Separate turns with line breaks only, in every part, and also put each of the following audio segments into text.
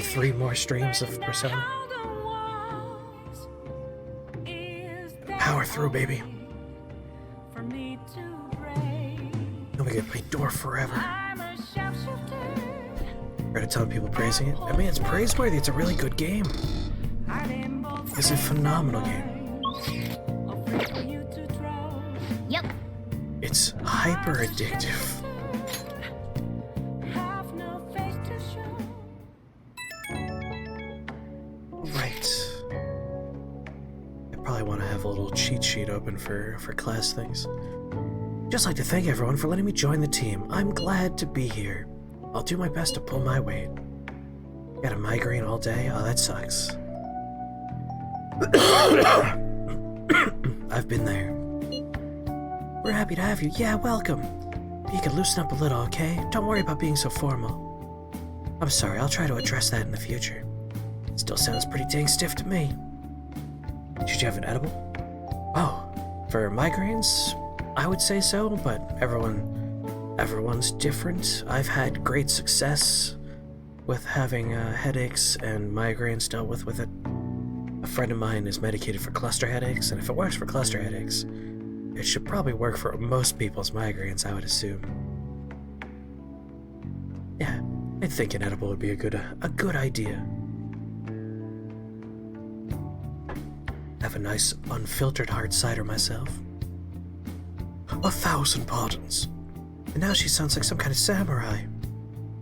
3 more streams of Persona. Power through, baby. And we get play Door forever. Read a ton of people praising it. I mean, it's praiseworthy. It's a really good game. It's a phenomenal game.
Yep.
It's hyper addictive. Right. I probably want to have a little cheat sheet open for class things. Just like to thank everyone for letting me join the team. I'm glad to be here. I'll do my best to pull my weight. Got a migraine all day? Oh, that sucks. I've been there. We're happy to have you. Yeah, welcome. You can loosen up a little, okay? Don't worry about being so formal. I'm sorry, I'll try to address that in the future. Still sounds pretty dang stiff to me. Did you have an edible? Oh, for migraines? I would say so, but everyone's different. I've had great success with having headaches and migraines dealt with it. A friend of mine is medicated for cluster headaches, and if it works for cluster headaches, it should probably work for most people's migraines, I would assume. Yeah, I think an edible would be a good idea. Have a nice unfiltered hard cider myself. 1,000 pardons. And now she sounds like some kind of samurai.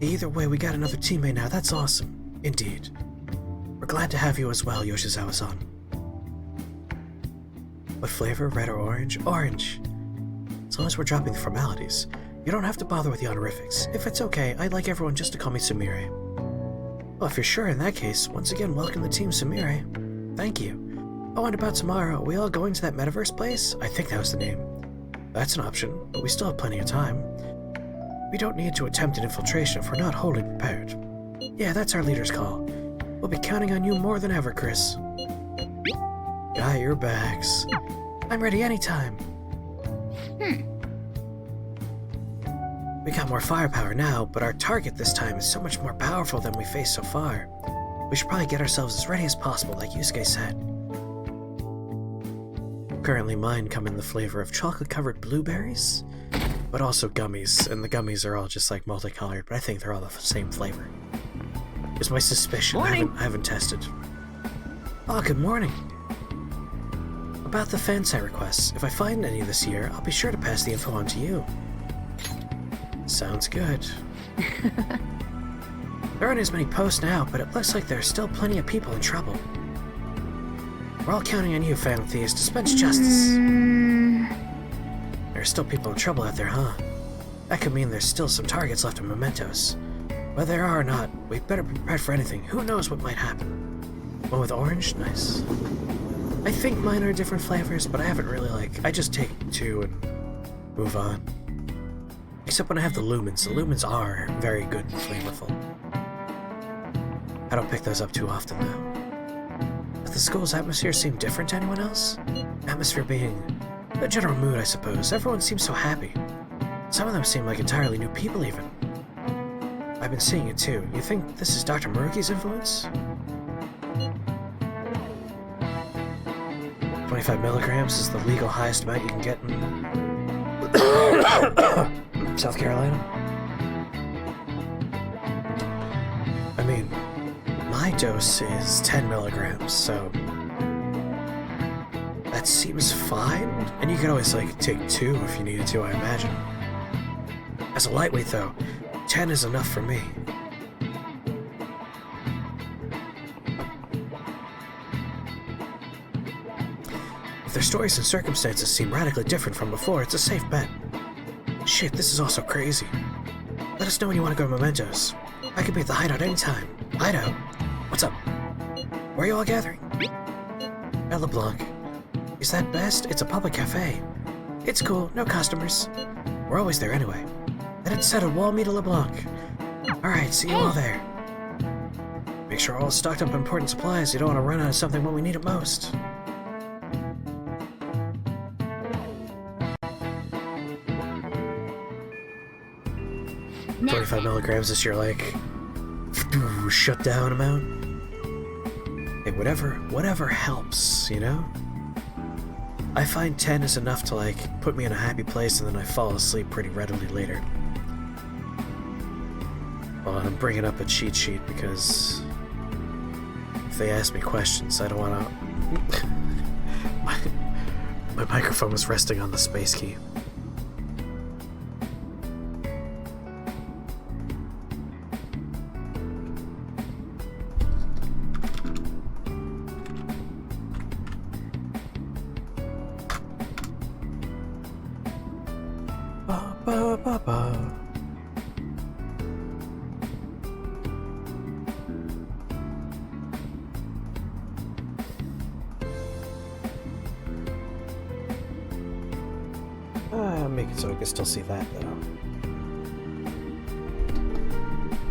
Either way, we got another teammate now. That's awesome. Indeed. We're glad to have you as well, Yoshizawa-san. What flavor? Red or orange? Orange. As long as we're dropping the formalities, you don't have to bother with the honorifics. If it's okay, I'd like everyone just to call me Sumire. Well, if you're sure in that case, once again, welcome to Team Sumire. Thank you. Oh, and about tomorrow, are we all going to that metaverse place? I think that was the name. That's an option, but we still have plenty of time. We don't need to attempt an infiltration if we're not wholly prepared. Yeah, that's our leader's call. We'll be counting on you more than ever, Chris. Got your backs. I'm ready anytime. We got more firepower now, but our target this time is so much more powerful than we faced so far. We should probably get ourselves as ready as possible, like Yusuke said. Currently mine come in the flavor of chocolate-covered blueberries, but also gummies, and the gummies are all just like multicolored, but I think they're all the same flavor. It's my suspicion. I haven't tested. Oh, good morning. About the fan site requests, if I find any this year, I'll be sure to pass the info on to you. Sounds good. There aren't as many posts now, but it looks like there are still plenty of people in trouble. We're all counting on you, Phantom Thieves, to dispense justice. There are still people in trouble out there, huh? That could mean there's still some targets left in Mementos. Whether there are or not, we'd better be prepared for anything. Who knows what might happen? One with orange? Nice. I think mine are different flavors, but I haven't really I just take 2 and move on. Except when I have the lumens. The lumens are very good and flavorful. I don't pick those up too often, though. Does the school's atmosphere seem different to anyone else? Atmosphere being the general mood, I suppose. Everyone seems so happy. Some of them seem like entirely new people, even. I've been seeing it, too. You think this is Dr. Maruki's influence? 25 milligrams is the legal highest amount you can get in South Carolina. I mean, my dose is 10 milligrams, so that seems fine. And you could always take 2 if you needed to, I imagine. As a lightweight, though, 10 is enough for me. If their stories and circumstances seem radically different from before, it's a safe bet. Shit, this is all so crazy. Let us know when you want to go to Mementos. I could be at the hideout anytime. Hideout? What's up? Where are you all gathering? At LeBlanc. Is that best? It's a public cafe. It's cool, no customers. We're always there anyway. Then it's set at Wall Me to LeBlanc. Alright, see you all there. Make sure we're all stocked up on important supplies. You don't want to run out of something when we need it most.
Now,
25 milligrams is your, shut down amount. Hey, whatever helps, you know? I find 10 is enough to, like, put me in a happy place, and then I fall asleep pretty readily later. Well, I'm bringing up a cheat sheet because if they ask me questions, I don't want to... my microphone was resting on the space key. Make it so I can still see that, though.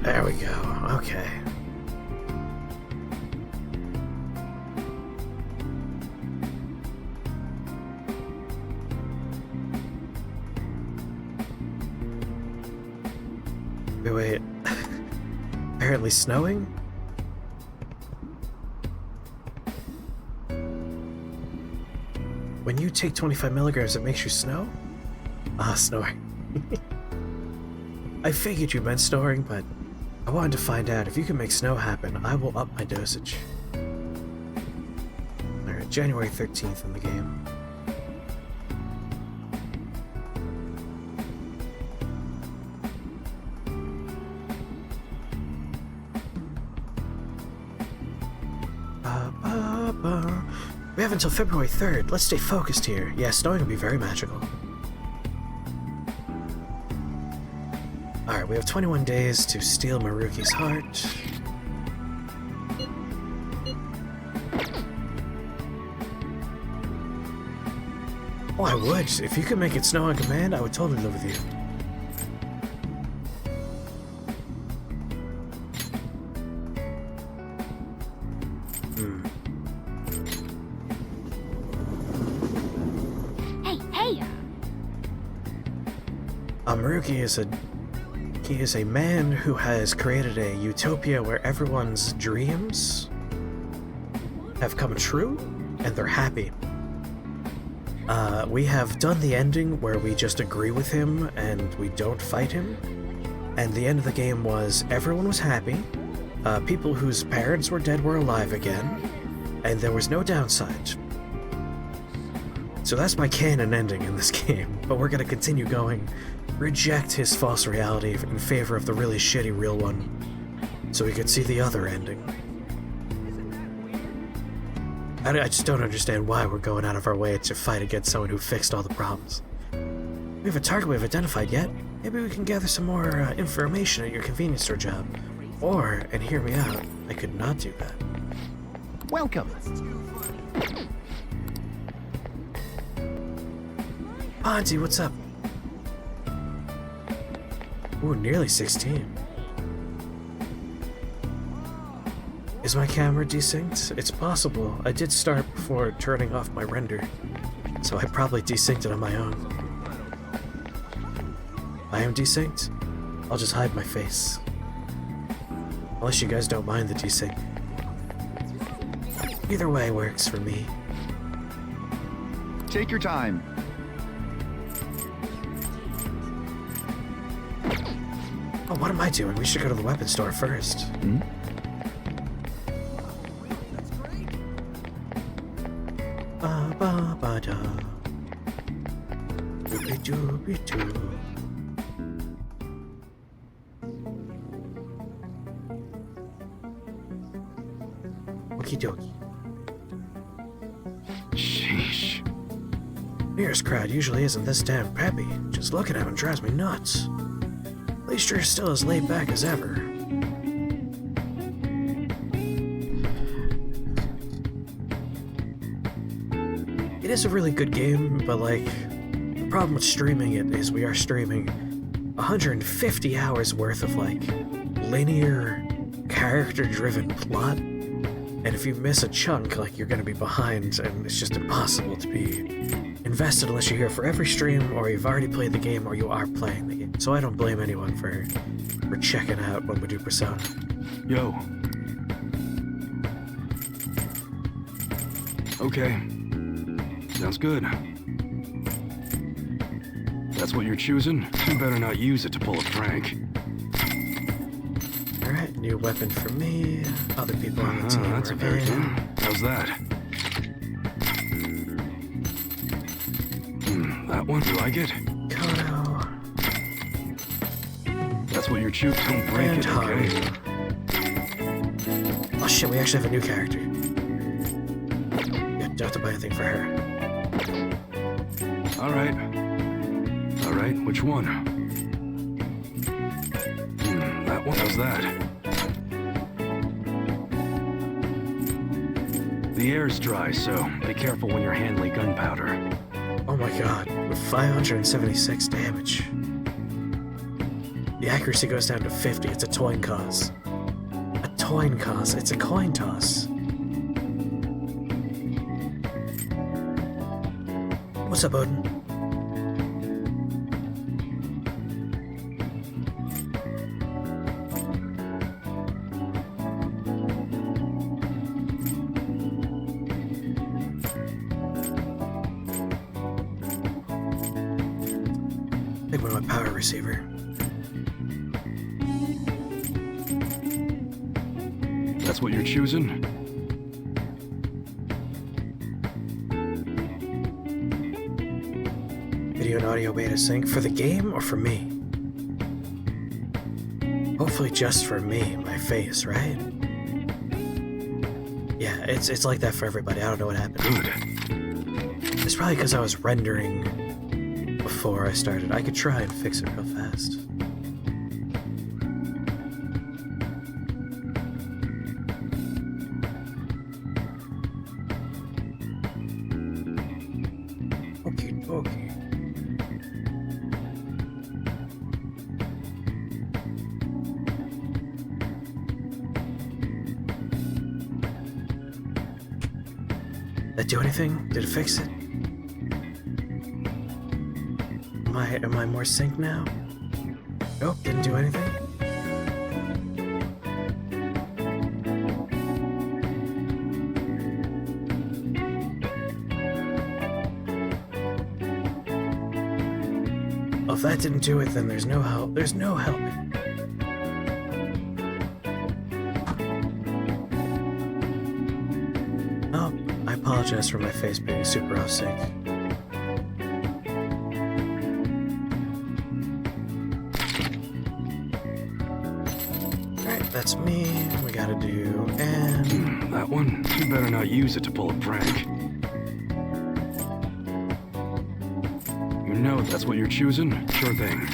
There we go. Okay. Wait. Apparently snowing? When you take 25 milligrams, it makes you snow? Ah, snoring. I figured you meant snoring, but I wanted to find out. If you can make snow happen, I will up my dosage. Alright, January 13th in the game. We have until February 3rd. Let's stay focused here. Yeah, snowing will be very magical. Alright, we have 21 days to steal Maruki's heart. Oh, I would. If you could make it snow on command, I would totally live with you. Maruki is a man who has created a utopia where everyone's dreams have come true and they're happy. We have done the ending where we just agree with him and we don't fight him. And the end of the game was everyone was happy, people whose parents were dead were alive again, and there was no downside. So that's my canon ending in this game, but we're gonna continue going. Reject his false reality in favor of the really shitty real one, so we could see the other ending. I just don't understand why we're going out of our way to fight against someone who fixed all the problems. We have a target we've identified yet. Maybe we can gather some more information at your convenience store job. Or, and hear me out, I could not do that.
Welcome.
Ponzi, what's up? Ooh, nearly 16. Is my camera desynced? It's possible. I did start before turning off my render, so I probably desynced it on my own. I am desynced? I'll just hide my face. Unless you guys don't mind the desync. Either way works for me.
Take your time.
Oh, what am I doing? We should go to the weapons store first.
Hmm?
Ba-ba-ba-da. Doobie-doobie-doo. Okie dokie.
Sheesh.
New Year's crowd usually isn't this damn peppy. Just looking at him drives me nuts. At least you're still as laid back as ever. It is a really good game, but like, the problem with streaming it is we are streaming 150 hours worth of like linear, character-driven plot, And if you miss a chunk, like, you're gonna be behind, and it's just impossible to be invested unless you're here for every stream, or you've already played the game, or you are playing the game. So I don't blame anyone for checking out when we do Persona.
Yo. Okay. Sounds good. That's what you're choosing? You better not use it to pull a prank.
Alright, new weapon for me. Other people on the team
That's
are
a fair
in.
thing. How's that? That one? You like it?
Kono.
That's what you're choosing. Don't break
And
it, okay?
Haru. Oh shit, we actually have a new character. Yeah, don't have to buy anything for her.
Alright. Alright, which one? That one? How's that? The air's dry, so be careful when you're handling gunpowder.
Oh my god, with 576 damage. The accuracy goes down to 50. It's a coin toss. A coin toss. It's a coin toss. What's up, Odin? Take one of my power receiver.
That's what you're choosing?
Video and audio beta sync for the game or for me? Hopefully just for me, my face, right? Yeah, it's like that for everybody. I don't know what happened.
Good.
It's probably because I was rendering before I started. I could try and fix it real fast. Okay. Did that do anything? Did it fix it? Am I more synced now? Nope, didn't do anything. Well, if that didn't do it, then there's no help. There's no help. Oh, I apologize for my face being super off sync. Alright, that's me. We gotta do, and...
That one? You better not use it to pull a prank. You know that's what you're choosing? Sure thing.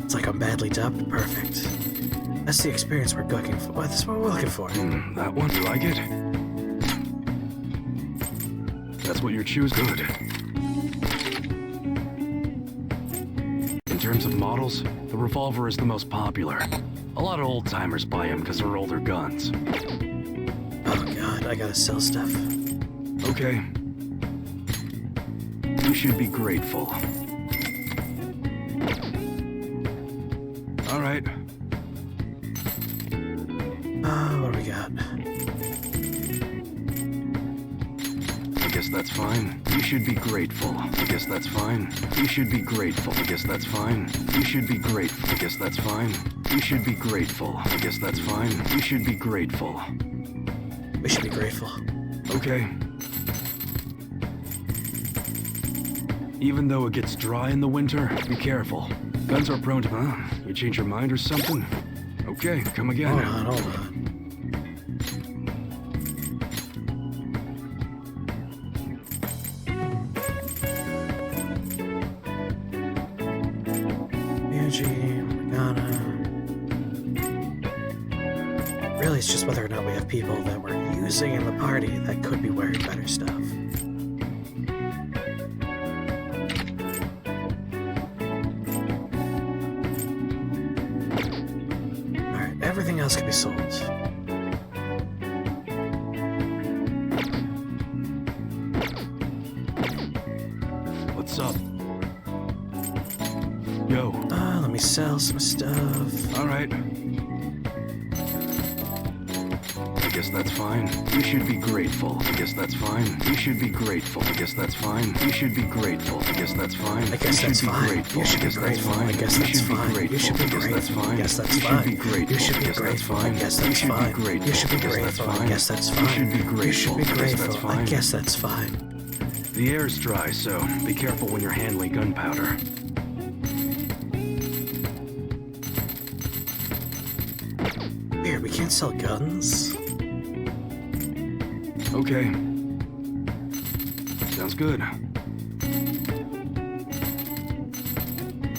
It's like I'm badly dubbed. Perfect. That's the experience we're looking for. That's what we're looking for.
That one? You like it? That's what you're choosing? Good. In terms of models, the revolver is the most popular. A lot of old-timers buy them because they're older guns.
Oh god, I gotta sell stuff.
Okay. You should be grateful. Alright.
What do we got?
I guess that's fine. You should be grateful. I guess that's fine. You should be grateful. I guess that's fine. You should be grateful. I guess that's fine. You should be grateful. I guess that's fine. You should be grateful.
We should be grateful.
Okay. Even though it gets dry in the winter, be careful. Guns are prone to... You change your mind or something? Okay, come again.
Hold on. Really, it's just whether or not we have people that we're using in the party that could be wearing better stuff. else can be sold.
What's up? Yo.
Let me sell some stuff.
All right. I guess that's fine. You should be grateful. I guess that's fine. You should be grateful. I guess that's fine. You should be grateful. I guess that's fine.
I guess that's fine. You should be grateful. I guess that's fine. You should be grateful. I guess that's fine. You should be grateful. I guess that's fine. You should be grateful. I guess that's fine. You should be grateful. I guess that's fine.
The air's dry, so be careful when you're handling gunpowder.
Weird, we can't sell guns?
Okay. Sounds good.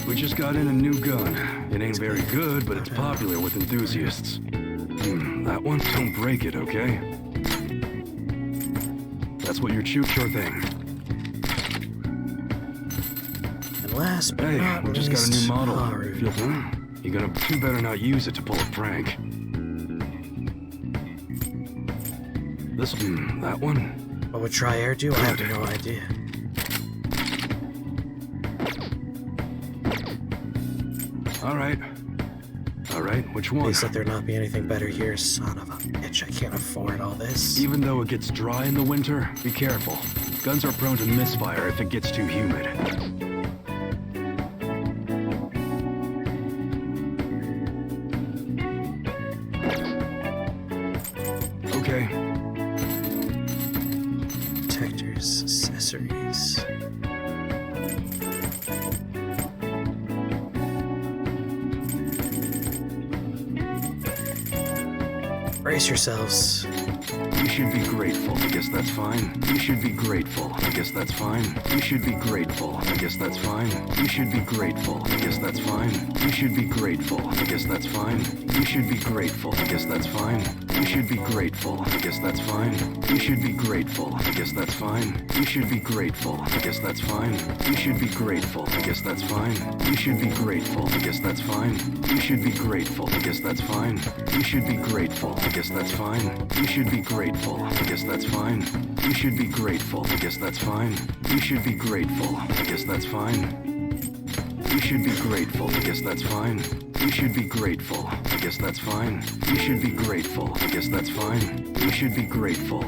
We just got in a new gun. It ain't very good, but it's popular with enthusiasts. That one? Don't break it, okay? That's what you're sure thing.
And last but
Hey,
not
we just
least,
got a new model.
Haru.
You better not use it to pull a prank. That one?
What would Tri-Air do? I have no idea.
All right, which one?
Please let there not be anything better here, son of a bitch. I can't afford all this.
Even though it gets dry in the winter, be careful. Guns are prone to misfire if it gets too humid. Okay.
Protectors, accessories. Brace yourselves.
You should be grateful. I guess that's fine. You should be grateful. I guess that's fine. You should be grateful. I guess that's fine. You should be grateful. I guess that's fine. You should be grateful. I guess that's fine. You should be grateful. I guess that's fine. You should be grateful. I guess that's fine. You should be grateful. I guess that's fine. You should be grateful. I guess that's fine. You should be grateful. I guess that's fine. You should be grateful. I guess that's fine. You should be grateful. I guess that's fine. You should be grateful. I guess that's fine. You should be grateful. I guess that's fine. You should be grateful. I guess that's fine. You should be grateful. I guess that's fine. You should be grateful. I guess that's fine. You should be grateful. I guess that's fine. You should be grateful. I guess that's fine. You should be grateful.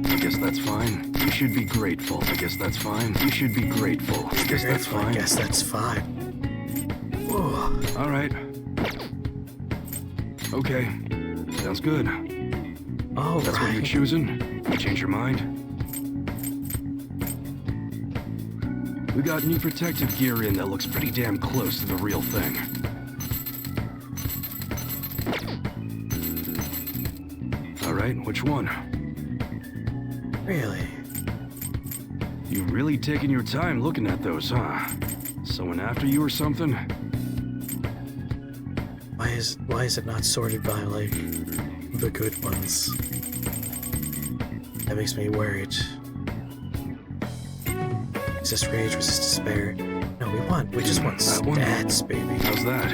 I guess that's fine. You should be grateful. I guess that's fine. You should be grateful. I guess that's fine.
I guess that's fine. Whoa.
All right. Okay. Sounds good.
All
That's what you're
right.
choosing? You change your mind? We got new protective gear in that looks pretty damn close to the real thing. All right, which one?
Really?
You really taking your time looking at those, huh? Someone after you or something?
Why is it not sorted by, like, the good ones? That makes me worried. Resist rage, resist despair. No, we just want
That one?
stats, baby.
How's that?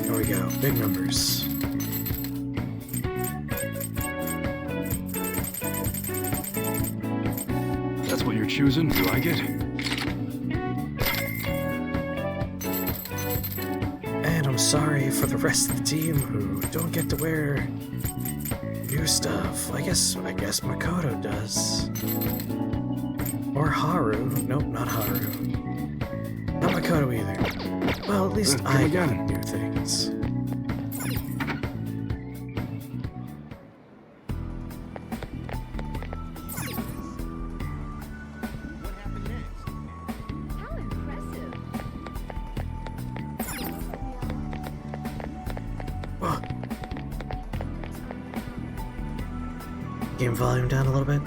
Here we go, big numbers.
That's what you're choosing? You like it?
And I'm sorry for the rest of the team who don't get to wear new stuff. I guess Makoto does. Or Haru. Nope, not Haru. Not Makoto either. Well, at least
Come
I got
again.
new things.
How impressive.
Whoa. Game volume down a little bit.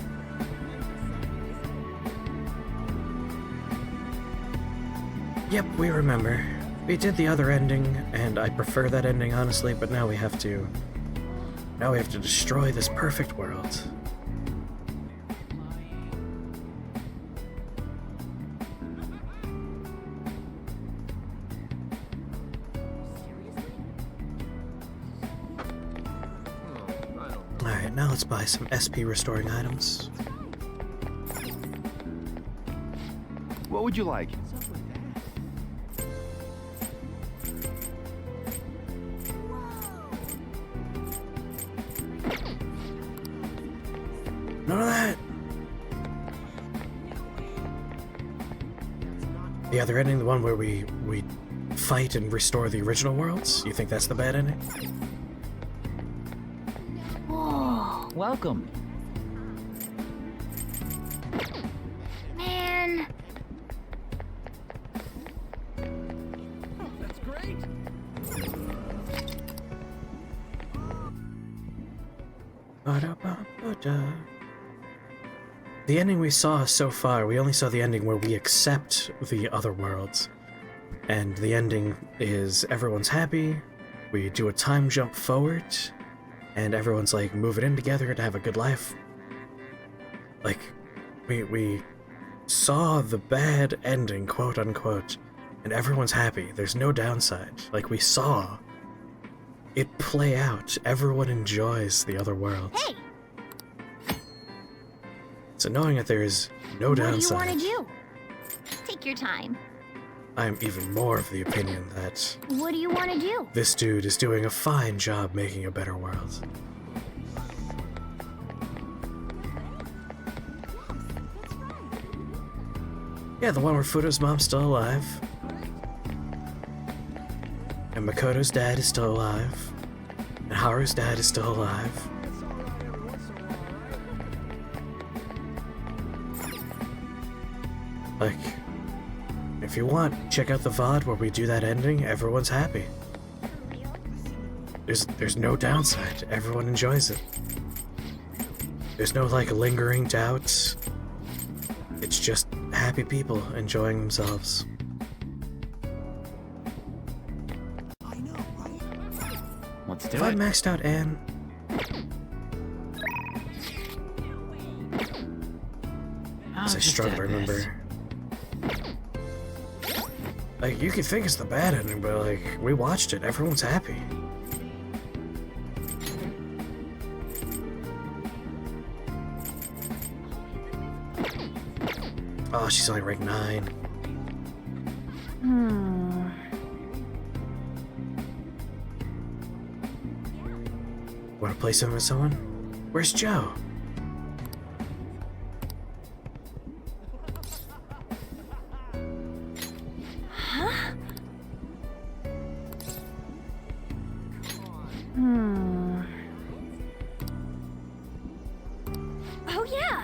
Yep, we remember. We did the other ending, and I prefer that ending honestly, but now we have to destroy this perfect world. Alright, now let's buy some SP restoring items.
What would you like?
None of that! The other ending, the one where we fight and restore the original worlds? You think that's the bad ending?
Whoa,
Welcome.
man.
That's great.
Ba-da-ba-ba-da. The ending we saw so far, we only saw the ending where we accept the other worlds. And the ending is everyone's happy, we do a time jump forward, and everyone's like moving in together to have a good life. Like, we saw the bad ending, quote unquote, and everyone's happy. There's no downside. Like, we saw it play out. Everyone enjoys the other worlds.
Hey,
So knowing that there is no
what do you
downside,
want to do? Take your time.
I am even more of the opinion that
What do you want to do?
this dude is doing a fine job making a better world. Yeah, the one where Fudo's mom's still alive. And Makoto's dad is still alive. And Haru's dad is still alive. Like, if you want, check out the VOD where we do that ending. Everyone's happy. There's no downside. Everyone enjoys it. There's no, like, lingering doubts. It's just happy people enjoying themselves.
Let's do
Have I
it.
maxed out Anne? As I
just
struggle to
add this.
remember. Like, you could think it's the bad ending, but, like, we watched it. Everyone's happy. Oh, she's only rank 9. Want to play something with someone? Where's Joe?
Oh yeah.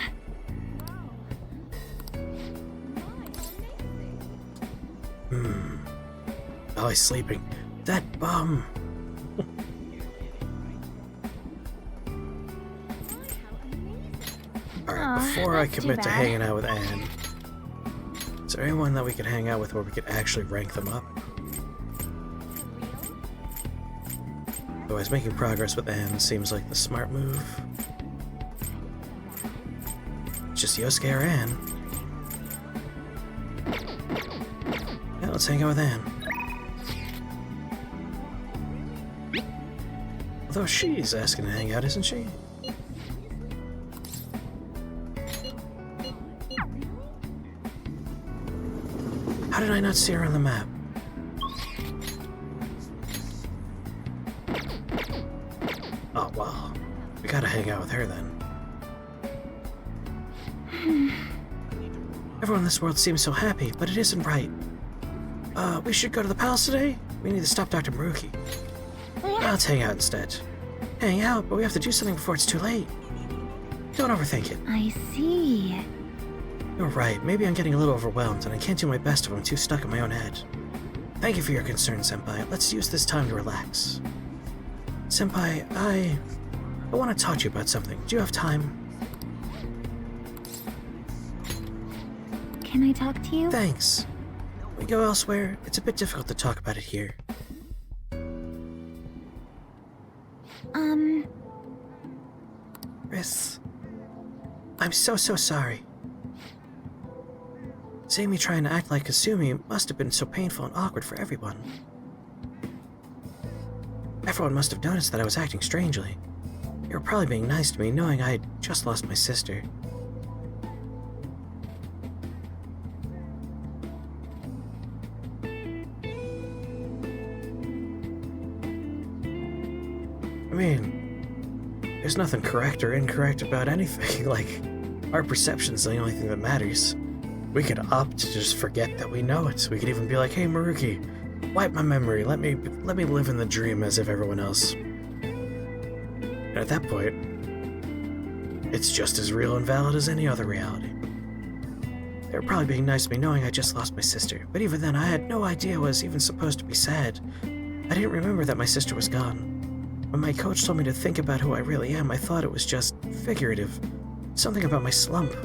Oh, he's sleeping. That bum! Alright,
Aw,
before I
that's too
commit to
bad.
hanging out with Anne, is there anyone that we could hang out with where we could actually rank them up? Otherwise, making progress with Anne seems like the smart move. It's just Yosuke or Anne. Yeah, let's hang out with Anne. Although she's asking to hang out, isn't she? How did I not see her on the map? Oh, well. We gotta hang out with her then. Everyone in this world seems so happy, but it isn't right. We should go to the palace today? We need to stop Dr. Maruki. Let's hang out instead. Hang out, but we have to do something before it's too late. Don't overthink it.
I see.
You're right, maybe I'm getting a little overwhelmed, and I can't do my best if I'm too stuck in my own head. Thank you for your concern, Senpai. Let's use this time to relax. Senpai, I want to talk to you about something. Do you have time?
Can I talk to you?
Thanks. We go elsewhere, it's a bit difficult to talk about it here. Riss, I'm so sorry. Seeing me trying to act like Kasumi must have been so painful and awkward for everyone. Everyone must have noticed that I was acting strangely. You were probably being nice to me, knowing I had just lost my sister. I mean, there's nothing correct or incorrect about anything. Like, our perception's the only thing that matters. We could opt to just forget that we know it. We could even be like, hey, Maruki, wipe my memory. Let me live in the dream as if everyone else. And at that point, it's just as real and valid as any other reality. They were probably being nice to me knowing I just lost my sister, but even then I had no idea I was even supposed to be sad. I didn't remember that my sister was gone. When my coach told me to think about who I really am, I thought it was just figurative. Something about my slump.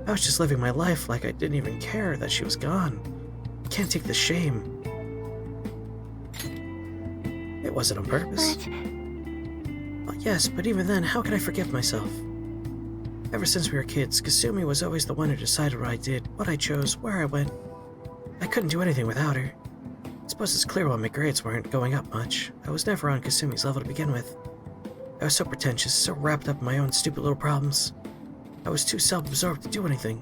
I was just living my life like I didn't even care that she was gone. Can't take the shame. It wasn't on purpose. Well, yes, but even then, how could I forgive myself? Ever since we were kids, Kasumi was always the one who decided what I did, what I chose, where I went. I couldn't do anything without her. I suppose it's clear why my grades weren't going up much. I was never on Kasumi's level to begin with. I was so pretentious, so wrapped up in my own stupid little problems. I was too self-absorbed to do anything.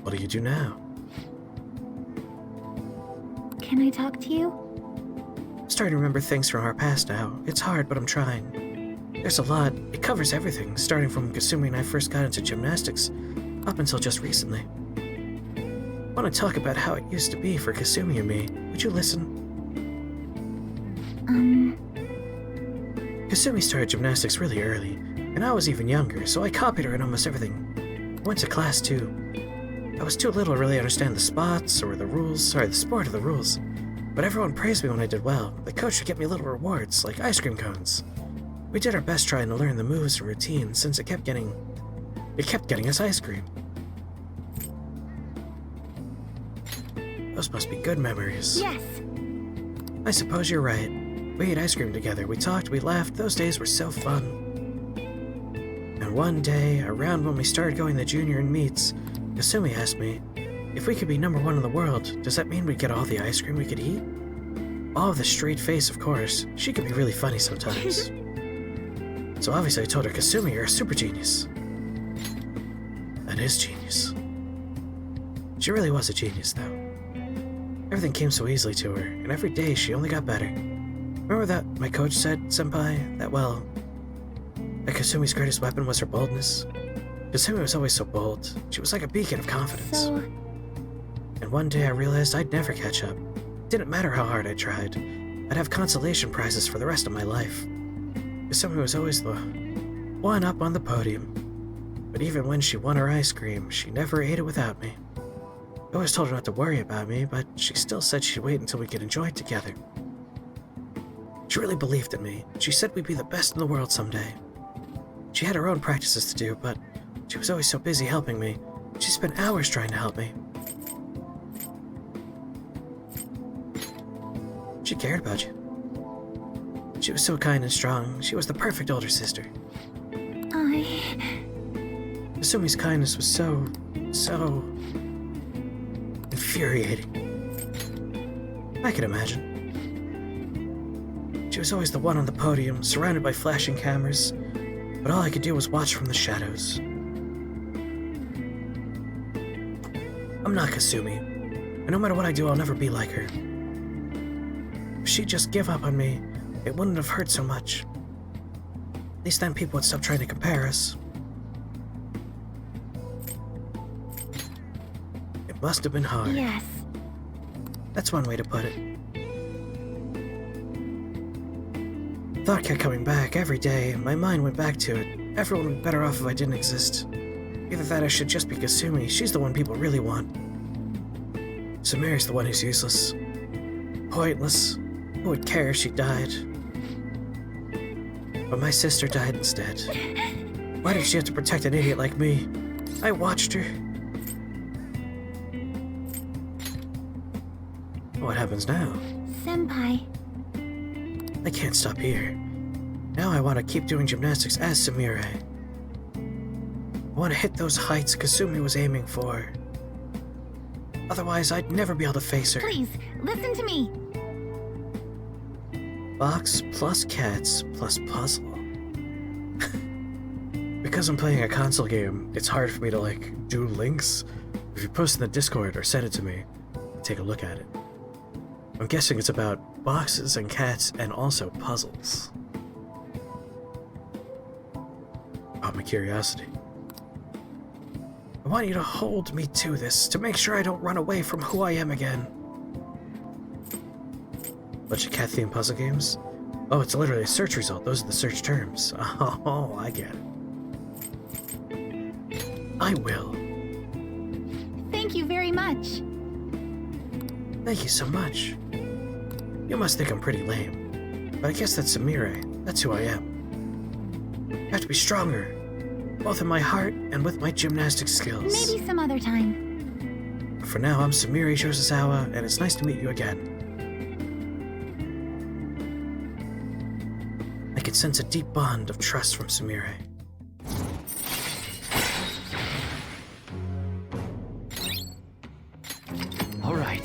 What do you do now?
Can I talk to you?
I'm starting to remember things from our past now. It's hard, but I'm trying. There's a lot. It covers everything, starting from Kasumi and I first got into gymnastics, up until just recently. I want to talk about how it used to be for Kasumi and me. Would you listen? Kasumi started gymnastics really early, and I was even younger, so I copied her in almost everything. I went to class too. I was too little to really understand the spots or the sport or the rules. But everyone praised me when I did well. The coach would get me little rewards, like ice cream cones. We did our best trying to learn the moves and routines, since it kept getting us ice cream. Those must be good memories.
Yes.
I suppose you're right. We ate ice cream together, we talked, we laughed, those days were so fun. And one day, around when we started going to junior and meets, Kasumi asked me, if we could be #1 in the world, does that mean we'd get all the ice cream we could eat? All of the straight face, of course. She could be really funny sometimes. So obviously I told her, Kasumi, you're a super genius. That is genius. She really was a genius, though. Everything came so easily to her, and every day she only got better. Remember that my coach said, Senpai, that Kasumi's greatest weapon was her boldness? Kasumi was always so bold. She was like a beacon of confidence.
So,
And one day I realized I'd never catch up. Didn't matter how hard I tried. I'd have consolation prizes for the rest of my life. Kasumi was always the one up on the podium. But even when she won her ice cream, she never ate it without me. I always told her not to worry about me, but she still said she'd wait until we could enjoy it together. She really believed in me. She said we'd be the best in the world someday. She had her own practices to do, but she was always so busy helping me. She spent hours trying to help me. She cared about you. She was so kind and strong. She was the perfect older sister. Kasumi's kindness was so infuriating. I can imagine. She was always the one on the podium, surrounded by flashing cameras, but all I could do was watch from the shadows. I'm not Kasumi, and no matter what I do, I'll never be like her. If she'd just give up on me, it wouldn't have hurt so much. At least then people would stop trying to compare us. It must have been hard.
yes.
That's one way to put it. Thought kept coming back every day. My mind went back to it. Everyone would be better off if I didn't exist. Either that or I should just be Kasumi. She's the one people really want. Samiri's the one who's useless. Pointless. Who would care if she died? But my sister died instead. Why did she have to protect an idiot like me? I watched her. What happens now?
Senpai.
I can't stop here. Now I want to keep doing gymnastics as Samire. I want to hit those heights Kasumi was aiming for. Otherwise, I'd never be able to face her.
Please, listen to me.
Box plus cats plus puzzle. Because I'm playing a console game, it's hard for me to, like, do links. If you post in the Discord or send it to me, take a look at it. I'm guessing it's about boxes and cats and also puzzles. Out my curiosity. I want you to hold me to this, to make sure I don't run away from who I am again. Bunch of cat-themed puzzle games? Oh, it's literally a search result. Those are the search terms. Oh, I get it. I will.
Thank you very much.
Thank you so much. You must think I'm pretty lame, but I guess that's Samire. That's who I am. I have to be stronger, both in my heart and with my gymnastic skills.
Maybe some other time.
But for now, I'm Samire Shosasawa, and it's nice to meet you again. I could sense a deep bond of trust from Samire.
All right.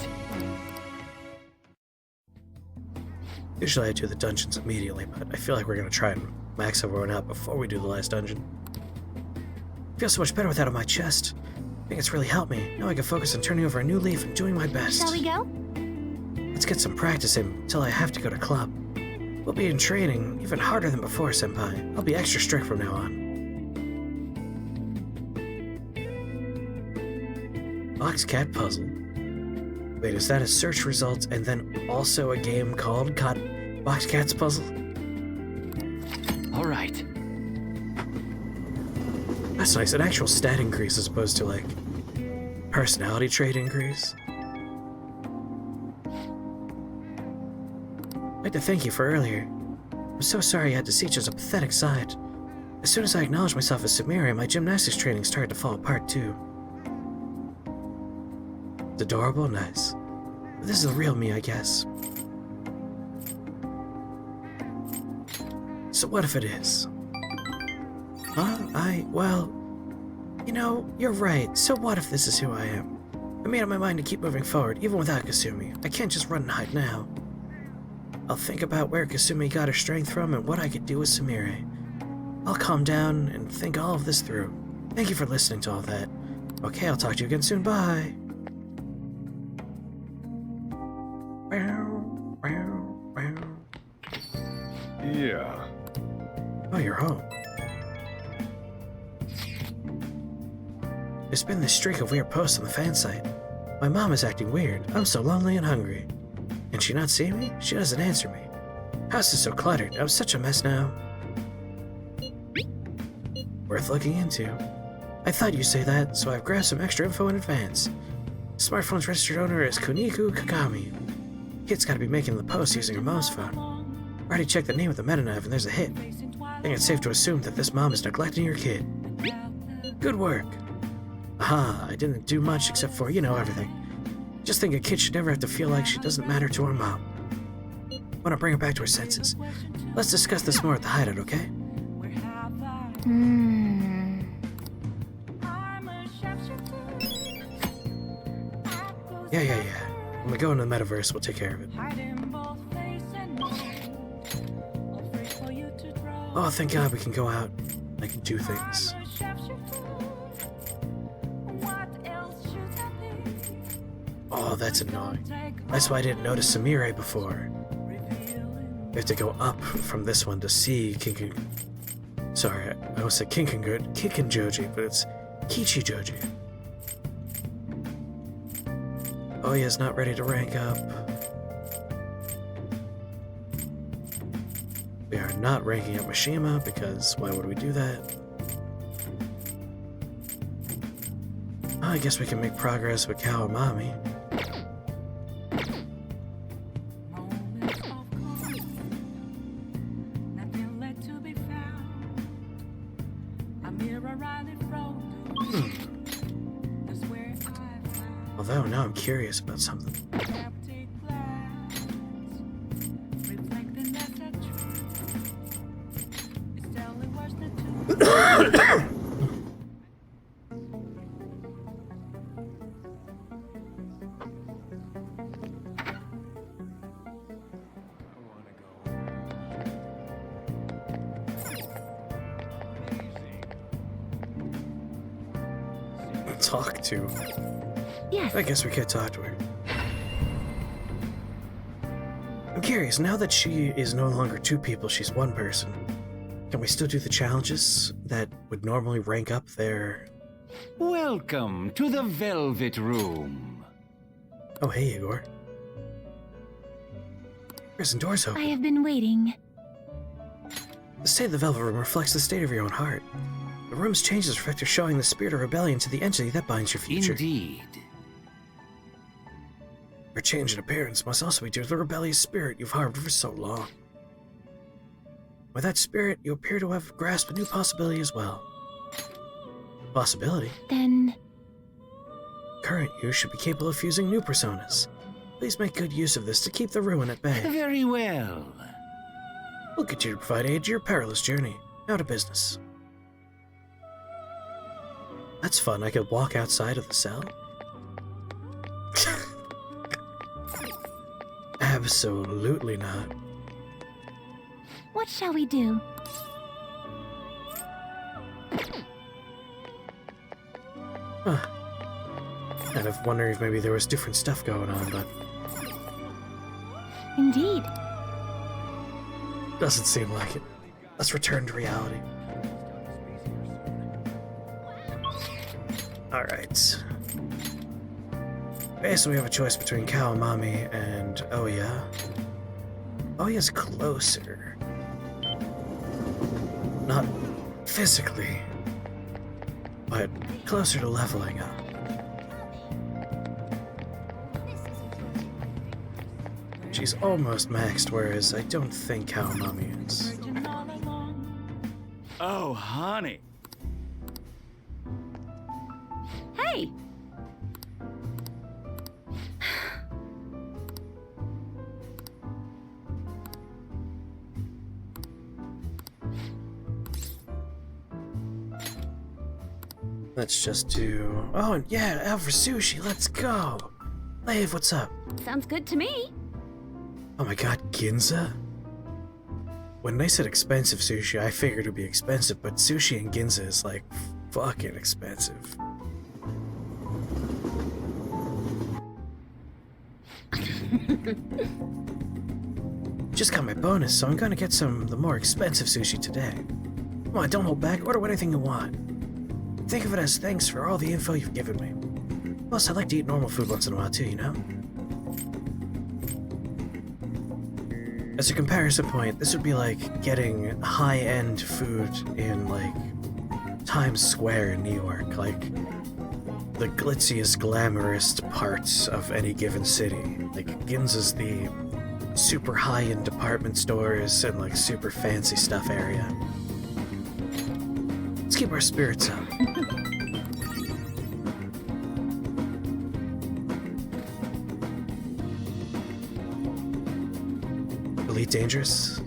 Usually I do the dungeons immediately, but I feel like we're gonna try and max everyone out before we do the last dungeon. I feel so much better with that on my chest. I think it's really helped me. Now I can focus on turning over a new leaf and doing my best.
Shall we go?
Let's get some practice in until I have to go to club. We'll be in training even harder than before, Senpai. I'll be extra strict from now on. Box cat puzzle. Wait, is that a search results and then also a game called Box Cat's Puzzle?
All right.
That's nice. An actual stat increase as opposed to, like, personality trait increase. I'd like to thank you for earlier. I'm so sorry I had to see just a pathetic side. As soon as I acknowledged myself as Samire, my gymnastics training started to fall apart too. It's adorable, nice. But this is the real me, I guess. So what if it is? Well, you know, you're right. So what if this is who I am? I made up my mind to keep moving forward, even without Kasumi. I can't just run and hide now. I'll think about where Kasumi got her strength from and what I could do with Samire. I'll calm down and think all of this through. Thank you for listening to all that. Okay, I'll talk to you again soon. Bye.
Yeah.
Oh, you're home. There's been this streak of weird posts on the fan site. My mom is acting weird. I'm so lonely and hungry. Can she not see me? She doesn't answer me. House is so cluttered. I'm such a mess now. Worth looking into. I thought you'd say that, so I've grabbed some extra info in advance. Smartphone's registered owner is Kuniku Kakami. Kid's gotta be making the post using her mom's phone. Already checked the name of the meta-nav and there's a hit. I think it's safe to assume that this mom is neglecting her kid. Good work. Aha, I didn't do much except for, you know, everything. Just think a kid should never have to feel like she doesn't matter to her mom. Want to bring her back to her senses. Let's discuss this more at the hideout, okay? Yeah. When we go into the metaverse, we'll take care of it. Oh, thank God we can go out. I can do things. Oh, that's annoying. That's why I didn't notice Samire before. You have to go up from this one to see Kinkin... Sorry, I almost said Kinkinjoji, but it's Kichijoji. Oya's not ready to rank up. We are not ranking up Mishima, because why would we do that? I guess we can make progress with Kawamami. Although now I'm curious about something. talk to.
Yes.
I guess we could talk to her. I'm curious, now that she is no longer two people, she's one person. Can we still do the challenges that would normally rank up their...
Welcome to the Velvet Room.
Oh, hey, Igor. Prison doors
I
open.
have been waiting.
The state of the Velvet Room reflects the state of your own heart. The room's changes reflect your showing the spirit of rebellion to the entity that binds your future.
Indeed.
Your change in appearance must also be due to the rebellious spirit you've harbored for so long. With that spirit, you appear to have grasped a new possibility as well. Possibility?
Then,
Current you should be capable of fusing new personas. Please make good use of this to keep the ruin at bay.
Very well.
We'll continue to provide aid to your perilous journey. Now to business. That's fun. I could walk outside of the cell. Absolutely not.
what shall we do?
Huh. Kind of wondering if maybe there was different stuff going on, but
Indeed.
doesn't seem like it. Let's return to reality. Alright. Okay, so we have a choice between Kawamami and Oya. Oya's closer. Not physically, but closer to leveling up. She's almost maxed, whereas I don't think Kawamami is.
Oh, honey.
Hey!
Let's just do... Oh, and yeah, out for sushi, let's go! Lave, what's up?
Sounds good to me.
Oh my god, Ginza? When they said expensive sushi, I figured it would be expensive, but sushi in Ginza is like fucking expensive. Just got my bonus, so I'm gonna get some of the more expensive sushi today. Come on, don't hold back, order anything you want. Think of it as thanks for all the info you've given me. Plus, I like to eat normal food once in a while too, you know? As a comparison point, this would be like getting high-end food in, like, Times Square in New York, like the glitziest, glamorous parts of any given city. Like, Ginza's the super high-end department stores and, like, super fancy stuff area. Let's keep our spirits up. Elite Dangerous.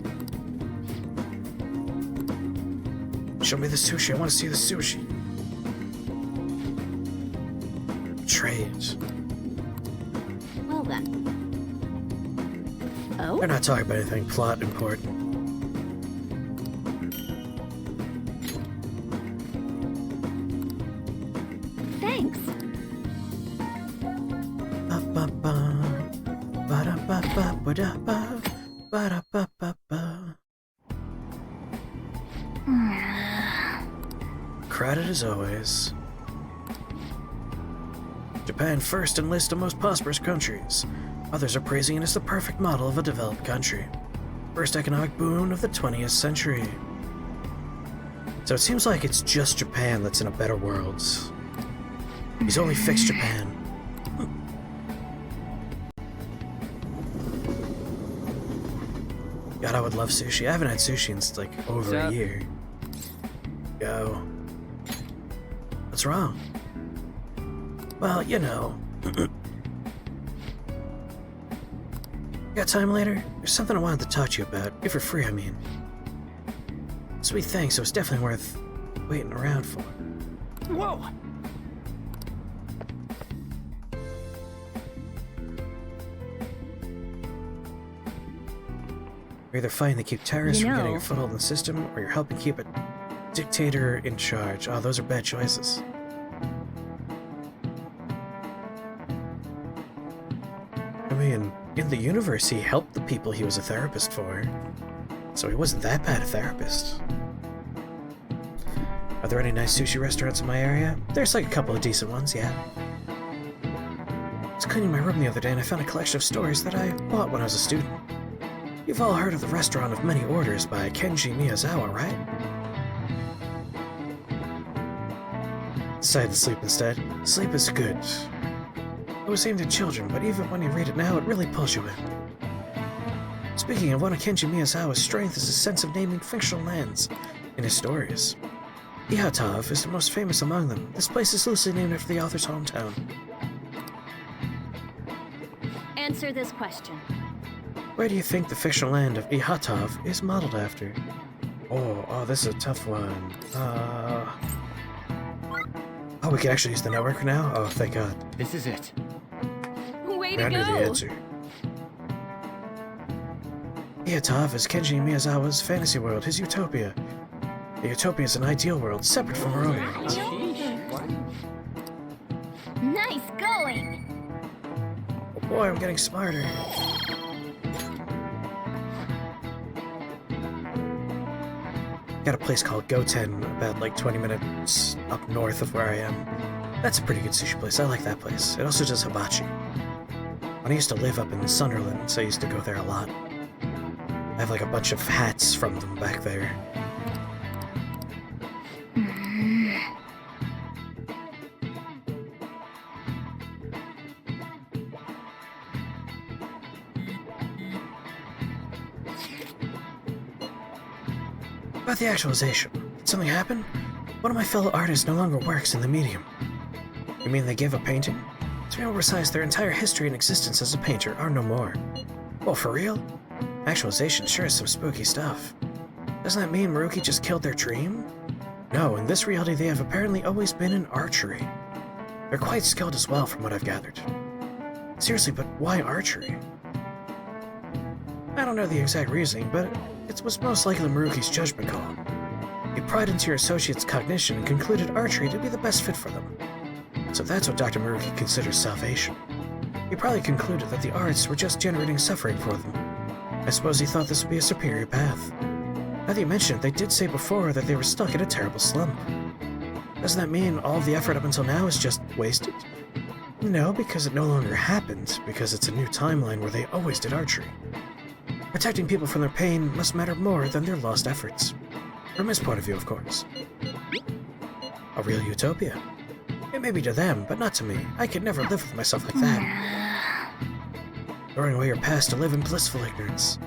Show me the sushi. I want to see the sushi. Trade.
Well then. Oh?
They're not talking about anything plot important.
Thanks.
Ba-ba-ba. Ba-da-ba-ba-ba-da-ba. Ba-da-ba-ba-ba. Crowded as always. Japan first in list of most prosperous countries. Others are praising it as the perfect model of a developed country. First economic boom of the 20th century. So it seems like it's just Japan that's in a better world. He's only fixed Japan. God, I would love sushi. I haven't had sushi in like over a year. Go. What's wrong? Well, you know. Got time later? There's something I wanted to talk to you about. If you're free, I mean. Sweet thing, so it's definitely worth waiting around for.
Whoa!
You're either fighting to keep terrorists
You
from getting
know.
a foothold in the system, or you're helping keep a dictator in charge. Oh, those are bad choices. in the universe, he helped the people he was a therapist for. So he wasn't that bad a therapist. Are there any nice sushi restaurants in my area? There's like a couple of decent ones, yeah. I was cleaning my room the other day and I found a collection of stories that I bought when I was a student. You've all heard of the Restaurant of Many Orders by Kenji Miyazawa, right? Decided to sleep instead. Sleep is good. It was aimed at children, but even when you read it now, it really pulls you in. Speaking of one of Kenji Miyazawa's strengths is his sense of naming fictional lands in his stories. Ihatov is the most famous among them. This place is loosely named after the author's hometown.
Answer this question.
Where do you think the fictional land of Ihatov is modeled after? Oh, this is a tough one. Oh, we can actually use the network now? Oh, thank God.
This is it.
Way
We're
to
under the
go!
answer. Ihatov is Kenji Miyazawa's fantasy world, his utopia. The utopia is an ideal world, separate from our own world.
Nice going!
Oh boy, I'm getting smarter. Got a place called Goten, about like 20 minutes up north of where I am. That's a pretty good sushi place. I like that place. It also does hibachi. When I used to live up in Sunderland, so I used to go there a lot. I have like a bunch of hats from them back there. About the actualization. Did something happen? One of my fellow artists no longer works in the medium. You mean they gave up painting? To be more precise, their entire history and existence as a painter are no more. Well, for real? Actualization sure is some spooky stuff. Doesn't that mean Maruki just killed their dream? No, in this reality they have apparently always been in archery. They're quite skilled as well from what I've gathered. Seriously, but why archery? I don't know the exact reasoning, but it was most likely Maruki's judgment call. He pried into your associate's cognition and concluded archery to be the best fit for them. So that's what Dr. Maruki considers salvation. He probably concluded that the arts were just generating suffering for them. I suppose he thought this would be a superior path. Now that you mention it, they did say before that they were stuck in a terrible slump. Doesn't that mean all of the effort up until now is just wasted? No, because it no longer happened, because it's a new timeline where they always did archery. Protecting people from their pain must matter more than their lost efforts. From his point of view, of course. A real utopia. It may be to them, but not to me. I could never live with myself like that. Throwing away your past to live in blissful ignorance.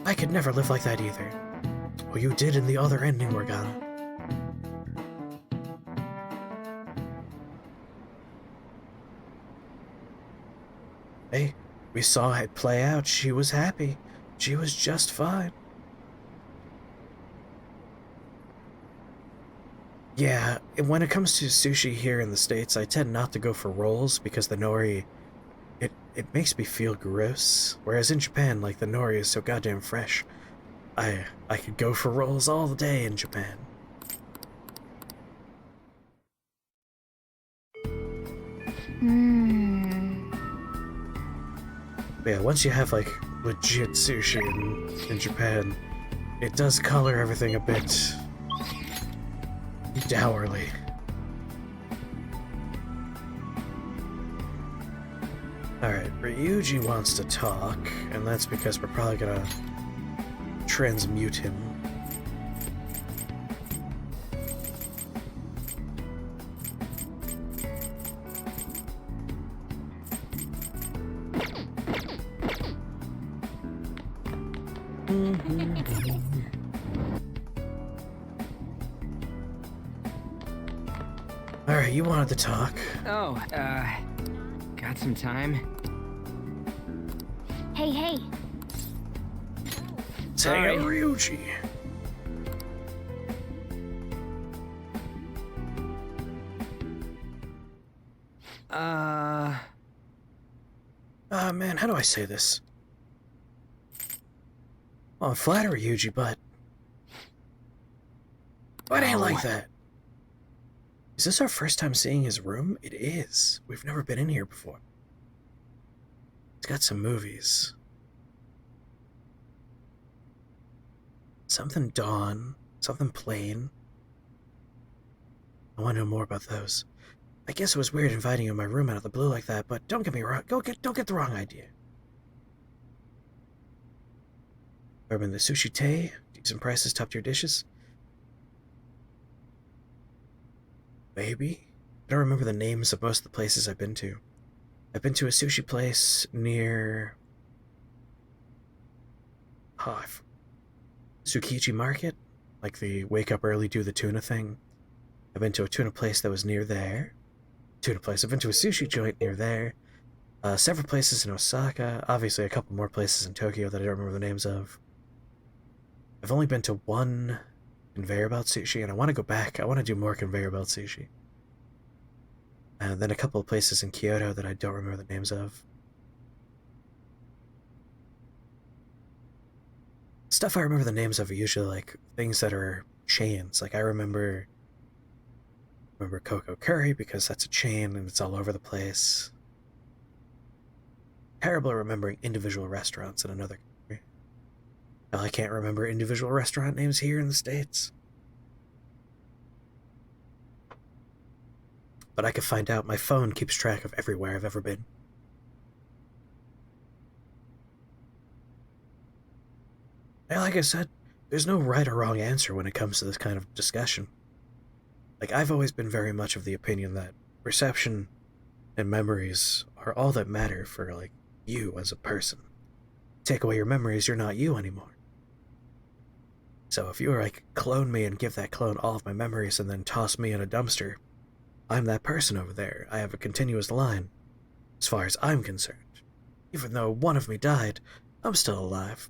I could never live like that either. Well, you did in the other ending, Morgana. Hey, we saw it play out. She was happy. She was just fine. Yeah, when it comes to sushi here in the States, I tend not to go for rolls because the nori, it makes me feel gross. Whereas in Japan, like, the nori is so goddamn fresh. I could go for rolls all day in Japan. But yeah, once you have, like, legit sushi in Japan, it does color everything a bit dourly. Alright, Ryuji wants to talk, and that's because we're probably gonna transmute him. Alright, you wanted to talk.
Oh, got some time?
Hey.
Say Ryuji. Man, how do I say this? Well, I'm flattered, Ryuji, but why do you like that? Is this our first time seeing his room? It is. We've never been in here before. It's got some movies. Something Dawn, something Plain. I want to know more about those. I guess it was weird inviting you in my room out of the blue like that, but don't get me wrong. Don't get the wrong idea. Ever been to Sushi Tei? Decent prices, top tier dishes? Maybe? I don't remember the names of most of the places I've been to. I've been to a sushi place near... Tsukiji Market? Like the wake up early, do the tuna thing. I've been to a tuna place that was near there. I've been to a sushi joint near there. Several places in Osaka. Obviously a couple more places in Tokyo that I don't remember the names of. I've only been to one conveyor belt sushi, and I want to go back. I want to do more conveyor belt sushi. And then a couple of places in Kyoto that I don't remember the names of. Stuff I remember the names of are usually like things that are chains. Like I remember Coco Curry because that's a chain and it's all over the place. Terrible at remembering individual restaurants in another country. Well, I can't remember individual restaurant names here in the States. But I could find out. My phone keeps track of everywhere I've ever been. And like I said, there's no right or wrong answer when it comes to this kind of discussion. Like, I've always been very much of the opinion that perception and memories are all that matter for, like, you as a person. Take away your memories, you're not you anymore. So if you were like, clone me and give that clone all of my memories and then toss me in a dumpster, I'm that person over there. I have a continuous line, as far as I'm concerned. Even though one of me died, I'm still alive.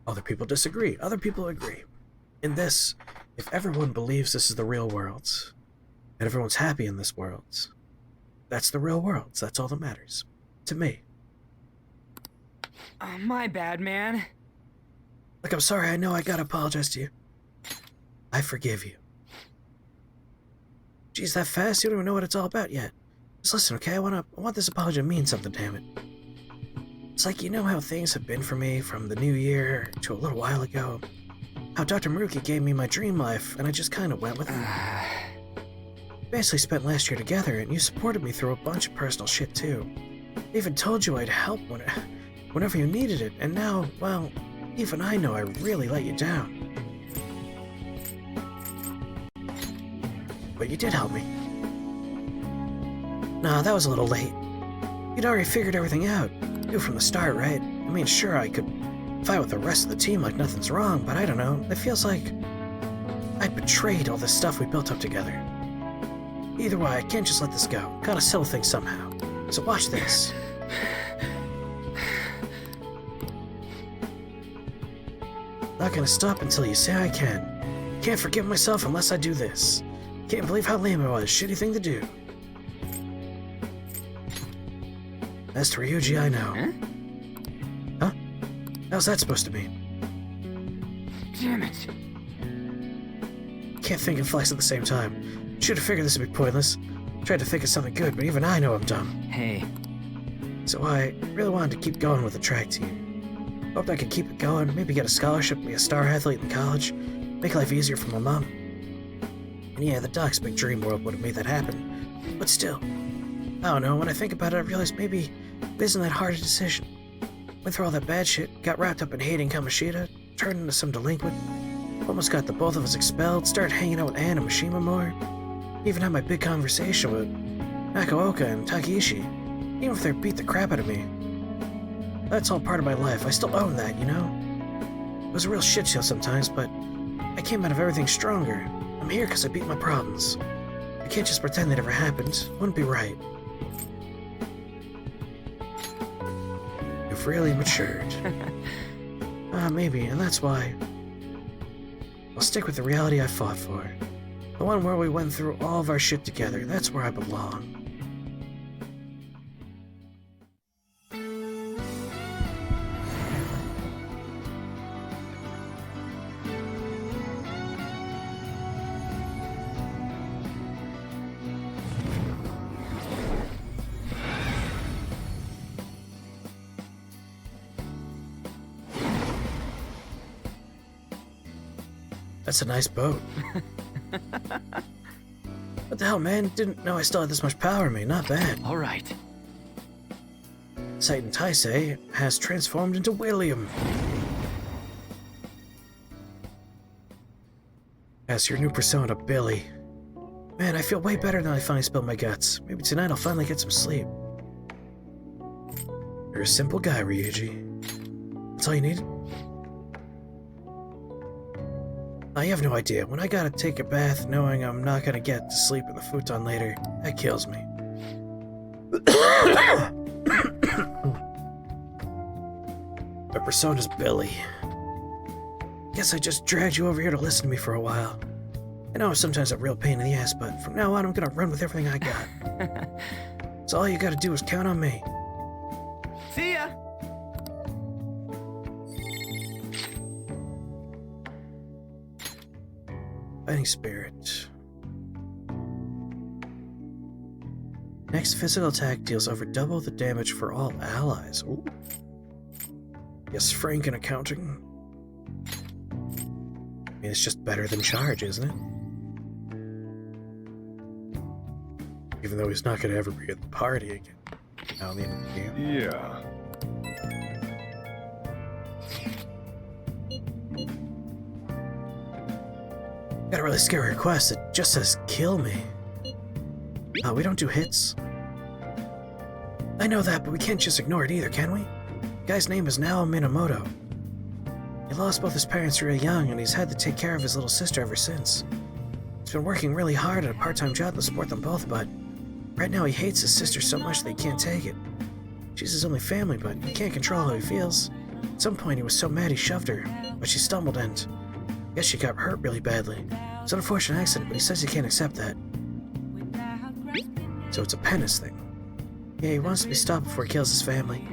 Other people disagree. Other people agree. In this, if everyone believes this is the real world, and everyone's happy in this world, that's the real world. That's all that matters. To me.
My bad, man.
Look, I'm sorry. I know I gotta apologize to you. I forgive you. Geez, that fast? You don't even know what it's all about yet. Just listen, okay? I want this apology to mean something, damn it. It's like, you know how things have been for me from the new year to a little while ago? How Dr. Maruki gave me my dream life, and I just kind of went with it. We basically spent last year together, and you supported me through a bunch of personal shit, too. I even told you I'd help whenever you needed it, and now, well, even I know I really let you down. But you did help me. Nah, that was a little late. You'd already figured everything out. You from the start, right? I mean, sure, I could fight with the rest of the team like nothing's wrong, but I don't know. It feels like I betrayed all the stuff we built up together. Either way, I can't just let this go. Gotta settle things somehow. So watch this. Not gonna stop until you say I can. Can't forgive myself unless I do this. Can't believe how lame it was. Shitty thing to do. As to Ryuji, I know. Huh? How's that supposed to mean?
Damn it.
Can't think and flex at the same time. Should have figured this would be pointless. Tried to think of something good, but even I know I'm dumb.
Hey.
So I really wanted to keep going with the track team. Hoped I could keep it going, maybe get a scholarship, be a star athlete in college, make life easier for my mom. And yeah, the Doc's big dream world would have made that happen. But still, I don't know, when I think about it, I realize maybe it isn't that hard a decision. Went through all that bad shit, got wrapped up in hating Kamoshida, turned into some delinquent, almost got the both of us expelled, started hanging out with Ann and Mishima more, even had my big conversation with Nakooka and Takeishi, even if they beat the crap out of me. That's all part of my life. I still own that, you know? It was a real shit show sometimes, but I came out of everything stronger. I'm here because I beat my problems. I can't just pretend they never happened. Wouldn't be right. You've really matured. Maybe, and that's why I'll stick with the reality I fought for. The one where we went through all of our shit together. That's where I belong. That's a nice boat. What the hell, man? Didn't know I still had this much power in me. Not bad.
All right.
Titan Taisei has transformed into William. As your new persona, Billy. Man, I feel way better now I finally spilled my guts. Maybe tonight I'll finally get some sleep. You're a simple guy, Ryuji. That's all you need? You have no idea. When I gotta take a bath knowing I'm not gonna get to sleep in the futon later, that kills me. My persona's Billy. Guess I just dragged you over here to listen to me for a while. I know I'm sometimes a real pain in the ass, but from now on I'm gonna run with everything I got. So all you gotta do is count on me.
See ya!
Fighting Spirit. Next physical attack deals over double the damage for all allies. Ooh. Yes, Frank in accounting. I mean, it's just better than charge, isn't it? Even though he's not going to ever be at the party again. Now in the end of the game.
Yeah.
Got a really scary request. It just says, kill me. We don't do hits. I know that, but we can't just ignore it either, can we? The guy's name is Nao Minamoto. He lost both his parents really young, and he's had to take care of his little sister ever since. He's been working really hard at a part-time job to support them both, but right now he hates his sister so much that he can't take it. She's his only family, but he can't control how he feels. At some point he was so mad he shoved her, but she stumbled and I guess she got hurt really badly. It's an unfortunate accident, but he says he can't accept that. So it's a penance thing. Yeah, he wants to be stopped before he kills his family.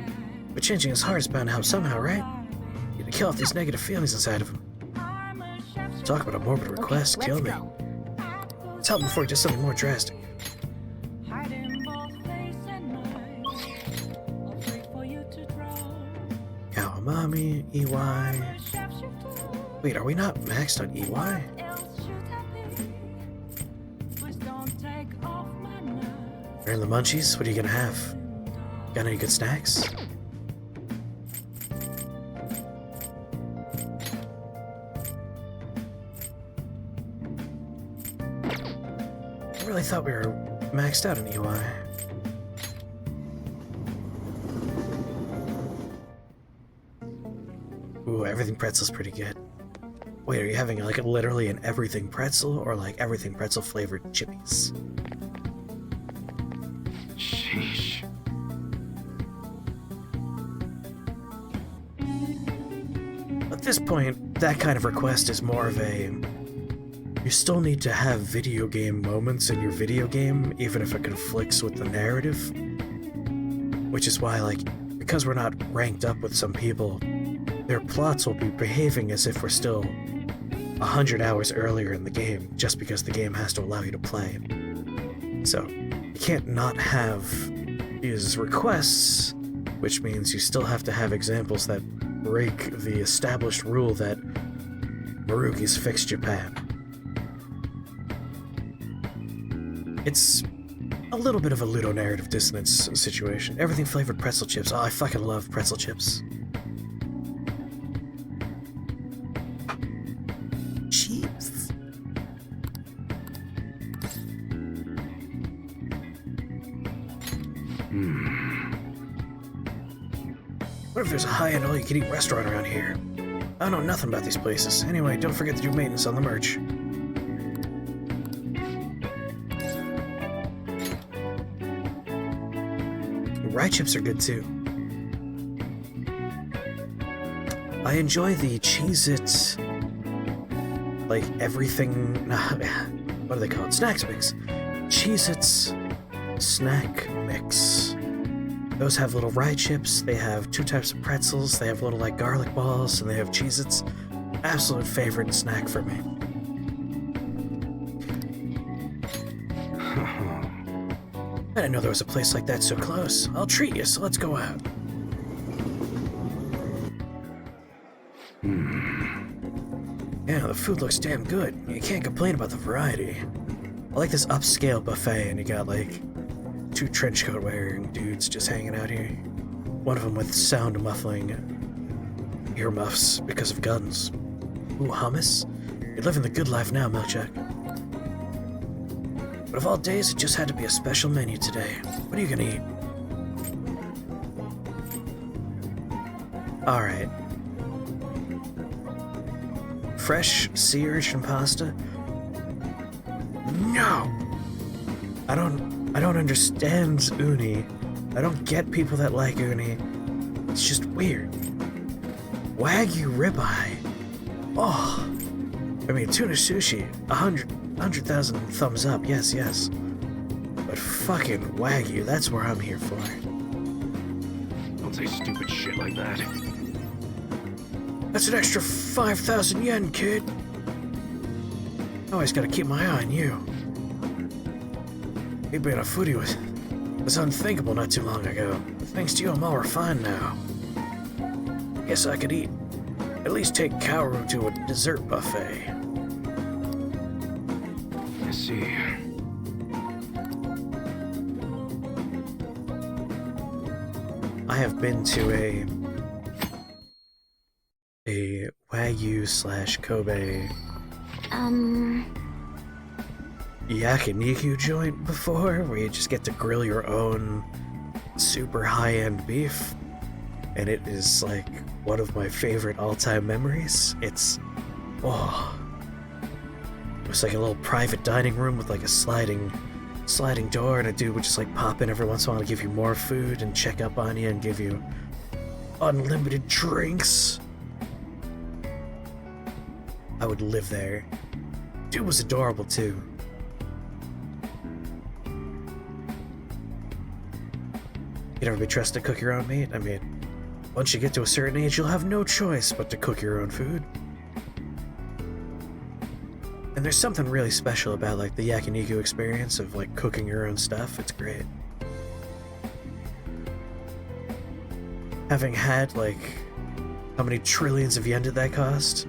But changing his heart is bound to help somehow, right? You need to kill off these negative feelings inside of him. Talk about a morbid request,
Okay,
kill
let's
me.
go.
Let's help him before he does something more drastic. Kawamami, EY... Wait, are we not maxed on EY? You're in the munchies? What are you gonna have? Got any good snacks? I really thought we were maxed out on EY. Ooh, everything pretzel's pretty good. Wait, are you having like literally an everything pretzel or like everything pretzel flavored chippies?
Sheesh.
At this point, that kind of request is more of a... You still need to have video game moments in your video game, even if it conflicts with the narrative. Which is why, like, because we're not ranked up with some people, their plots will be behaving as if we're still 100 hours earlier in the game, just because the game has to allow you to play. So, you can't not have these requests, which means you still have to have examples that break the established rule that Marugi's fixed Japan. It's a little bit of a ludonarrative dissonance situation. Everything flavored pretzel chips. Oh, I fucking love pretzel chips. Cheese. What if there's a high-end all-you-can-eat restaurant around here? I don't know nothing about these places. Anyway, don't forget to do maintenance on the merch. Rye chips are good too. I enjoy the Cheez-It, like everything, what do they call it? Snacks mix. Cheez-Its snack mix. Those have little rye chips, they have 2 types of pretzels, they have little like garlic balls, and they have Cheez-Its. Absolute favorite snack for me. I didn't know there was a place like that so close. I'll treat you, so let's go out. Yeah, the food looks damn good. You can't complain about the variety. I like this upscale buffet, and you got like 2 trench coat wearing dudes just hanging out here. One of them with sound muffling earmuffs because of guns. Ooh, hummus? You're living the good life now, Milkchuck. But of all days, it just had to be a special menu today. What are you gonna eat? Alright. Fresh sea urchin pasta? No! I don't understand uni. I don't get people that like uni. It's just weird. Wagyu ribeye. Oh. I mean, tuna sushi. 100,000 thumbs up. Yes, yes. But fucking Wagyu, that's where I'm here for.
Don't say stupid shit like that.
That's an extra 5,000 yen, kid. Always gotta keep my eye on you. Me being a foodie was unthinkable not too long ago. Thanks to you, I'm all refined now. Guess I could eat. At least take Kaoru to a dessert buffet.
I see.
I have been to a Wagyu / Kobe yakiniku joint before, where you just get to grill your own super high-end beef, and it is like one of my favorite all-time memories. It was like a little private dining room with like a sliding door, and a dude would just like pop in every once in a while to give you more food and check up on you and give you unlimited drinks. I would live there. Dude was adorable too. You'd ever be trusted to cook your own meat? I mean, once you get to a certain age, you'll have no choice but to cook your own food. And there's something really special about like the yakiniku experience of like cooking your own stuff. It's great. Having had like, how many trillions of yen did that cost?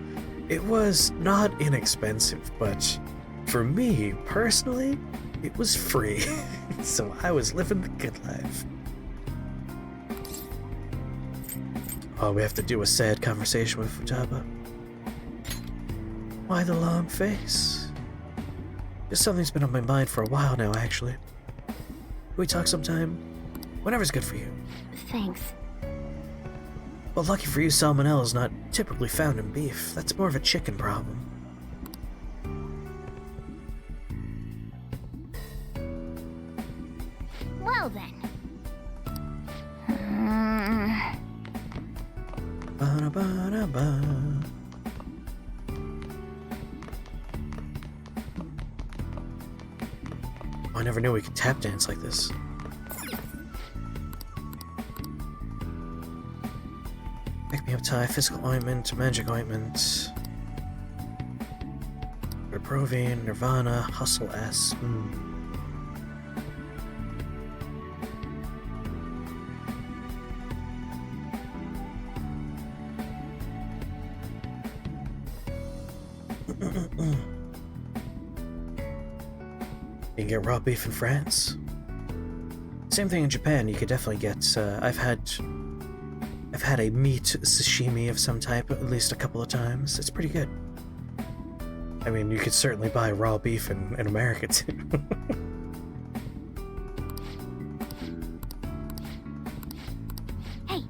It was not inexpensive, but for me, personally, it was free. So I was living the good life. Oh, we have to do a sad conversation with Futaba. Why the long face? Just something's been on my mind for a while now, actually. Can we talk sometime? Whenever's good for you.
Thanks.
Well, lucky for you, salmonella is not typically found in beef. That's more of a chicken problem.
Well then.
Ba-da-ba-da-ba. Oh, I never knew we could tap dance like this. Pick me up tie, physical ointment, magic ointment. Provine, Nirvana, Hustle S. You can get raw beef in France. Same thing in Japan. You could definitely get. I've had a meat sashimi of some type at least a couple of times. It's pretty good. I mean, you could certainly buy raw beef in America too.
Hey!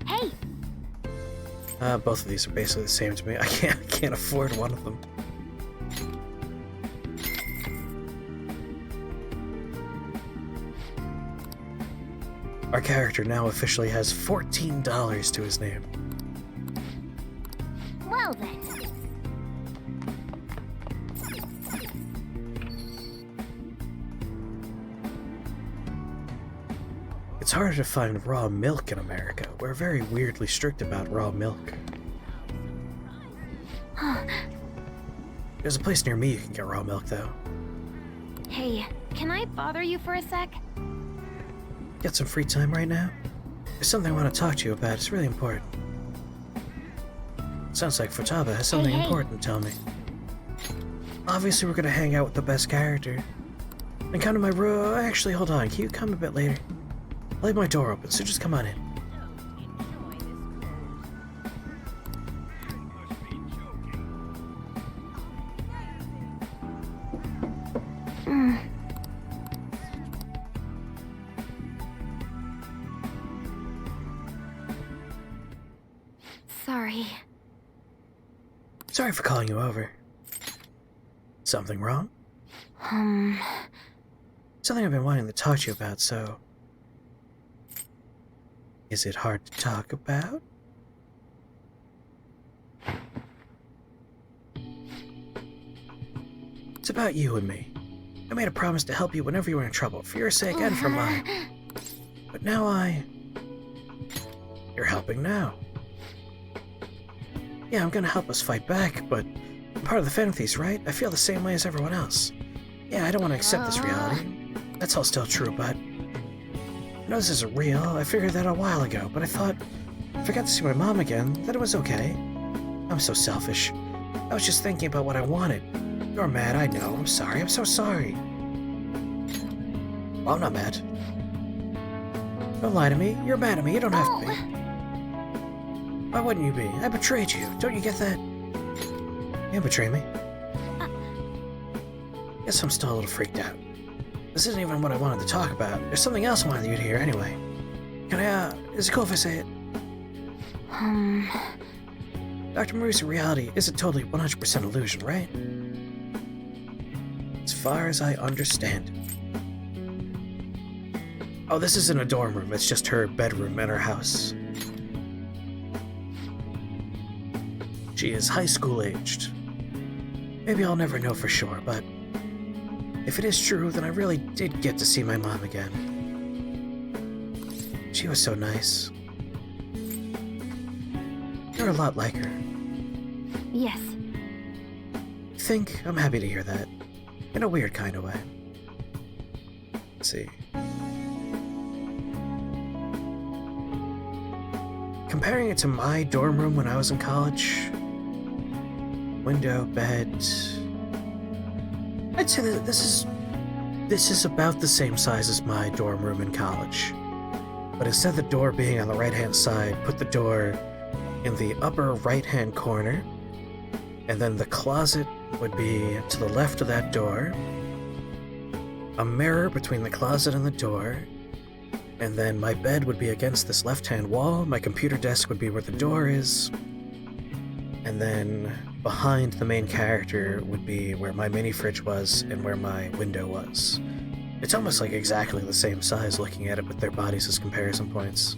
Both of these are basically the same to me. I can't afford one of them. Our character now officially has $14 to his name.
Well then.
It's harder to find raw milk in America. We're very weirdly strict about raw milk. There's a place near me you can get raw milk, though.
Hey, can I bother you for a sec?
Got some free time right now? There's something I want to talk to you about. It's really important. Sounds like Futaba has something
Hey.
important to tell me. Obviously, we're gonna hang out with the best character. And come to my room. Actually, hold on. Can you come a bit later? I'll leave my door open, so just come on in.
Sorry.
Sorry for calling you over. Something wrong? Something I've been wanting to talk to you about, so... Is it hard to talk about? It's about you and me. I made a promise to help you whenever you were in trouble, for your sake and for mine. But now You're helping now. Yeah, I'm gonna help us fight back, but I'm part of the Fenthys, right? I feel the same way as everyone else. Yeah, I don't want to accept this reality. That's all still true, but... I know this isn't real. I figured that a while ago, but I thought... If I got to see my mom again, that it was okay. I'm so selfish. I was just thinking about what I wanted. You're mad, I know. I'm sorry. I'm so sorry. Well, I'm not mad. Don't lie to me. You're mad at me. You don't have to be. Why wouldn't you be? I betrayed you. Don't you get that? You didn't betray me. Guess I'm still a little freaked out. This isn't even what I wanted to talk about. There's something else I wanted you to hear anyway. Can I, is it cool if I say it? Dr. Maru's reality isn't totally 100% illusion, right? As far as I understand it. Oh, this isn't a dorm room. It's just her bedroom in her house. She is high school aged. Maybe I'll never know for sure, but if it is true, then I really did get to see my mom again. She was so nice. You're a lot like her.
Yes.
I'm happy to hear that. In a weird kind of way. Let's see. Comparing it to my dorm room when I was in college... Window, bed... I'd say that this is about the same size as my dorm room in college. But instead of the door being on the right-hand side, put the door in the upper right-hand corner, and then the closet would be to the left of that door, a mirror between the closet and the door, and then my bed would be against this left-hand wall, my computer desk would be where the door is, and then behind the main character would be where my mini fridge was and where my window was. It's almost like exactly the same size looking at it with their bodies as comparison points.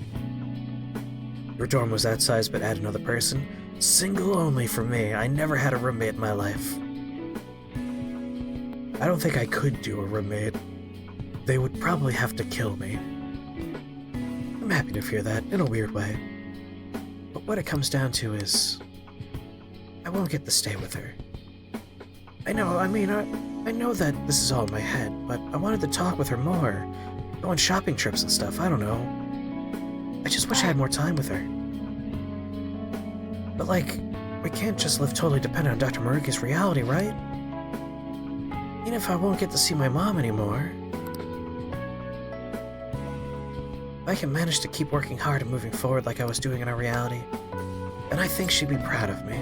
Your dorm was that size but add another person? Single only for me. I never had a roommate in my life. I don't think I could do a roommate. They would probably have to kill me. I'm happy to hear that, in a weird way. But what it comes down to is... I won't get to stay with her. I know that this is all in my head, but I wanted to talk with her more. Go on shopping trips and stuff, I don't know. I just wish I had more time with her. But like, we can't just live totally dependent on Dr. Maruki's reality, right? Even if I won't get to see my mom anymore, if I can manage to keep working hard and moving forward like I was doing in our reality, then I think she'd be proud of me.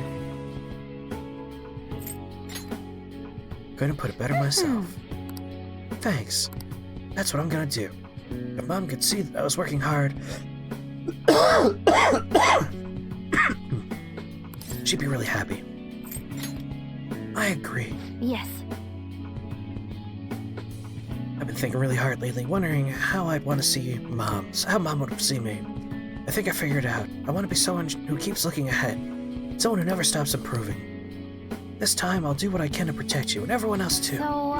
Gonna put it better myself. Thanks. That's what I'm gonna do. If Mom could see that I was working hard, she'd be really happy. I agree.
Yes.
I've been thinking really hard lately, wondering how I'd want to see how Mom would see me. I think I figured it out. I want to be someone who keeps looking ahead. Someone who never stops improving. This time, I'll do what I can to protect you, and everyone else too.
So,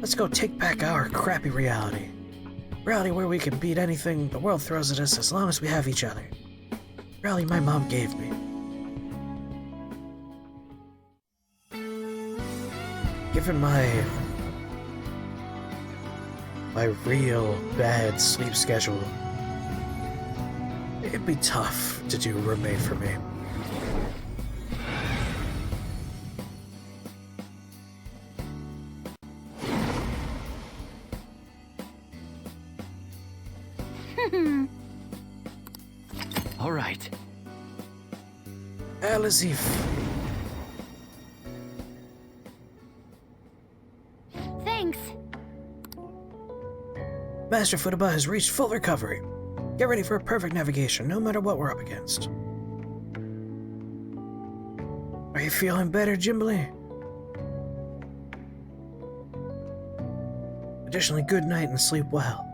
Let's go take back our crappy reality. Reality where we can beat anything the world throws at us as long as we have each other. Reality my mom gave me. Given my real bad sleep schedule, it'd be tough to do a roommate for me.
All right.
Alazif.
Thanks.
Master Futaba has reached full recovery. Get ready for a perfect navigation, no matter what we're up against. Are you feeling better, Jimbly? Additionally, good night and sleep well.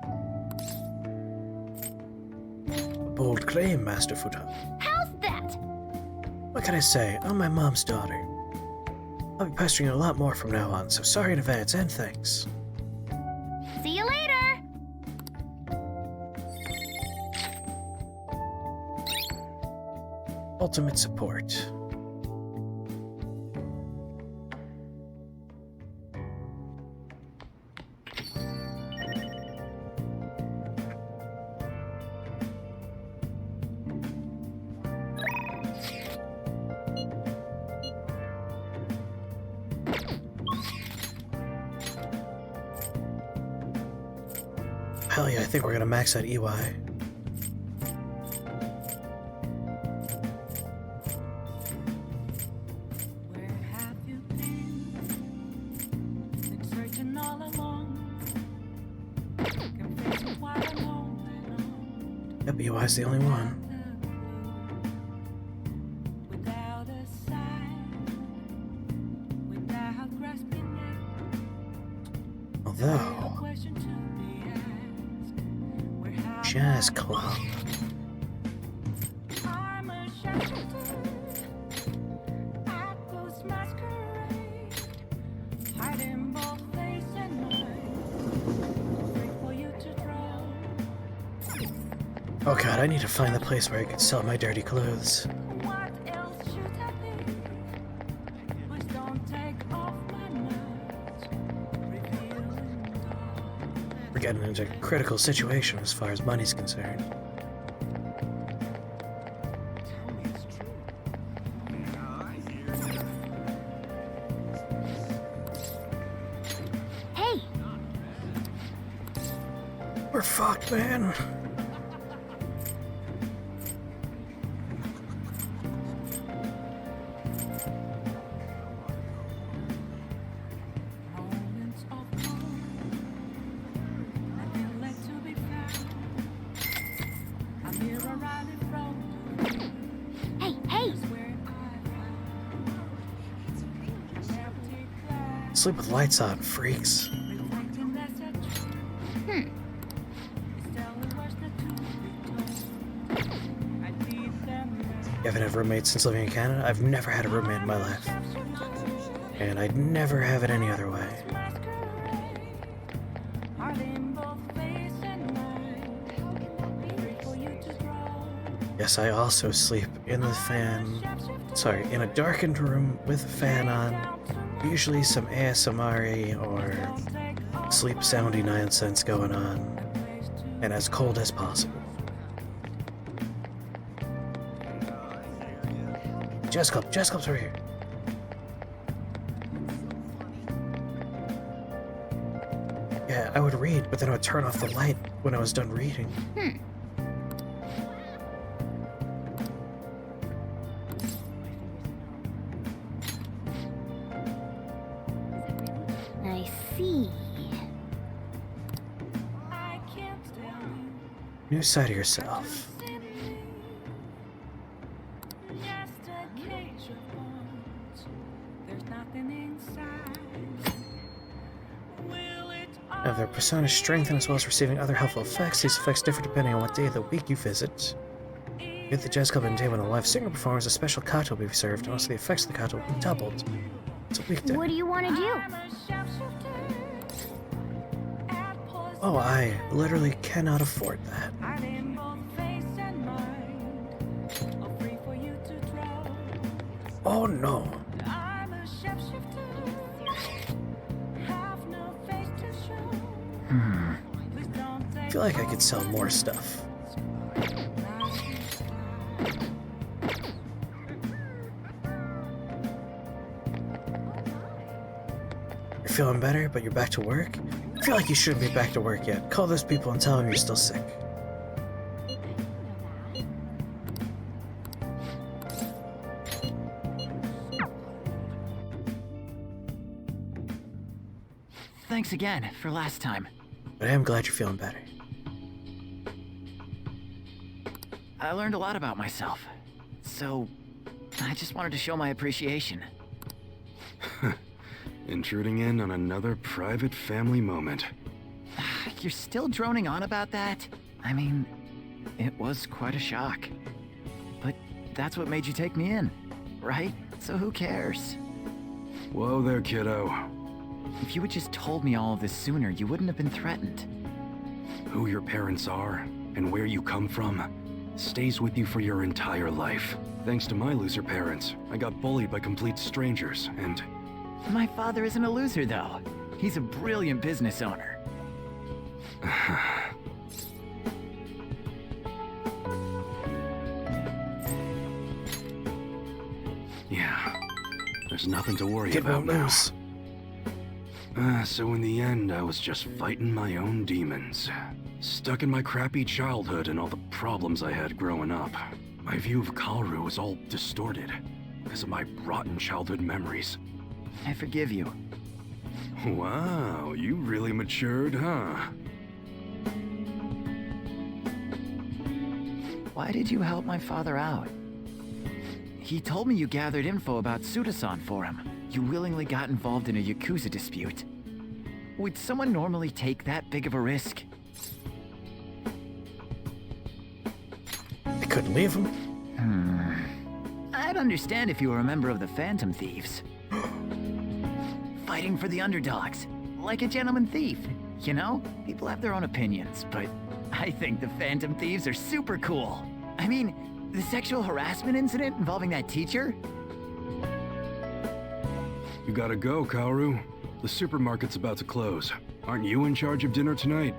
A bold claim, Master Futaba.
How's that?
What can I say? I'm my mom's daughter. I'll be pestering you a lot more from now on, so sorry in advance and thanks.
See you later.
Ultimate support. Hell yeah, I think we're gonna max out EY.
Where have you been? Been searching all along. Confessing why I'm on and on.
Yep, EY's the only one.
Without a sign, without grasping it.
Although,
No question to be asked. Where have
Jazz Club.
I'm a shapeshifter at those masquerade, hiding both face and mind, wait for you to draw.
Oh god, I need to find the place where I can sell my dirty clothes.
What else should I be? Please don't take off my mask, revealing dawn.
We're getting into a critical situation as far as money's concerned.
Hey,
We're fucked, man.
Moments of calm, nothing left to be found. A mirror right in front of me,
hey,
is where I found an empty glass,
Sleep with lights on, freaks.
reflecting that's a truth. It's telling what's the truth be told. I need them
You haven't had roommates since living in Canada? I've never had a roommate in my life. And I'd never have it any other way.
masquerade, hiding both face and mind, wait for you to draw.
Yes, I also sleep in the fan. Sorry, in a darkened room with a fan on. Usually some ASMR or sleep soundy nonsense going on. And as cold as possible. Jazz Club's over here. Yeah, I would read, but then I would turn off the light when I was done reading.
I see.
I can't tell you.
New side of yourself.
Just a cage of bones. There's nothing inside. Will it
Now, their persona is strengthened as well as receiving other helpful effects. These effects differ depending on what day of the week you visit. At the Jazz Club in a day when a live singer performs, a special kata will be served, and also the effects of the kata will be doubled. It's a weekday.
What do you want to do?
I'm a shapeshifter at pause,
Oh, I literally cannot afford that.
hiding both face and mind. Oh, free for you to draw.
Oh no.
I'm a shapeshifter. Have no face to show. Please don't
I
take
feel like I could sell more stuff. You're feeling better, but you're back to work? I feel like you shouldn't be back to work yet. Call those people and tell them you're still sick.
thanks again for last time.
But I am glad you're feeling better.
I learned a lot about myself. So, I just wanted to show my appreciation.
Intruding in on another private family moment.
You're still droning on about that? I mean, it was quite a shock. But that's what made you take me in, right? So who cares?
Whoa there, kiddo.
If you had just told me all of this sooner, you wouldn't have been threatened.
Who your parents are and where you come from stays with you for your entire life. Thanks to my loser parents, I got bullied by complete strangers, and
My father isn't a loser, though. He's a brilliant business owner.
yeah, there's nothing to worry
Kid
about
won't
now.
lose.
So in the end, I was just fighting my own demons. Stuck in my crappy childhood and all the problems I had growing up. My view of Kaoru was all distorted because of my rotten childhood memories.
I forgive you.
Wow, you really matured, huh?
Why did you help my father out? He told me you gathered info about Suda-san for him. You willingly got involved in a Yakuza dispute. Would someone normally take that big of a risk?
I couldn't leave him.
I'd understand if you were a member of the Phantom Thieves. Fighting for the underdogs, like a gentleman thief. You know, people have their own opinions, but I think the Phantom Thieves are super cool. I mean, the sexual harassment incident involving that teacher?
You gotta go, Kaoru. The supermarket's about to close. Aren't you in charge of dinner tonight?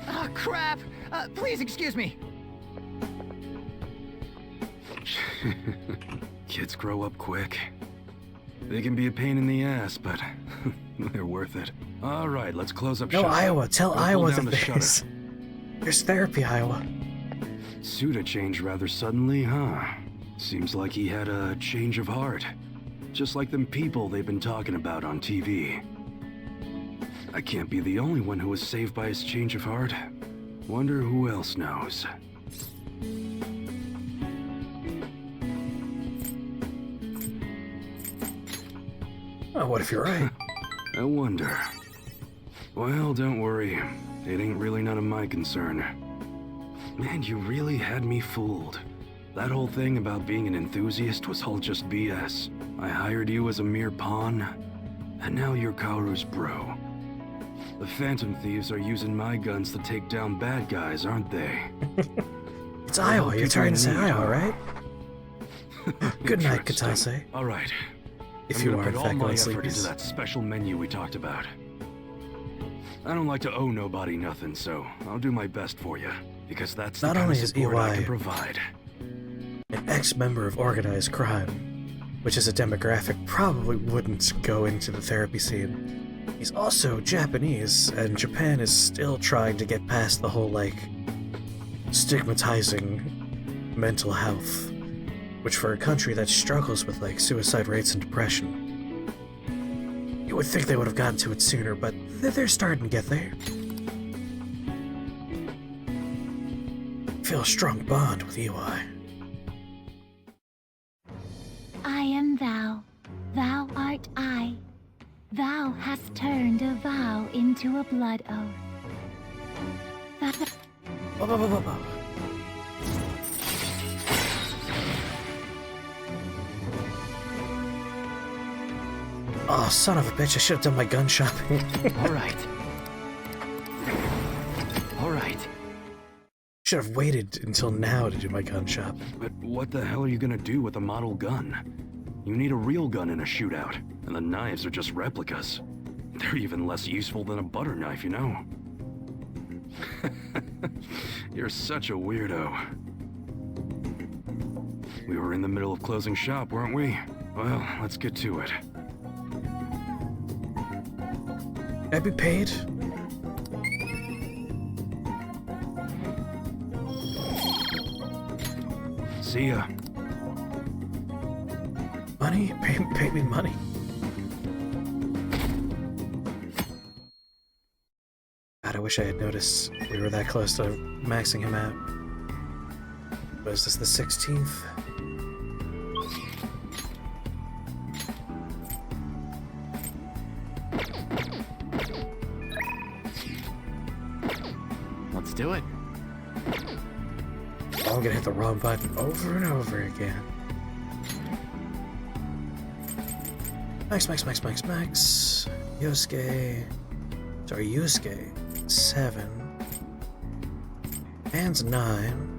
Oh, crap! Please excuse me.
Kids grow up quick. They can be a pain in the ass, but they're worth it. All right, let's close up
No,
shop.
Iowa. Tell
Gotta pull
Iowa
down
that
the shutter.
there's therapy, Iowa.
Suda changed rather suddenly, huh? Seems like he had a change of heart. Just like them people they've been talking about on TV. I can't be the only one who was saved by his change of heart. Wonder who else knows.
Oh, what if you're right?
I wonder. Well, don't worry. It ain't really none of my concern. Man, you really had me fooled. That whole thing about being an enthusiast was all just BS. I hired you as a mere pawn, and now you're Kaoru's bro. The Phantom Thieves are using my guns to take down bad guys, aren't they?
It's Iowa. You're trying to say Iowa, right? Good night,
Interesting.
Katase.
All right.
If
I'm
you
gonna
are in
put all
fact
my
going
effort into
sleepies.
that special menu we talked about. I don't like to owe nobody nothing, so I'll do my best for you. Because that's the
Not
kind
only
of
is
support I
EY
can provide.
An ex-member of organized crime, which is a demographic probably wouldn't go into the therapy scene. He's also Japanese, and Japan is still trying to get past the whole, stigmatizing mental health, which for a country that struggles with, suicide rates and depression, you would think they would have gotten to it sooner, but they're starting to get there. Feel a strong bond with EY.
I am thou, thou art I. Thou hast turned a vow into a blood oath.
Whoa, whoa, whoa, whoa, whoa. Oh, son of a bitch, I should have done my gun shopping.
All right. All right.
Should have waited until now to do my gun shopping.
But what the hell are you gonna do with a model gun? You need a real gun in a shootout, and the knives are just replicas. They're even less useful than a butter knife, you know? You're such a weirdo. We were in the middle of closing shop, weren't we? Well, let's get to it.
Can I be paid?
See ya.
Money? Pay me money. wish I had noticed we were that close to maxing him out. Was this the 16th?
Let's do it.
I'm gonna hit the wrong button over and over again. Max. Yusuke. 7. Hands 9.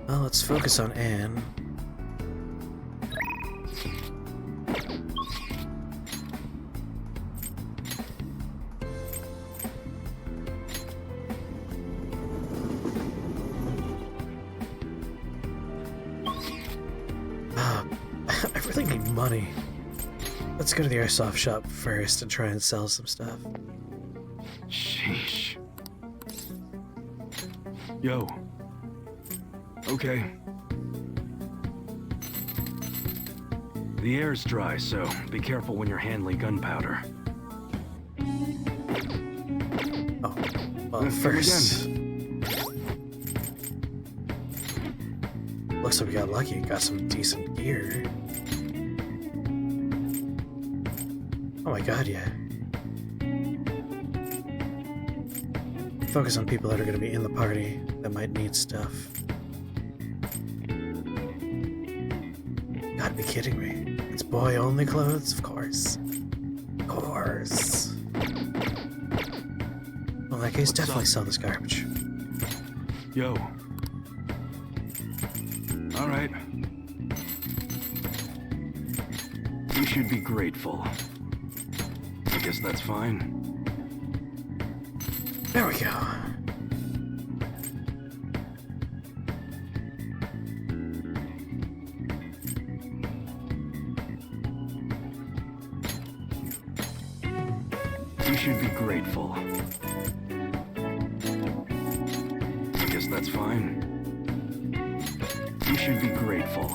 Well, let's focus on Anne. I really need money. Let's go to the airsoft shop first and try and sell some stuff.
Sheesh. Yo. Okay. The air's dry, so be careful when you're handling gunpowder.
Oh, well,
Come
first. Looks like we got lucky and got some decent gear. Oh my god, yeah. Focus on people that are going to be in the party that might need stuff. Gotta be kidding me. It's boy-only clothes? Of course. Of course. Well, in that case, definitely sell this garbage.
Yo. All right. You should be grateful. I guess that's fine.
There we go.
You should be grateful. I guess that's fine. You should be grateful.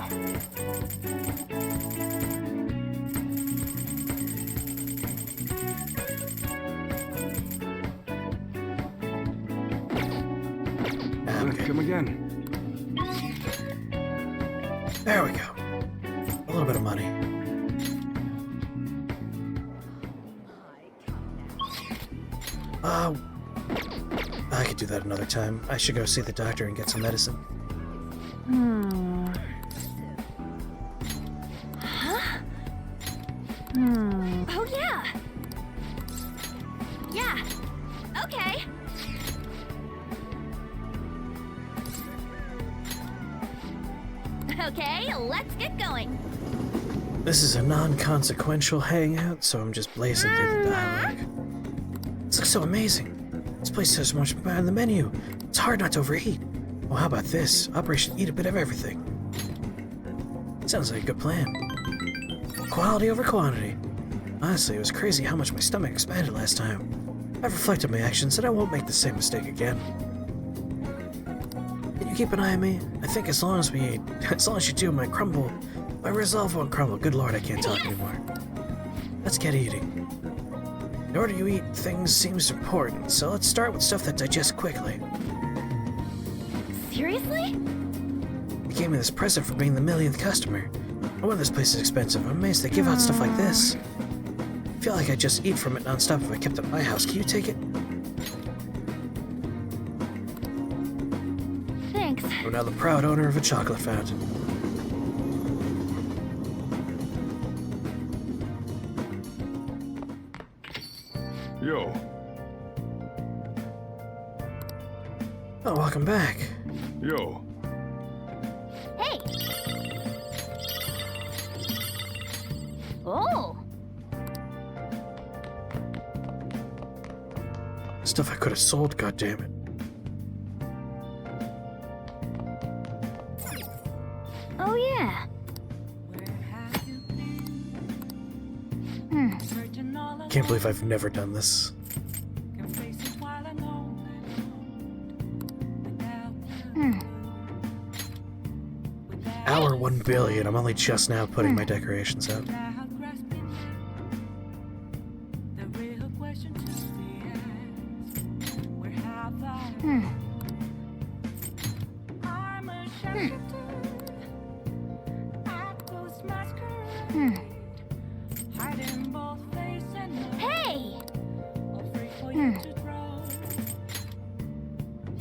Come again.
There we go. A little bit of money. I could do that another time. I should go see the doctor and get some medicine.
Oh, yeah. Yeah. Okay. Okay, let's get going.
This is a non-consequential hangout, so I'm just blazing through the dialogue. This looks so amazing. This place has so much on the menu. It's hard not to overeat. Well, how about this? Operation Eat a Bit of Everything. Sounds like a good plan. Quality over quantity. Honestly, it was crazy how much my stomach expanded last time. I've reflected on my actions and I won't make the same mistake again. Can you keep an eye on me? I think as long as we eat, as long as you do, my resolve won't crumble. Good lord, I can't talk anymore. Let's get eating. In order you eat, things seems important, so let's start with stuff that digests quickly.
Seriously?
They gave me this present for being the millionth customer. No wonder this place is expensive. I'm amazed they give out stuff like this. I feel like I'd just eat from it nonstop if I kept it at my house. Can you take it?
Thanks.
I'm now the proud owner of a chocolate fountain.
Yo.
Oh, welcome back.
Yo.
Hey. Oh.
Stuff I could have sold, goddammit.
Oh, yeah.
Can't believe I've never done this. Hour 1 billion. I'm only just now putting my decorations up.
Now grasping the real question to be asked. Where have I? I'm a shapeshifter. I close masquerade. Hiding both face and mind.
Hey!
All free for you to draw.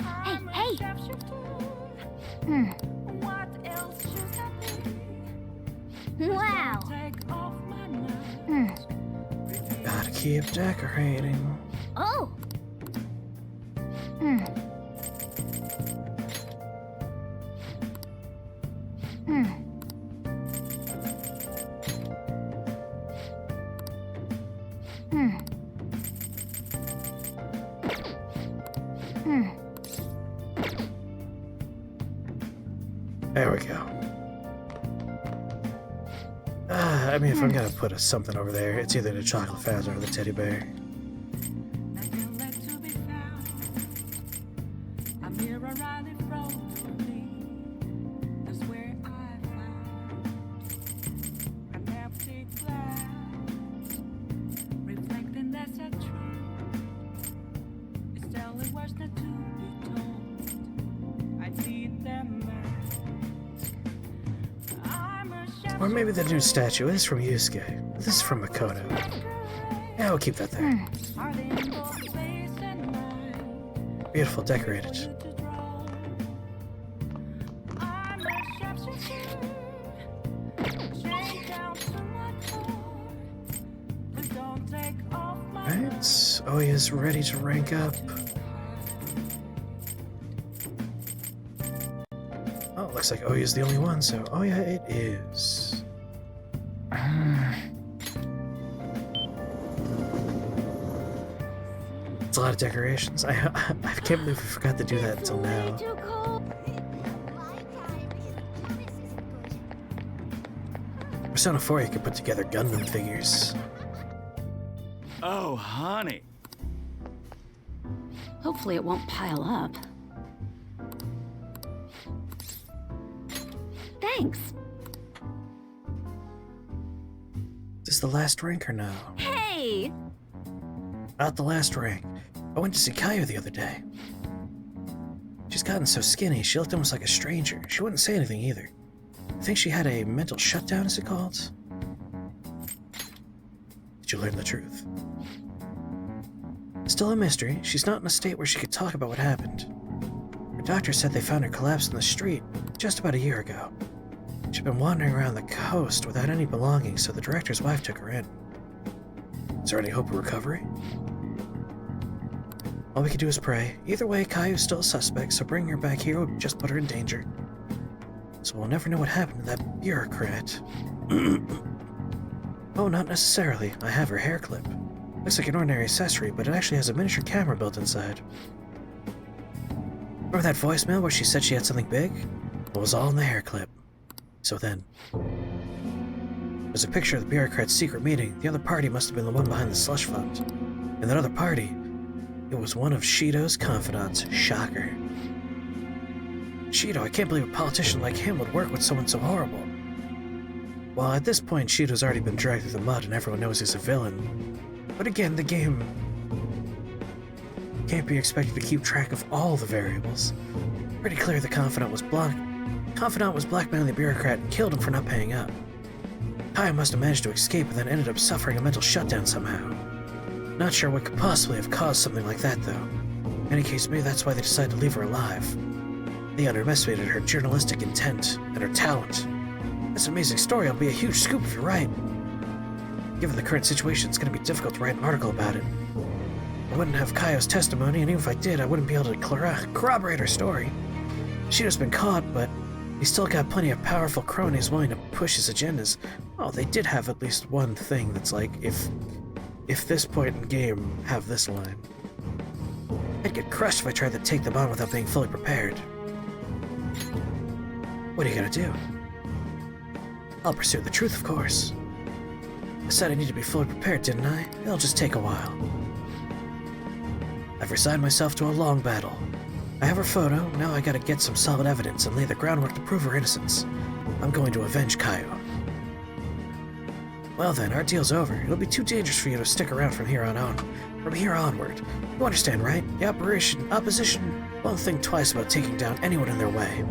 I'm
hey.
a shapeshifter. What else should I be?
Wow!
Take off my mask.
Gotta keep decorating.
Oh!
There we go. I mean, if I'm gonna put something over there, it's either the chocolate fountain or the teddy bear.
Nothing left to be found. A mirror right in front of me. That's where I found an empty glass, reflecting that's a truth. It's telling words not to be told. I need them mask. I'm a shadow.
Or maybe the new statue is from Yusuke. This is from Makoto. Yeah, we'll keep that there.
Hiding both face and mind.
Beautiful, decorated.
I'm a shapeshifter. Chained down to my core. Please don't take off my
Alright, Oya's ready to rank up. Oh, looks like Oya's the only one, so Oya it is. It's a lot of decorations. I can't believe we forgot to do that until now.
Too cold.
Persona 4, you can put together Gundam figures.
Oh, honey.
Hopefully it won't pile up.
Thanks.
Is this the last rank or no?
Hey!
Not the last rank. I went to see Kaio the other day. She's gotten so skinny, she looked almost like a stranger. She wouldn't say anything either. I think she had a mental shutdown, is it called? Did you learn the truth? Still a mystery. She's not in a state where she could talk about what happened. Her doctor said they found her collapsed in the street just about a year ago. She'd been wandering around the coast without any belongings, so the director's wife took her in. Is there any hope of recovery? All we can do is pray. Either way, Kaio's still a suspect, so bringing her back here would just put her in danger. So we'll never know what happened to that bureaucrat. Oh, not necessarily. I have her hair clip. Looks like an ordinary accessory, but it actually has a miniature camera built inside. Remember that voicemail where she said she had something big? It was all in the hair clip. So then... There's a picture of the bureaucrat's secret meeting. The other party must have been the one behind the slush fund. And that other party, it was one of Shido's confidants. Shocker. Shido, I can't believe a politician like him would work with someone so horrible. Well, at this point, Shido's already been dragged through the mud and everyone knows he's a villain. But again, the game can't be expected to keep track of all the variables. Pretty clear the confidant was blackmailing the bureaucrat and killed him for not paying up. Kaio must have managed to escape and then ended up suffering a mental shutdown somehow. Not sure what could possibly have caused something like that, though. In any case, maybe that's why they decided to leave her alive. They underestimated her journalistic intent and her talent. That's an amazing story. It'll be a huge scoop if you're right. Given the current situation, it's going to be difficult to write an article about it. I wouldn't have Kaio's testimony, and even if I did, I wouldn't be able to corroborate her story. Shido's been caught, but he's still got plenty of powerful cronies willing to push his agendas. Well, they did have at least one thing that's like, if this point in game have this line. I'd get crushed if I tried to take them on without being fully prepared. What are you gonna do? I'll pursue the truth, of course. I said I need to be fully prepared, didn't I? It'll just take a while. I've resigned myself to a long battle. I have her photo, now I gotta get some solid evidence and lay the groundwork to prove her innocence. I'm going to avenge Kaio. Well then, our deal's over. It'll be too dangerous for you to stick around from here on out. From here onward. You understand, right? The opposition won't think twice about taking down anyone in their way.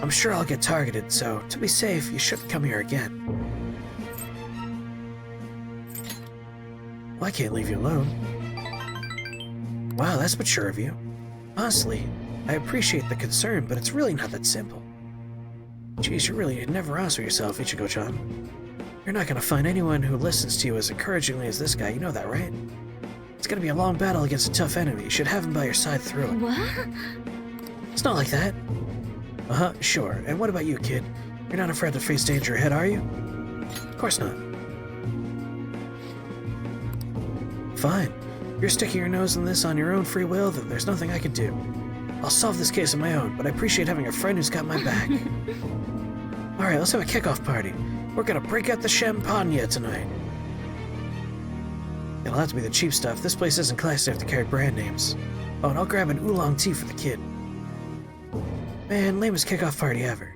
I'm sure I'll get targeted, so to be safe, you shouldn't come here again. Well, I can't leave you alone. Wow, that's mature of you. Honestly, I appreciate the concern, but it's really not that simple. Geez, you really never answer yourself, Ichigo-chan. You're not gonna find anyone who listens to you as encouragingly as this guy, you know that, right? It's gonna be a long battle against a tough enemy. You should have him by your side through it.
What?
It's not like that. Uh-huh, sure. And what about you, kid? You're not afraid to face danger ahead, are you? Of course not. Fine. You're sticking your nose in this on your own free will, then there's nothing I can do. I'll solve this case on my own, but I appreciate having a friend who's got my back. Alright, let's have a kickoff party. We're gonna break out the champagne tonight. It'll have to be the cheap stuff. This place isn't classy enough to carry brand names. Oh, and I'll grab an oolong tea for the kid. Man, lamest kickoff party ever.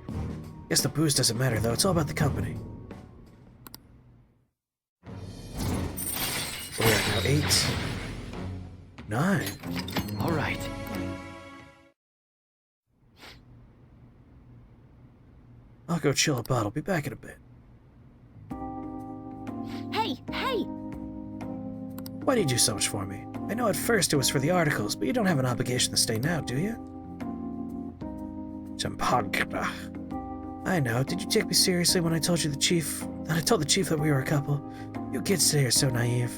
Guess the booze doesn't matter, though. It's all about the company. We're at now 8, 9.
All right.
I'll go chill a bottle. Be back in a bit.
Hey!
Why do you do so much for me? I know at first it was for the articles, but you don't have an obligation to stay now, do you? Champagne. I know. Did you take me seriously when I told the chief that we were a couple? You kids today are so naive.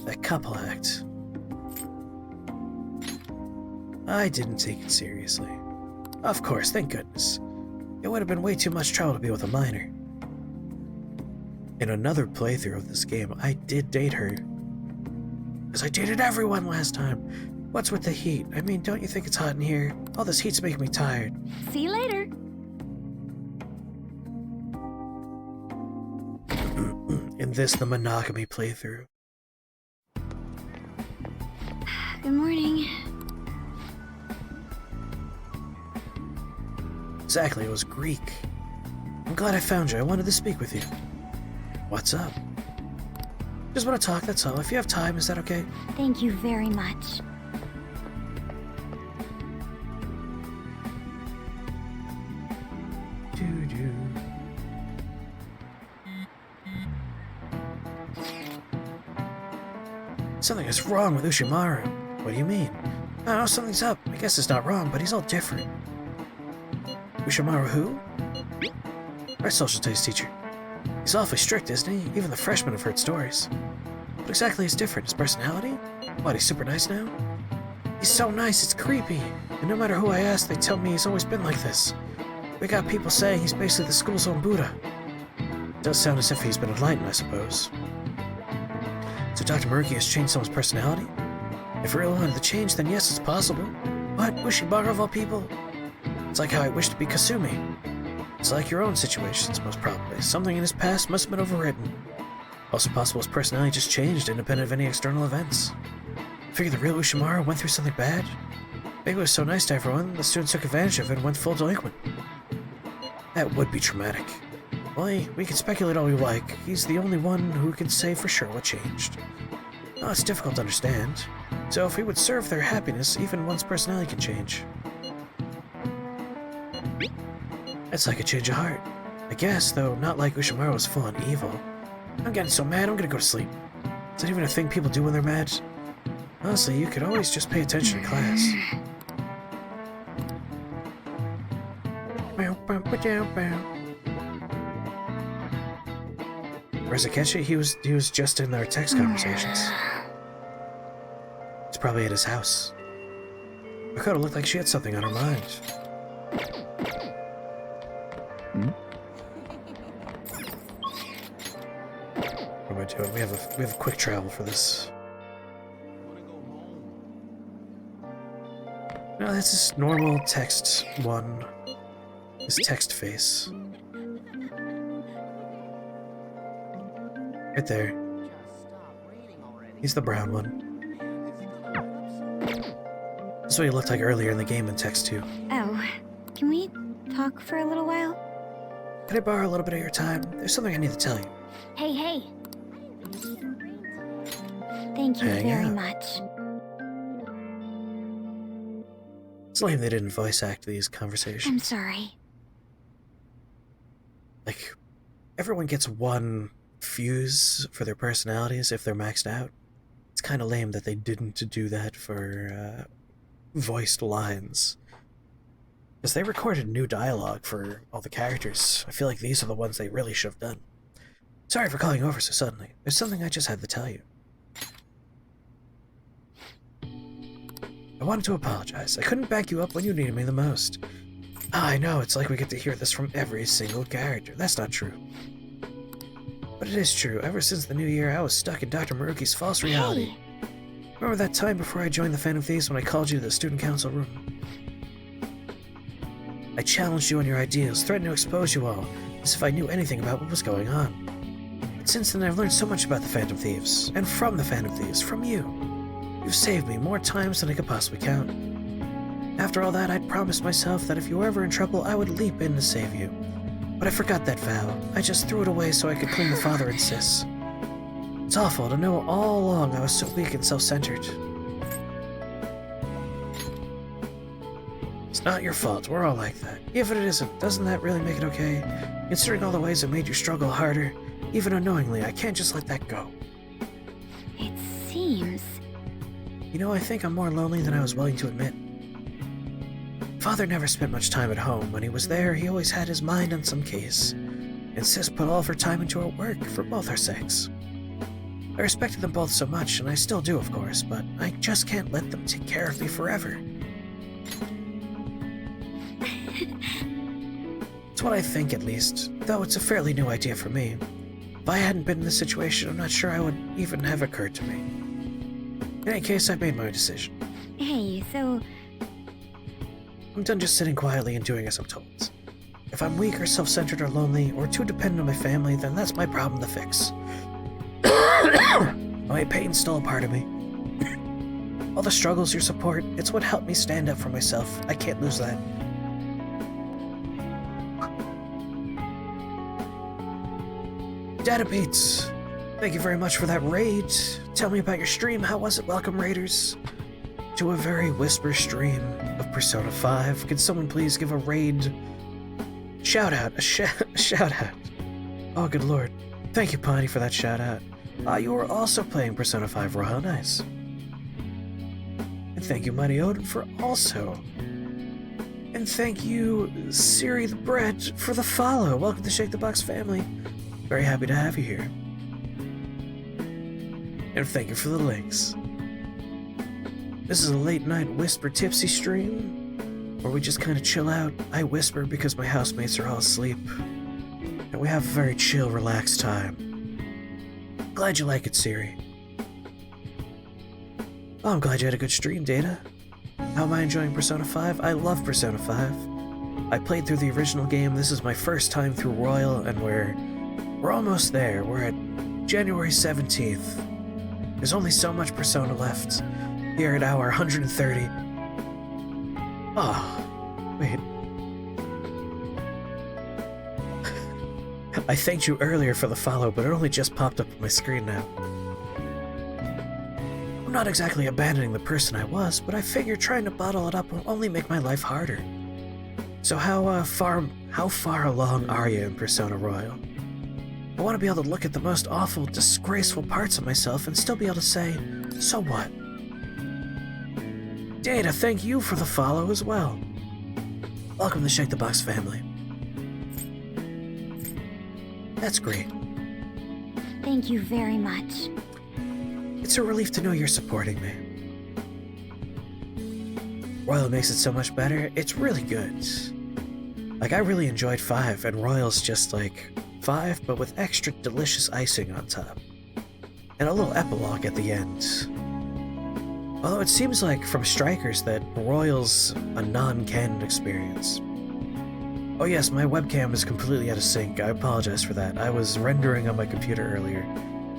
That couple act. I didn't take it seriously. Of course, thank goodness. It would have been way too much trouble to be with a minor. In another playthrough of this game, I did date her. Because I dated everyone last time. What's with the heat? I mean, don't you think it's hot in here? All this heat's making me tired.
See you later.
In this, the monogamy playthrough.
Good morning.
Exactly, it was Greek. I'm glad I found you. I wanted to speak with you. What's up? Just want to talk, that's all. If you have time, is that okay?
Thank you very much.
Doo-doo. Something is wrong with Ushimaru. What do you mean? I don't know, something's up. I guess it's not wrong, but he's all different. Ushimaru who? Our social studies teacher. He's awfully strict, isn't he? Even the freshmen have heard stories. What exactly is different? His personality? What, he's super nice now? He's so nice, it's creepy. And no matter who I ask, they tell me he's always been like this. We got people saying he's basically the school's own Buddha. It does sound as if he's been enlightened, I suppose. So Dr. Maruki has changed someone's personality? If he really wanted to change, then yes, it's possible. What? Ushimaru of all people? It's like how I wish to be Kasumi. It's like your own situations, most probably. Something in his past must have been overwritten. Also possible his personality just changed, independent of any external events. I figure the real Ushimaru went through something bad. Maybe it was so nice to everyone, the students took advantage of it and went full delinquent. That would be traumatic. Well, we can speculate all we like. He's the only one who can say for sure what changed. Oh, it's difficult to understand. So if we would serve their happiness, even one's personality can change. It's like a change of heart. I guess, though not like Ushimaru was full on evil. I'm getting so mad, I'm gonna go to sleep. Is that even a thing people do when they're mad? Honestly, you could always just pay attention in class. Where's Akechi? He was just in our text conversations. It's probably at his house. Makoto looked like she had something on her mind. What am I doing? We have a quick travel for this. No, that's just normal text one. His text face. Right there. He's the brown one. That's what he looked like earlier in the game in text 2.
Oh. talk for a little while?
Can I borrow a little bit of your time? There's something I need to tell you.
Hey, hey. Thank you
Hang
very
out.
much.
It's lame they didn't voice act these
I'm
conversations.
sorry.
Like, everyone gets one fuse for their personalities if they're maxed out. It's kind of lame that they didn't do that for voiced lines. Because they recorded new dialogue for all the characters. I feel like these are the ones they really should have done. Sorry for calling over so suddenly. There's something I just had to tell you. I wanted to apologize. I couldn't back you up when you needed me the most. I know, it's like we get to hear this from every single character. That's not true. But it is true. Ever since the new year, I was stuck in Dr. Maruki's false reality.
Hey.
Remember that time before I joined the Phantom Thieves when I called you to the student council room? I challenged you on your ideals, threatened to expose you all, as if I knew anything about what was going on. But since then I've learned so much about the Phantom Thieves, and from the Phantom Thieves, from you. You've saved me more times than I could possibly count. After all that, I'd promised myself that if you were ever in trouble, I would leap in to save you. But I forgot that vow. I just threw it away so I could clean the father and sis. It's awful to know all along I was so weak and self-centered. It's not your fault, we're all like that. Even if it isn't, doesn't that really make it okay? Considering all the ways it made you struggle harder, even unknowingly, I can't just let that go.
It seems...
You know, I think I'm more lonely than I was willing to admit. Father never spent much time at home. When he was there, he always had his mind on some case. And Sis put all of her time into her work, for both our sakes. I respected them both so much, and I still do, of course, but I just can't let them take care of me forever. It's what I think, at least, though it's a fairly new idea for me. If I hadn't been in this situation, I'm not sure I would even have occurred to me. In any case, I've made my decision.
Hey, so...
I'm done just sitting quietly and doing as I'm told. If I'm weak or self-centered or lonely, or too dependent on my family, then that's my problem to fix. My pain's still a part of me. All the struggles, your support, it's what helped me stand up for myself. I can't lose that. Data Beats, thank you very much for that raid. Tell me about your stream. How was it? Welcome, raiders, to a very whisper stream of Persona 5. Could someone please give a raid shout out? A shout out. Oh, good lord. Thank you, Pawnee, for that shout out. You were also playing Persona 5 Royal. Nice. And thank you, Mighty Odin, for also. And thank you, Siri the Bread, for the follow. Welcome to Shake the Box family. Very happy to have you here. And thank you for the links. This is a late night whisper tipsy stream, where we just kind of chill out. I whisper because my housemates are all asleep. And we have a very chill, relaxed time. Glad you like it, Siri. Oh, I'm glad you had a good stream, Data. How am I enjoying Persona 5? I love Persona 5. I played through the original game. This is my first time through Royal, and we're almost there. We're at January 17th. There's only so much Persona left. Here at hour 130. Oh, wait. I thanked you earlier for the follow, but it only just popped up on my screen now. I'm not exactly abandoning the person I was, but I figure trying to bottle it up will only make my life harder. So how far along are you in Persona Royal? I want to be able to look at the most awful, disgraceful parts of myself and still be able to say, so what? Data, thank you for the follow as well. Welcome to Shake the Box family. That's great.
Thank you very much.
It's a relief to know you're supporting me. Royal makes it so much better. It's really good. Like, I really enjoyed 5, and Royal's just like 5, but with extra delicious icing on top. And a little epilogue at the end. Although it seems like from Strikers that Royal's a non-canon experience. Oh yes, my webcam is completely out of sync. I apologize for that. I was rendering on my computer earlier,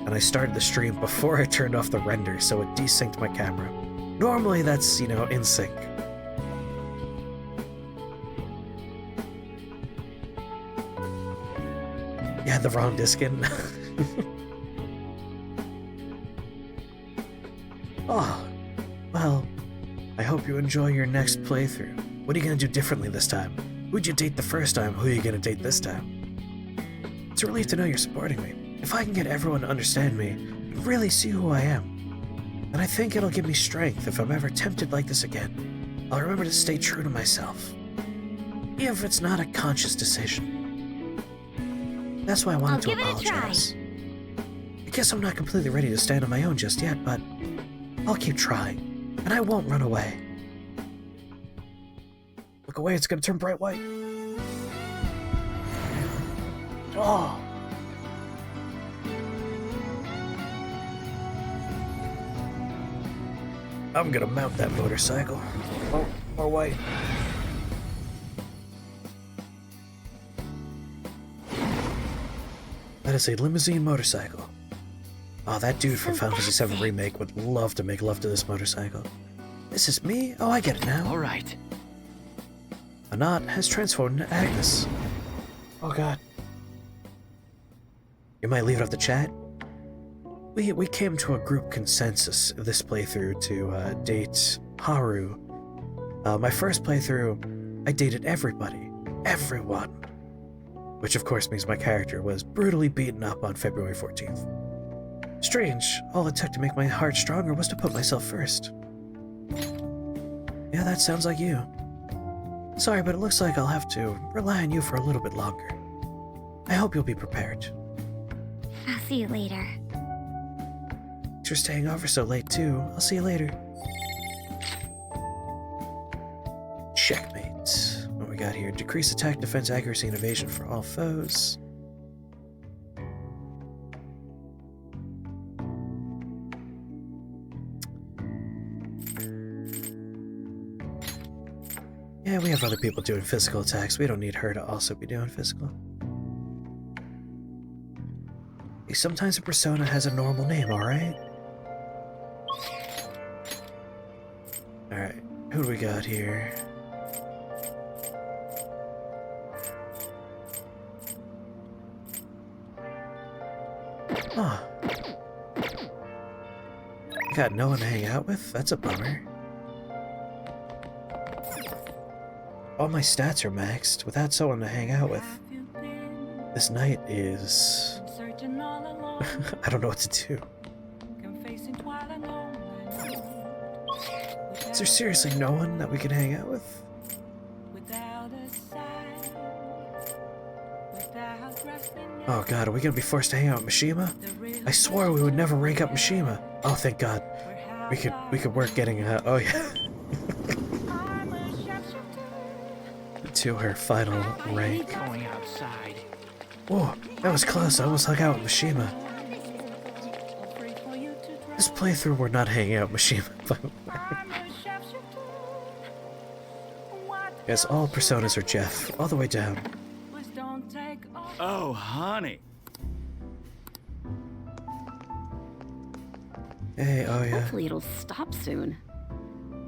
and I started the stream before I turned off the render, so it desynced my camera. Normally that's, in sync.
You had the wrong disc in. Oh, well, I hope you enjoy your next playthrough. What are you gonna do differently this time? Who'd you date the first time? Who are you gonna date this time? It's a relief to know you're supporting me. If I can get everyone to understand me and really see who I am, then I think it'll give me strength if I'm ever tempted like this again. I'll remember to stay true to myself, even if it's not a conscious decision. That's why I wanted to apologize. I guess I'm not completely ready to stand on my own just yet, but I'll keep trying, and I won't run away. Look away, it's gonna turn bright white. Oh! I'm gonna mount that motorcycle. Oh, more white. That is a limousine motorcycle. Oh, that dude from Final Fantasy VII Remake would love to make love to this motorcycle. This is me? Oh, I get it now.
All right.
Anat has transformed into Agnes. Oh god. You might leave it up to chat. We came to a group consensus this playthrough to date Haru. My first playthrough, I dated everybody. Everyone. Which of course means my character was brutally beaten up on February 14th. Strange, all it took to make my heart stronger was to put myself first. Yeah, that sounds like you. Sorry, but it looks like I'll have to rely on you for a little bit longer. I hope you'll be prepared.
I'll see you later.
Thanks for staying over so late, too. I'll see you later. Checkmate. What we got here? Decrease attack, defense, accuracy, and evasion for all foes. Yeah, we have other people doing physical attacks. We don't need her to also be doing physical. Hey, sometimes a persona has a normal name, alright? Alright, who do we got here? Huh. Got no one to hang out with? That's a bummer. All my stats are maxed without someone to hang out with. This night is... I don't know what to do. Is there seriously no one that we can hang out with? Oh god, are we gonna be forced to hang out with Mishima? I swore we would never rank up Mishima. Oh, thank god. We could work getting oh yeah. To her final rank.
Going outside.
Whoa, that was close. I almost hung out with Mishima. This playthrough, we're not hanging out with Mishima, by the way. Yes, all personas are Jeff, all the way down.
Oh, honey.
Hey, oh yeah.
Hopefully it'll stop soon.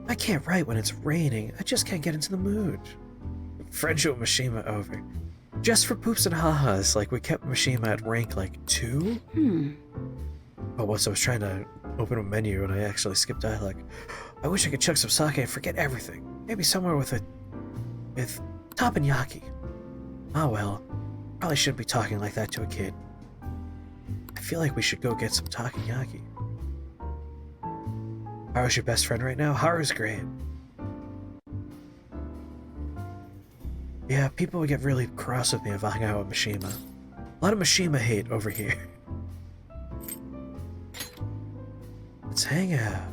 I can't write when it's raining. I just can't get into the mood. Friendship with Mishima over. Just for poops and ha-has, like we kept Mishima at rank like 2? Oh, once I was trying to open a menu and I actually skipped dialogue. I wish I could chug some sake and forget everything. Maybe somewhere with teppanyaki. Ah well, probably shouldn't be talking like that to a kid. I feel like we should go get some teppanyaki. Haru's your best friend right now? Haru's great. Yeah, people would get really cross with me if I hung out with Mishima. A lot of Mishima hate over here. Let's hang out.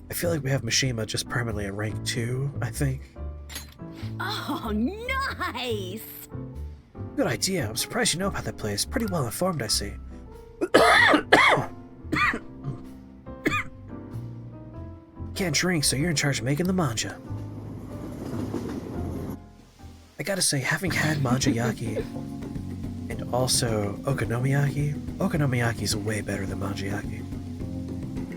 I feel like we have Mishima just permanently at rank 2, I think.
Oh, nice!
Good idea. I'm surprised you know about that place. Pretty well informed, I see. Can't drink, so you're in charge of making the manja. I gotta say, having had manjayaki and also okonomiyaki's way better than manjayaki.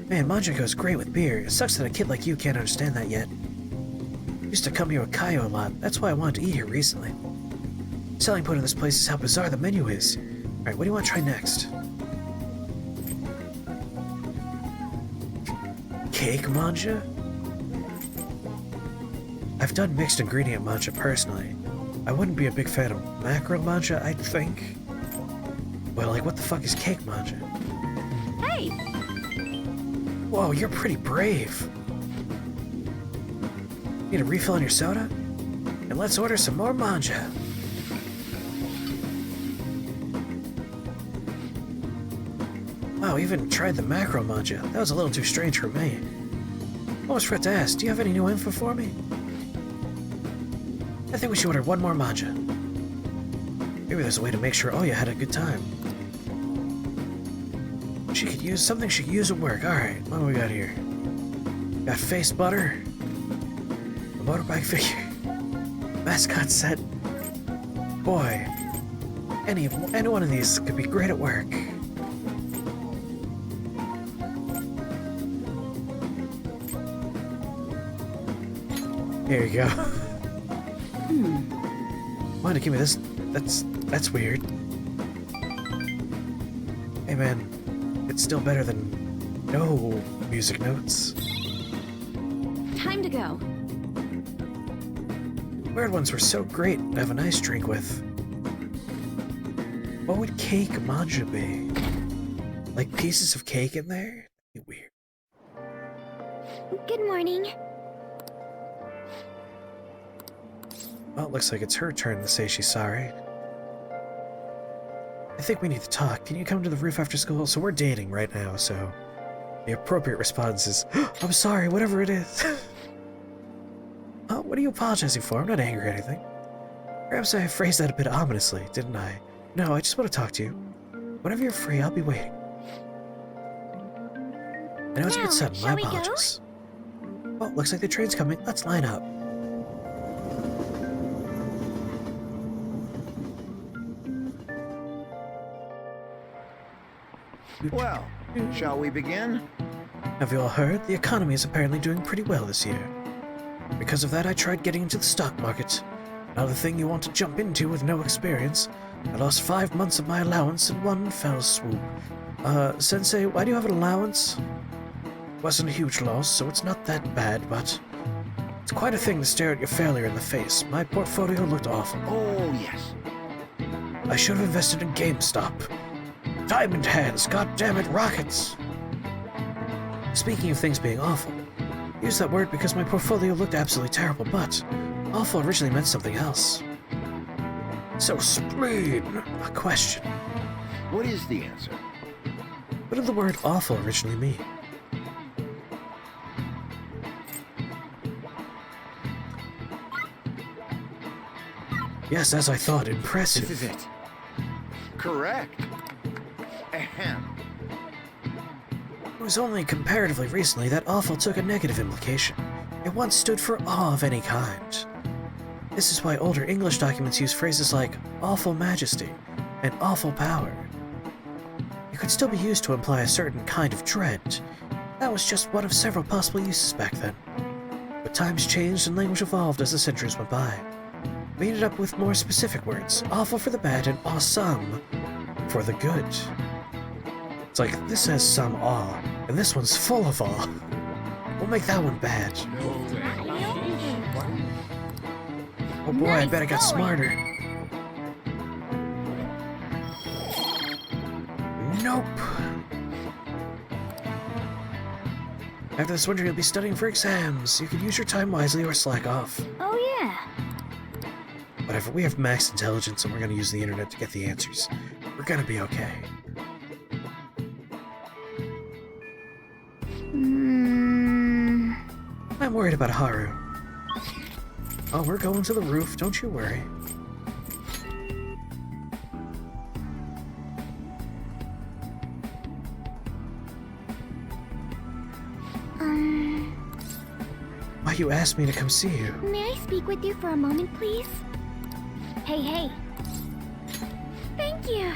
Man, manja goes great with beer. It sucks that a kid like you can't understand that yet. Used to come here with Kaio a lot. That's why I wanted to eat here recently. Selling point of this place is how bizarre the menu is. Alright, what do you want to try next? Cake matcha? I've done mixed ingredient matcha personally. I wouldn't be a big fan of macro matcha, I think. Well, like, what the fuck is cake matcha?
Hey!
Whoa, you're pretty brave. Need a refill on your soda? And let's order some more matcha. Wow, even tried the macro matcha. That was a little too strange for me. Almost forgot to ask, do you have any new info for me? I think we should order one more matcha. Maybe there's a way to make sure Oya had a good time. She could use something she could use at work. Alright, what do we got here? Got face butter. A motorbike figure. Mascot set. Boy. Any one of these could be great at work. Here you go. Why'd you give me this? That's weird. Hey man, it's still better than no music notes.
Time to go.
Weird ones were so great to have a nice drink with. What would cake matcha be? Like pieces of cake in there? That'd be weird.
Good morning.
Well, it looks like it's her turn to say she's sorry. I think we need to talk. Can you come to the roof after school? So we're dating right now, so the appropriate response is, I'm sorry, whatever it is. Oh, what are you apologizing for? I'm not angry or anything. Perhaps I phrased that a bit ominously, didn't I? No, I just want to talk to you. Whenever you're free, I'll be waiting. I know it's a bit sudden, my
shall we go?
apologies. Oh, looks like the train's coming. Let's line up.
Well, shall we begin?
Have you all heard? The economy is apparently doing pretty well this year. Because of that, I tried getting into the stock market. Another thing you want to jump into with no experience. I lost 5 months of my allowance in one fell swoop. Sensei, why do you have an allowance? Wasn't a huge loss, so it's not that bad, but it's quite a thing to stare at your failure in the face. My portfolio looked awful.
Oh, yes.
I should have invested in GameStop. Diamond hands, goddammit, rockets! Speaking of things being awful, I use that word because my portfolio looked absolutely terrible, but awful originally meant something else. So spleen, a question.
What is the answer?
What did the word awful originally mean? Yes, as I thought, impressive.
This is it. Correct. Ahem.
It was only comparatively recently that awful took a negative implication. It once stood for awe of any kind. This is why older English documents use phrases like awful majesty and awful power. It could still be used to imply a certain kind of dread. That was just one of several possible uses back then. But times changed and language evolved as the centuries went by. We ended up with more specific words, awful for the bad and awesome for the good. It's like, this has some awe, and this one's full of awe. We'll make that one bad. Oh boy, I bet I got smarter. Nope. After this winter, you'll be studying for exams. You can use your time wisely or slack off.
Oh, yeah.
Whatever, we have max intelligence and we're gonna use the internet to get the answers. We're gonna be okay. I'm worried about Haru. Oh, we're going to the roof, don't you worry. Why you asked me to come see you?
May I speak with you for a moment, please? Hey. Thank you.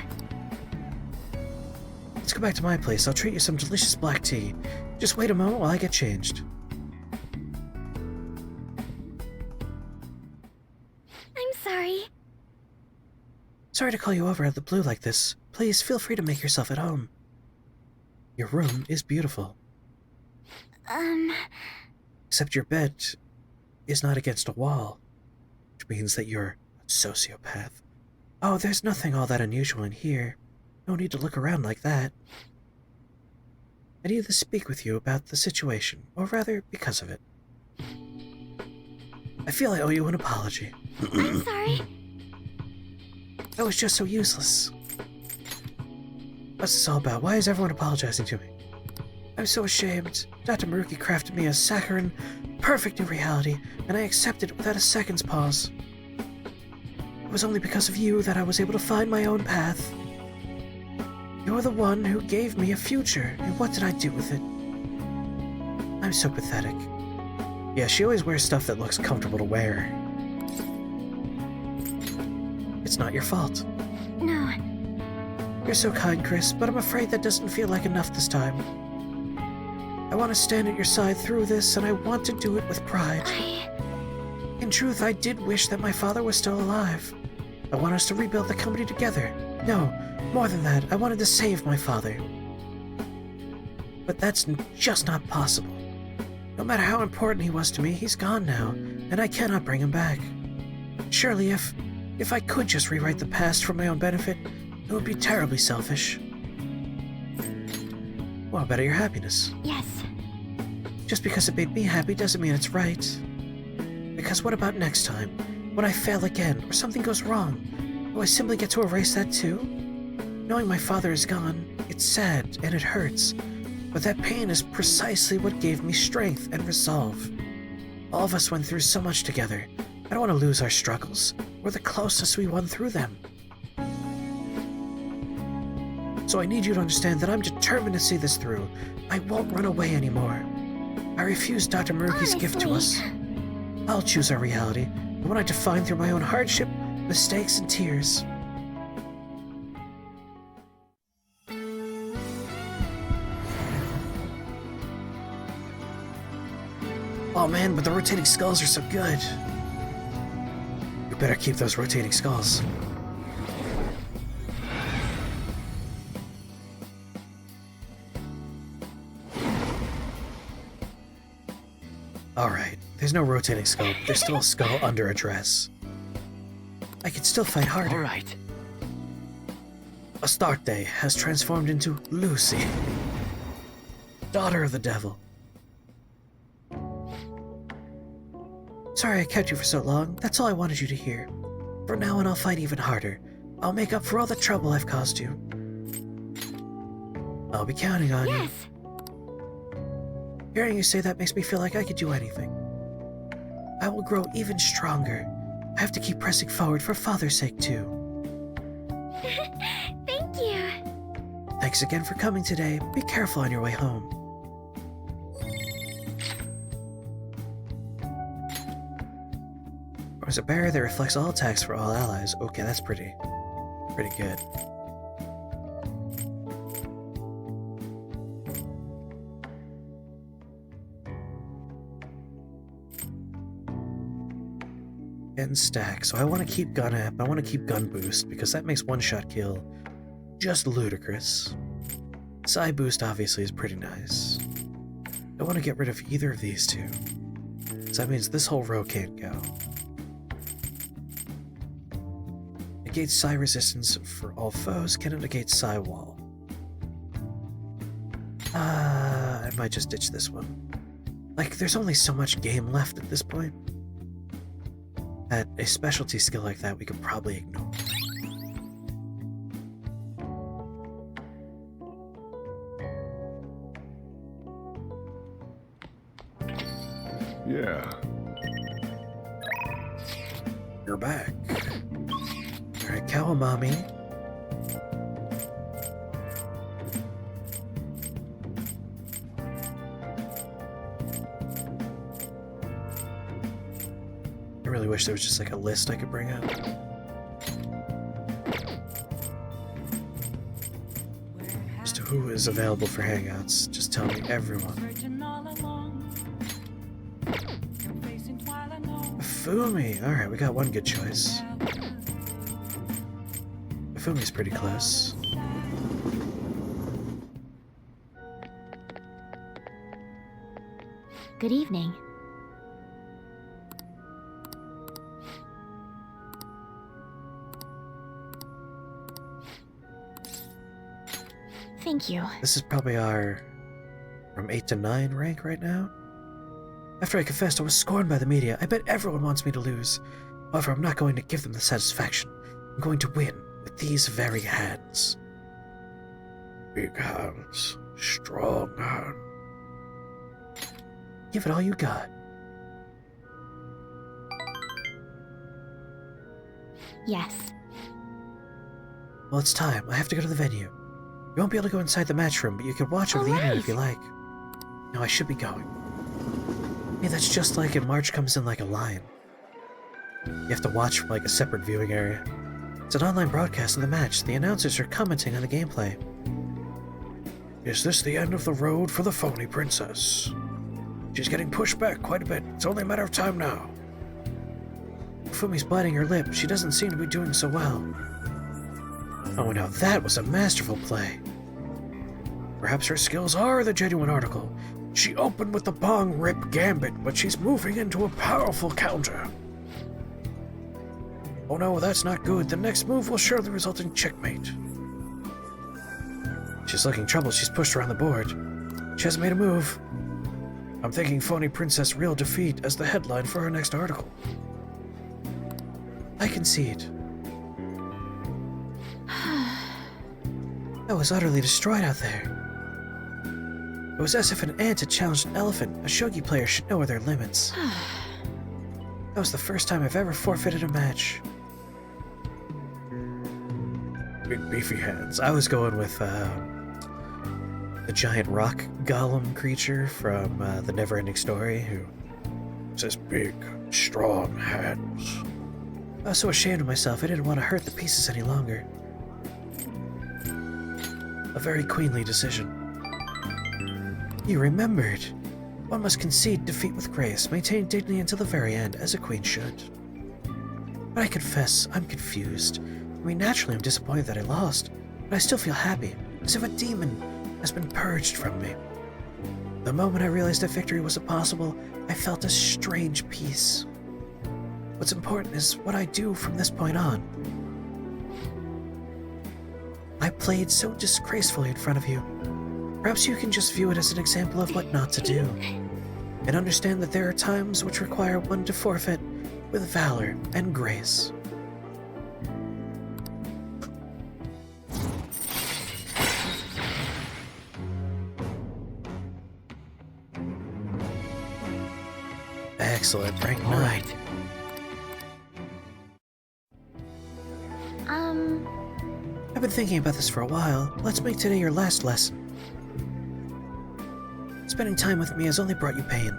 Let's go back to my place. I'll treat you some delicious black tea. Just wait a moment while I get changed.
I'm sorry.
Sorry to call you over out of the blue like this. Please feel free to make yourself at home. Your room is beautiful. Except your bed is not against a wall, which means that you're a sociopath. Oh, there's nothing all that unusual in here. No need to look around like that. I need to speak with you about the situation, or rather, because of it. I feel I owe you an apology.
I'm sorry.
I was just so useless. What's this all about? Why is everyone apologizing to me? I'm so ashamed. Dr. Maruki crafted me a saccharine, perfect new reality, and I accepted it without a second's pause. It was only because of you that I was able to find my own path. You're the one who gave me a future, and what did I do with it? I'm so pathetic. Yeah, she always wears stuff that looks comfortable to wear. It's not your fault.
No.
You're so kind, Chris, but I'm afraid that doesn't feel like enough this time. I want to stand at your side through this, and I want to do it with pride. In truth, I did wish that my father was still alive. I want us to rebuild the company together. No, more than that, I wanted to save my father. But that's just not possible. No matter how important he was to me, he's gone now, and I cannot bring him back. Surely if I could just rewrite the past for my own benefit, it would be terribly selfish. Well, better your happiness.
Yes.
Just because it made me happy doesn't mean it's right. Because what about next time? When I fail again, or something goes wrong, will I simply get to erase that too? Knowing my father is gone, it's sad and it hurts, but that pain is precisely what gave me strength and resolve. All of us went through so much together. I don't want to lose our struggles. We're the closest we won through them. So I need you to understand that I'm determined to see this through. I won't run away anymore. I refuse Dr. Maruki's gift to us. I'll choose our reality, the one I define through my own hardship, mistakes, and tears. Oh man, but the rotating skulls are so good. You better keep those rotating skulls. Alright, there's no rotating skull, but there's still a skull under a dress. I can still fight harder.
Alright.
Astarte has transformed into Lucy, daughter of the devil. Sorry I kept you for so long, that's all I wanted you to hear. From now on I'll fight even harder. I'll make up for all the trouble I've caused you. I'll be counting on you.
Yes.
Hearing you say that makes me feel like I could do anything. I will grow even stronger. I have to keep pressing forward for Father's sake, too.
Thank you.
Thanks again for coming today. Be careful on your way home. There's a barrier that reflects all attacks for all allies. Okay, that's pretty good. And stack. So I want to keep gun app. I want to keep gun boost because that makes one-shot kill just ludicrous. Psi boost obviously is pretty nice. I want to get rid of either of these two. So that means this whole row can't go. Negate psi resistance for all foes. Cannot negate psi wall. I might just ditch this one. Like, there's only so much game left at this point. At a specialty skill like that, we could probably ignore.
Yeah.
You're back. Alright, Kawamami. I really wish there was just like a list I could bring up. Just who is available for hangouts. Just tell me everyone.
Searching all along. Facing twilight, no
Fumi! Alright, we got one good choice. Fumi's pretty close.
Good evening. Thank you.
This is probably our from 8 to 9 rank right now. After I confessed I was scorned by the media, I bet everyone wants me to lose. However, I'm not going to give them the satisfaction. I'm going to win with these very hands. Big hands. Strong hands. Give it all you got.
Yes.
Well, it's time. I have to go to the venue. You won't be able to go inside the match room, but you can watch over the internet if you like. No, I should be going. Hey, that's just like in March Comes In Like a Lion. You have to watch from like a separate viewing area. It's an online broadcast of the match. The announcers are commenting on the gameplay. Is this the end of the road for the phony princess? She's getting pushed back quite a bit. It's only a matter of time now. Fumi's biting her lip. She doesn't seem to be doing so well. Oh, now that was a masterful play. Perhaps her skills are the genuine article. She opened with the bong rip gambit, but she's moving into a powerful counter. Oh no, that's not good. The next move will surely result in checkmate. She's looking troubled. She's pushed around the board. She hasn't made a move. I'm thinking Phony Princess real defeat as the headline for her next article. I concede. I was utterly destroyed out there. It was as if an ant had challenged an elephant. A shogi player should know their limits. That was the first time I've ever forfeited a match. Big beefy hands. I was going with the giant rock golem creature from the Neverending Story who says big, strong hands. I was so ashamed of myself I didn't want to hurt the pieces any longer. A very queenly decision. You remembered. One must concede defeat with grace, maintain dignity until the very end, as a queen should. But I confess, I'm confused. I mean, naturally I'm disappointed that I lost, but I still feel happy, as if a demon has been purged from me. The moment I realized that victory wasn't possible, I felt a strange peace. What's important is what I do from this point on. I played so disgracefully in front of you. Perhaps you can just view it as an example of what not to do, and understand that there are times which require one to forfeit with valor and grace. Excellent, rank 9. I've been thinking about this for a while. Let's make today your last lesson. Spending time with me has only brought you pain.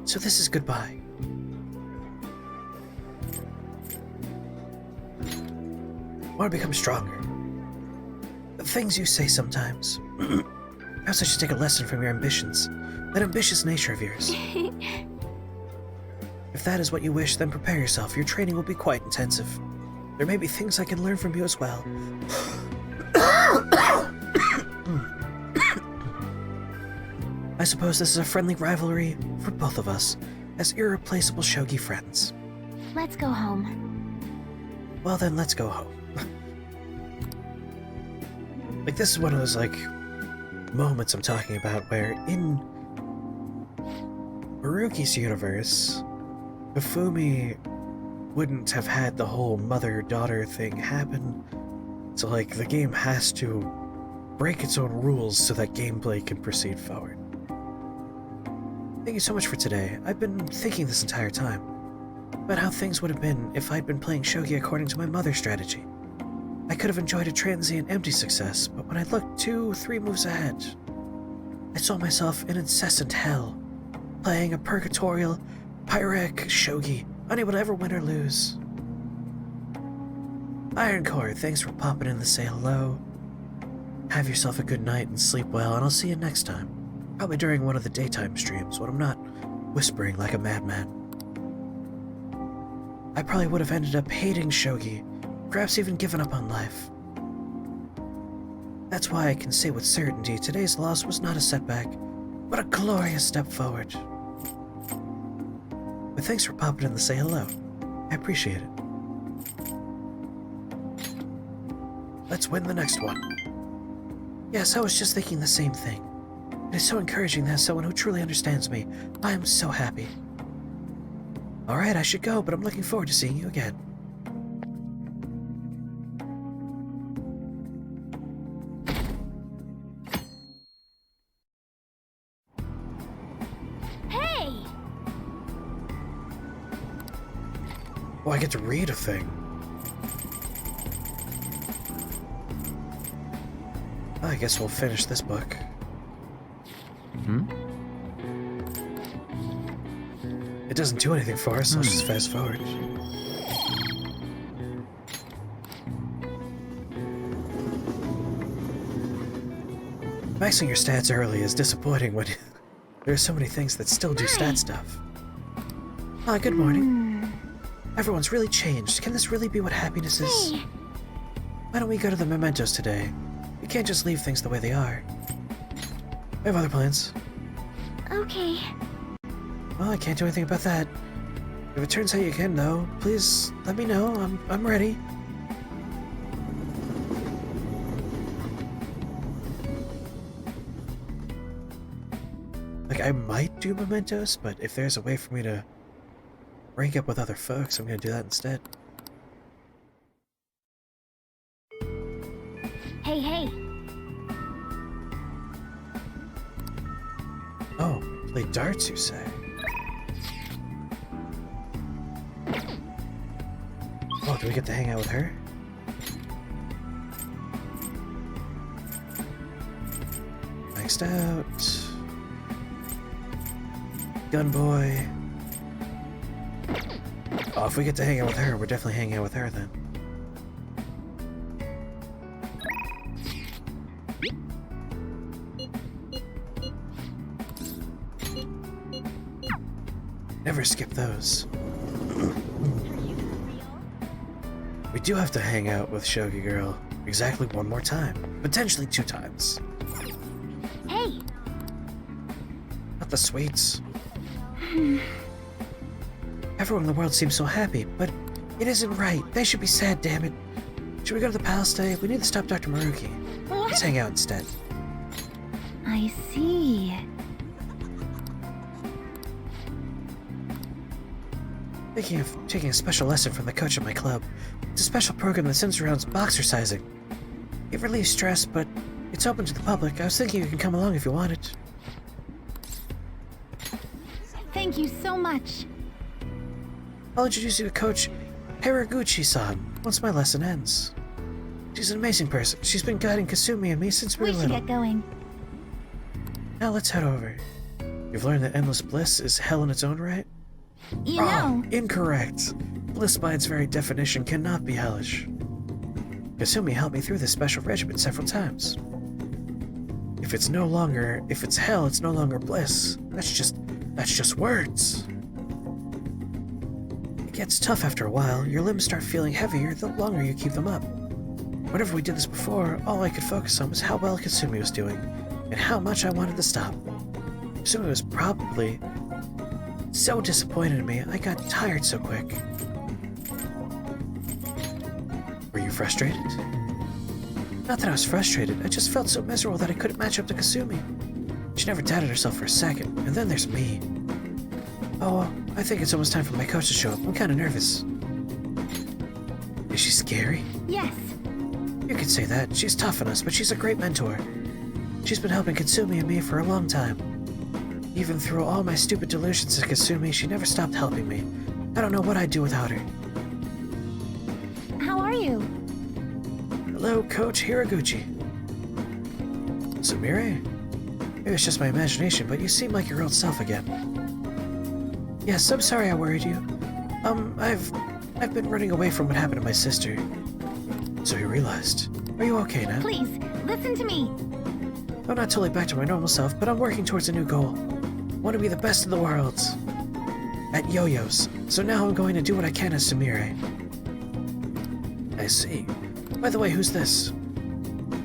So this is goodbye. I want to become stronger. The things you say sometimes. Perhaps I should take a lesson from your ambitions. That ambitious nature of yours. If that is what you wish, then prepare yourself. Your training will be quite intensive. There may be things I can learn from you as well. I suppose this is a friendly rivalry for both of us, as irreplaceable shogi friends.
Let's go home.
Well then, let's go home. Like, this is one of those, like, moments I'm talking about where in Haruki's universe, Hifumi wouldn't have had the whole mother-daughter thing happen. So, like, the game has to break its own rules so that gameplay can proceed forward. Thank you so much for today. I've been thinking this entire time about how things would have been if I'd been playing shogi according to my mother's strategy. I could have enjoyed a transient empty success, but when I looked 2-3 moves ahead, I saw myself in incessant hell, playing a purgatorial, pyrrhic shogi, unable to ever win or lose. Ironcore, thanks for popping in to say hello. Have yourself a good night and sleep well, and I'll see you next time. Probably during one of the daytime streams when I'm not whispering like a madman. I probably would have ended up hating Shogi, perhaps even given up on life. That's why I can say with certainty today's loss was not a setback, but a glorious step forward. But thanks for popping in to say hello. I appreciate it. Let's win the next one. Yes, I was just thinking the same thing. It is so encouraging to have someone who truly understands me. I am so happy. Alright, I should go, but I'm looking forward to seeing you again.
Hey!
Oh, I get to read a thing. I guess we'll finish this book. It doesn't do anything for us, so let's just fast forward. Maxing your stats early is disappointing when there are so many things that still do stat stuff. Ah, good morning. Everyone's really changed. Can this really be what happiness is?
Hey!
Why don't we go to the mementos today? We can't just leave things the way they are. We have other plans.
Okay.
Well, I can't do anything about that. If it turns out you can, though, please let me know. I'm ready. Like, I might do mementos, but if there's a way for me to rank up with other folks, I'm gonna do that instead.
Hey, hey!
Oh, play darts, you say? Oh, do we get to hang out with her? Maxed out. Gun boy. Oh, if we get to hang out with her, we're definitely hanging out with her then. Never skip those. We do have to hang out with Shogi Girl exactly one more time. Potentially 2 times.
Hey!
Not the sweets. Everyone in the world seems so happy, but it isn't right. They should be sad, damn it. Should we go to the palace today? We need to stop Dr. Maruki. Let's hang out instead.
I see.
Thinking of taking a special lesson from the coach at my club. It's a special program that centers around boxercising. It relieves stress, but it's open to the public. I was thinking you can come along if you wanted.
Thank you so much.
I'll introduce you to Coach Hiraguchi-san once my lesson ends. She's an amazing person. She's been guiding Kasumi and me since we
We
were
should
little.
get going.
Now let's head over. You've learned that endless bliss is hell in its own right?
You
Wrong.
know,
Incorrect. Bliss by its very definition cannot be hellish. Kasumi helped me through this special regimen several times. If it's hell, it's no longer bliss. That's just words. It gets tough after a while. Your limbs start feeling heavier the longer you keep them up. Whenever we did this before, all I could focus on was how well Kasumi was doing, and how much I wanted to stop. Kasumi was probably so disappointed in me, I got tired so quick. Were you frustrated? Not that I was frustrated, I just felt so miserable that I couldn't match up to Kasumi. She never doubted herself for a second, and then there's me. Oh, I think it's almost time for my coach to show up. I'm kinda nervous. Is she scary?
yes.
You could say that. She's tough on us, but she's a great mentor. She's been helping Kasumi and me for a long time. Even through all my stupid delusions to Kasumi, she never stopped helping me. I don't know what I'd do without her.
How are you?
Hello, Coach Hiraguchi. Sumire? Maybe it's just my imagination, but you seem like your old self again. Yes, I'm sorry I worried you. I've been running away from what happened to my sister. So you realized. Are you okay now?
Please, listen to me.
I'm not totally back to my normal self, but I'm working towards a new goal. I want to be the best in the world. at yo-yos, so now I'm going to do what I can as Sumire. I see. By the way, who's this?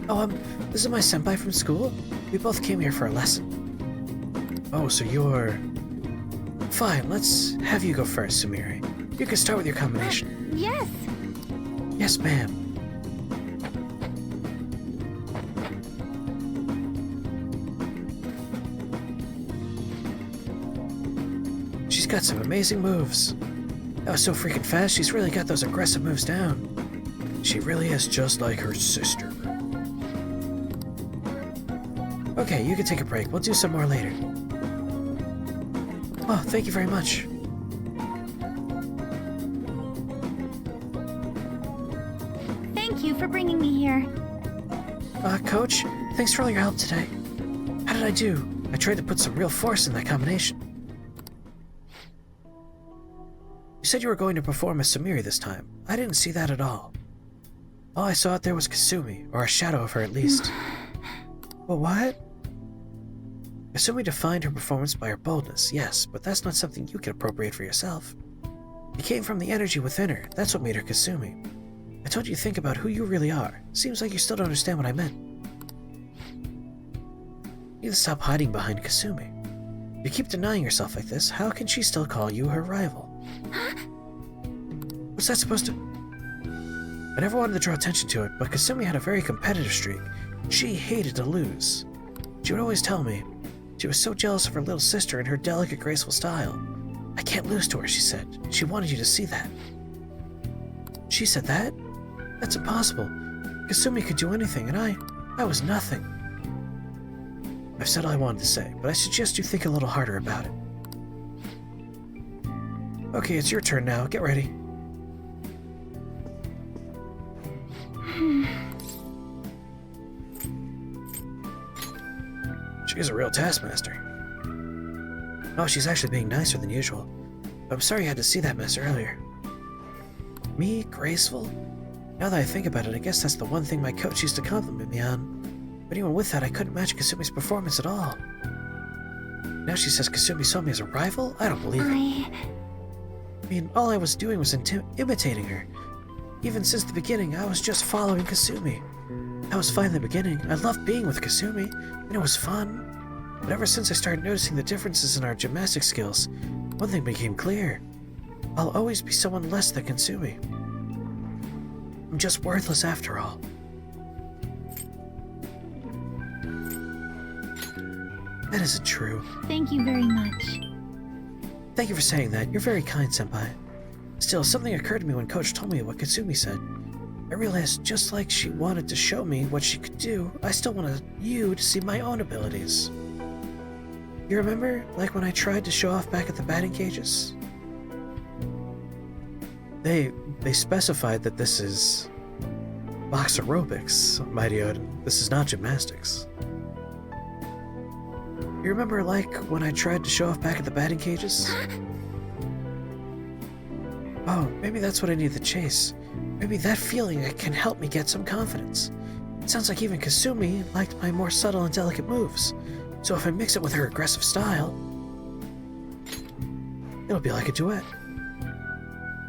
Oh, this is my senpai from school. We both came here for a lesson. Oh, so you're... Fine, let's have you go first, Sumire. You can start with your combination.
Yes.
Yes, ma'am. She's got some amazing moves. That was so freaking fast, she's really got those aggressive moves down. She really is just like her sister. Okay, you can take a break. We'll do some more later. Oh, thank you very much.
Thank you for bringing me here.
Coach, thanks for all your help today. How did I do? I tried to put some real force in that combination. You said you were going to perform as Sumire this time. I didn't see that at all. All I saw out there was Kasumi, or a shadow of her at least. Well, what? Kasumi defined her performance by her boldness, yes, but that's not something you can appropriate for yourself. It came from the energy within her. That's what made her Kasumi. I told you to think about who you really are. Seems like you still don't understand what I meant. You need to stop hiding behind Kasumi. If you keep denying yourself like this, how can she still call you her rival? What's that supposed to... I never wanted to draw attention to it, but Kasumi had a very competitive streak. She hated to lose. She would always tell me. She was so jealous of her little sister and her delicate, graceful style. I can't lose to her, she said. She wanted you to see that. She said that? That's impossible. Kasumi could do anything, and I was nothing. I've said all I wanted to say, but I suggest you think a little harder about it. Okay, it's your turn now. Get ready. She's a real taskmaster. Oh, she's actually being nicer than usual. I'm sorry you had to see that mess earlier. Me? Graceful? Now that I think about it, I guess that's the one thing my coach used to compliment me on. But even with that, I couldn't match Kasumi's performance at all. Now she says Kasumi saw me as a rival? I don't believe it. I mean, all I was doing was imitating her. Even since the beginning, I was just following Kasumi. That was fine in the beginning. I loved being with Kasumi, and it was fun. But ever since I started noticing the differences in our gymnastic skills, one thing became clear. I'll always be someone less than Kasumi. I'm just worthless after all. That isn't true.
Thank you very much.
Thank you for saying that. You're very kind, Senpai. Still, something occurred to me when Coach told me what Kasumi said. I realized just like she wanted to show me what she could do, I still wanted you to see my own abilities. You remember, like when I tried to show off back at the batting cages? They specified that this is box aerobics, MacLeod. This is not gymnastics. You remember, like, when I tried to show off back at the batting cages? Oh, maybe that's what I need to chase. Maybe that feeling can help me get some confidence. It sounds like even Kasumi liked my more subtle and delicate moves. So if I mix it with her aggressive style, it'll be like a duet.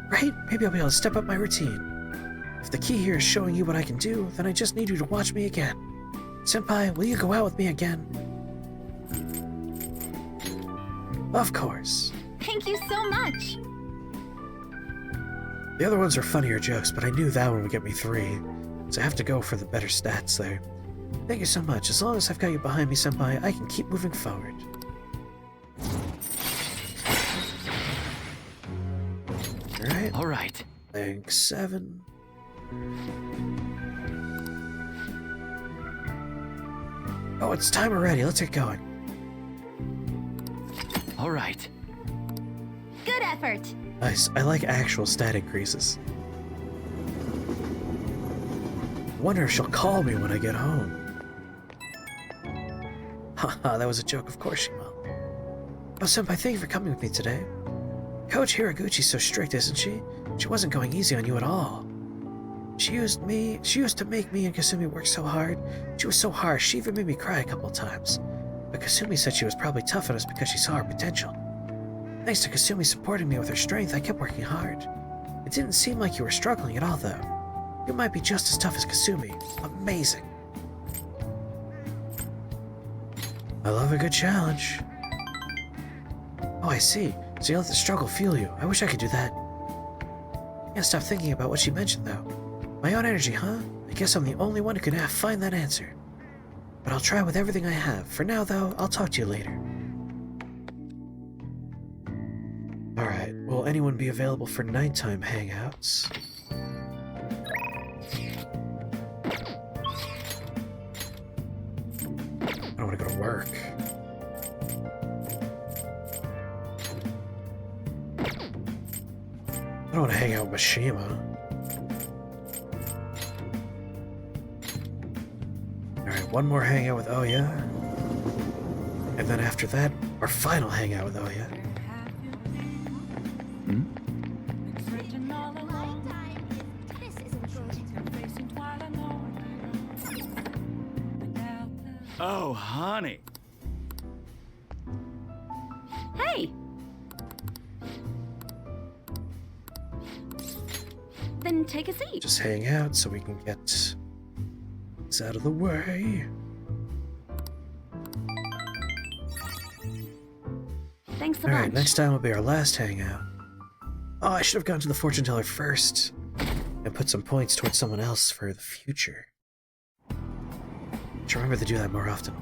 Right? Maybe I'll be able to step up my routine. If the key here is showing you what I can do, then I just need you to watch me again. Senpai, will you go out with me again? Of course.
Thank you so much.
The other ones are funnier jokes, but I knew that one would get me 3, so I have to go for the better stats there. Thank you so much. As long as I've got you behind me, Senpai, I can keep moving forward.
Alright.
Playing 7. Oh, it's time already. Let's get going.
Alright.
Good effort.
Nice. I like actual stat increases. Wonder if she'll call me when I get home. Haha, that was a joke. Of course she will. Oh, Senpai, thank you for coming with me today. Coach Hiraguchi's so strict, isn't she? She wasn't going easy on you at all. She used to make me and Kasumi work so hard. She was so harsh, she even made me cry a couple times. But Kasumi said she was probably tough on us because she saw our potential. Thanks to Kasumi supporting me with her strength, I kept working hard. It didn't seem like you were struggling at all, though. You might be just as tough as Kasumi. Amazing. I love a good challenge. Oh, I see. So you let the struggle fuel you. I wish I could do that. Can't stop thinking about what she mentioned, though. My own energy, huh? I guess I'm the only one who can find that answer. But I'll try with everything I have. For now, though, I'll talk to you later. Alright, will anyone be available for nighttime hangouts? I don't want to go to work. I don't want to hang out with Mishima. Alright, one more hangout with Oya. And then after that, our final hangout with Oya.
Searching all alone. Facing twilight without the
Oh, honey.
Hey! Then take a seat.
Just hang out so we can get this out of the way.
Thanks a
Alright,
bunch.
next time will be our last hangout. Oh, I should have gone to the fortune teller first and put some points towards someone else for the future. Should remember to do that more often.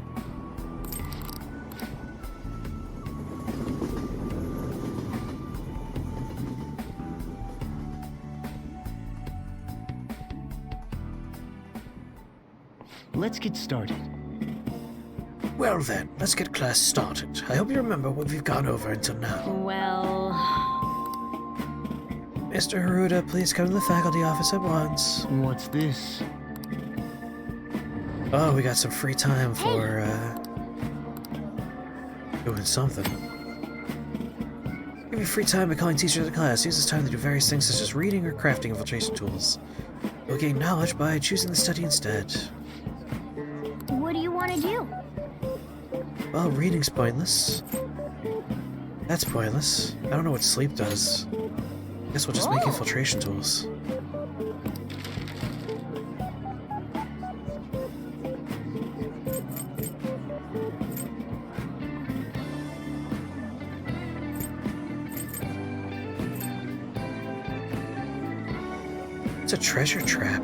Let's get started.
Well then, let's get class started. I hope you remember what we've gone over until now.
Well,
Mr. Haruda, please come to the faculty office at once.
What's this?
Oh, we got some free time for, doing something. Give you free time by calling teachers at class. Use this time to do various things such as reading or crafting infiltration tools. You'll gain knowledge by choosing the study instead.
What do you want to do?
Well, reading's pointless. That's pointless. I don't know what sleep does. Guess we'll just make infiltration tools. It's a treasure trap.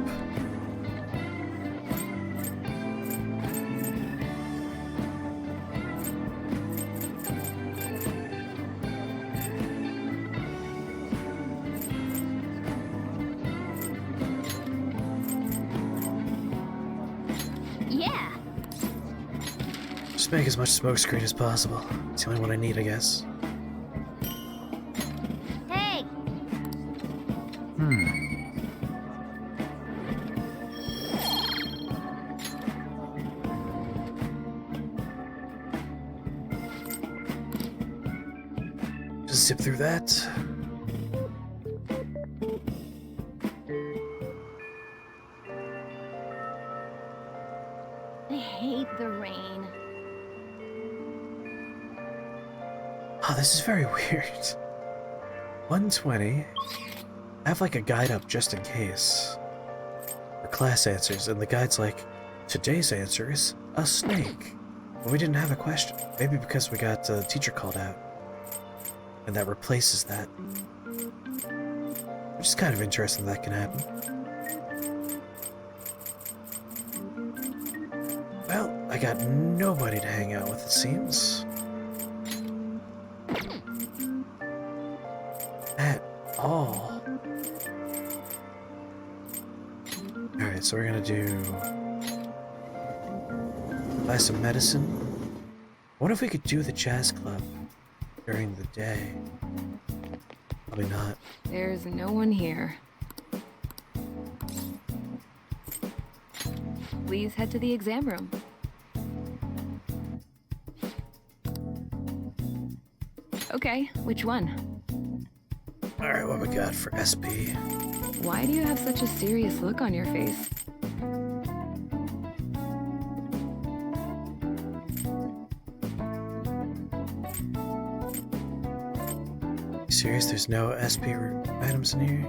Yeah.
Just make as much smokescreen as possible. It's the only one I need, I guess.
Hey.
Just zip through that.
I hate the rain.
Oh, this is very weird. 120. I have like a guide up just in case. For class answers, and the guide's like, today's answer is a snake. But we didn't have a question. Maybe because we got the teacher called out. And that replaces that. Which is kind of interesting that can happen. Well, I got nobody to hang out with, it seems. At all. Alright, so we're gonna do... buy some medicine. What if we could do the jazz club during the day? Probably not.
there's no one here. Please head to the exam room. Okay, which one?
Alright, what we got for SP?
Why do you have such a serious look on your face?
You serious? There's no SP items in here?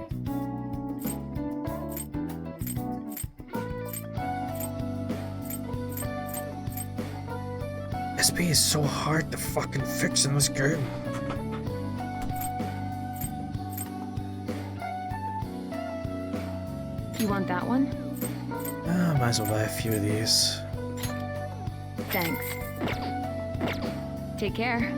SP is so hard to fucking fix in this game.
You want that one?
Might as well buy a few of these.
Thanks. Take care.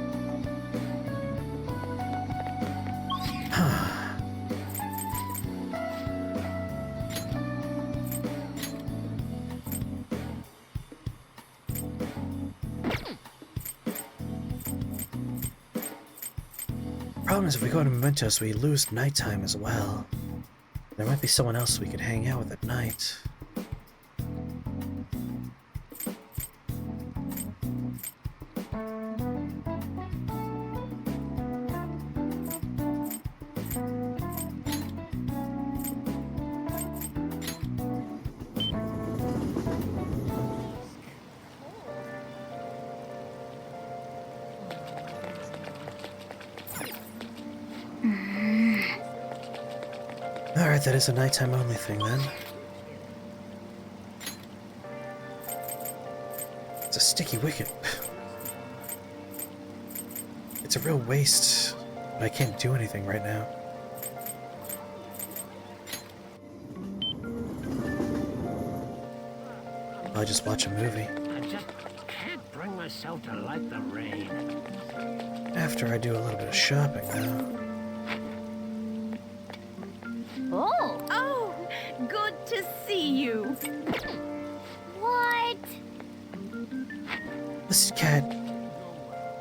Problem is, if we go to Mementos, we lose nighttime as well. There might be someone else we could hang out with at night. Alright, that is a nighttime only thing then. It's a sticky wicket. It's a real waste, but I can't do anything right now. I'll just watch a movie.
I just can't bring myself to like the rain.
After I do a little bit of shopping, though.
Oh, good to see you. What?
Listen, Cat.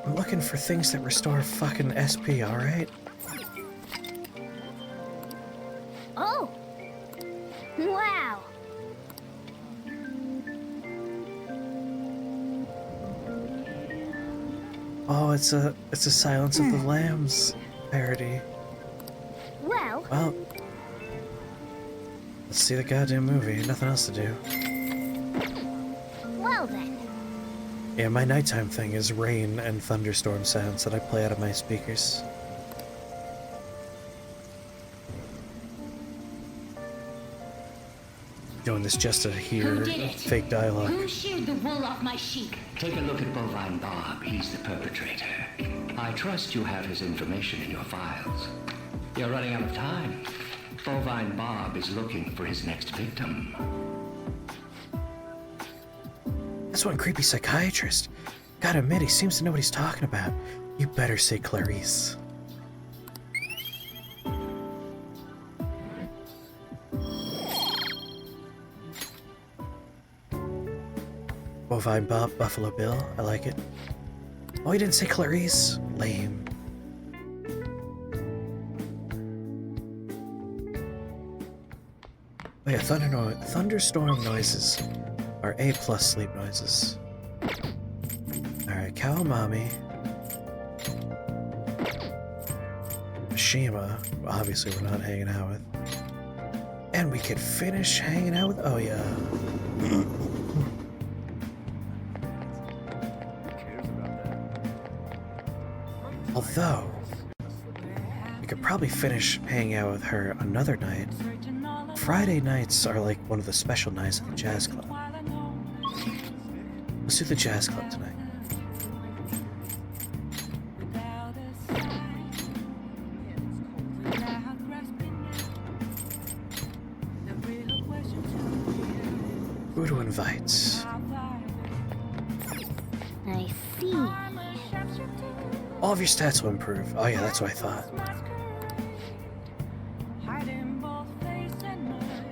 I'm looking for things that restore fucking SP, alright?
Oh. Wow.
Oh, it's a Silence of the Lambs parody.
Well,
Well, let's see the goddamn movie. Nothing else to do.
well then.
Yeah, my nighttime thing is rain and thunderstorm sounds that I play out of my speakers. Doing this just to hear fake dialogue.
Who sheared the wool off my sheep?
Take a look at Bovine Bob. He's the perpetrator. I trust you have his information in your files. You're running out of time. Bovine Bob is looking for his next victim.
That's one creepy psychiatrist. Gotta admit, he seems to know what he's talking about. You better say Clarice. Bovine Bob, Buffalo Bill, I like it. Oh, he didn't say Clarice? Lame. Oh yeah, thunderstorm noises are A+ sleep noises. Alright, Kawamami. Mishima, obviously we're not hanging out with. And we could finish hanging out with Oya. Although, we could probably finish hanging out with her another night. Friday nights are like one of the special nights at the jazz club. Let's do the jazz club tonight. Who to invite?
I see.
All of your stats will improve. Oh yeah, that's what I thought.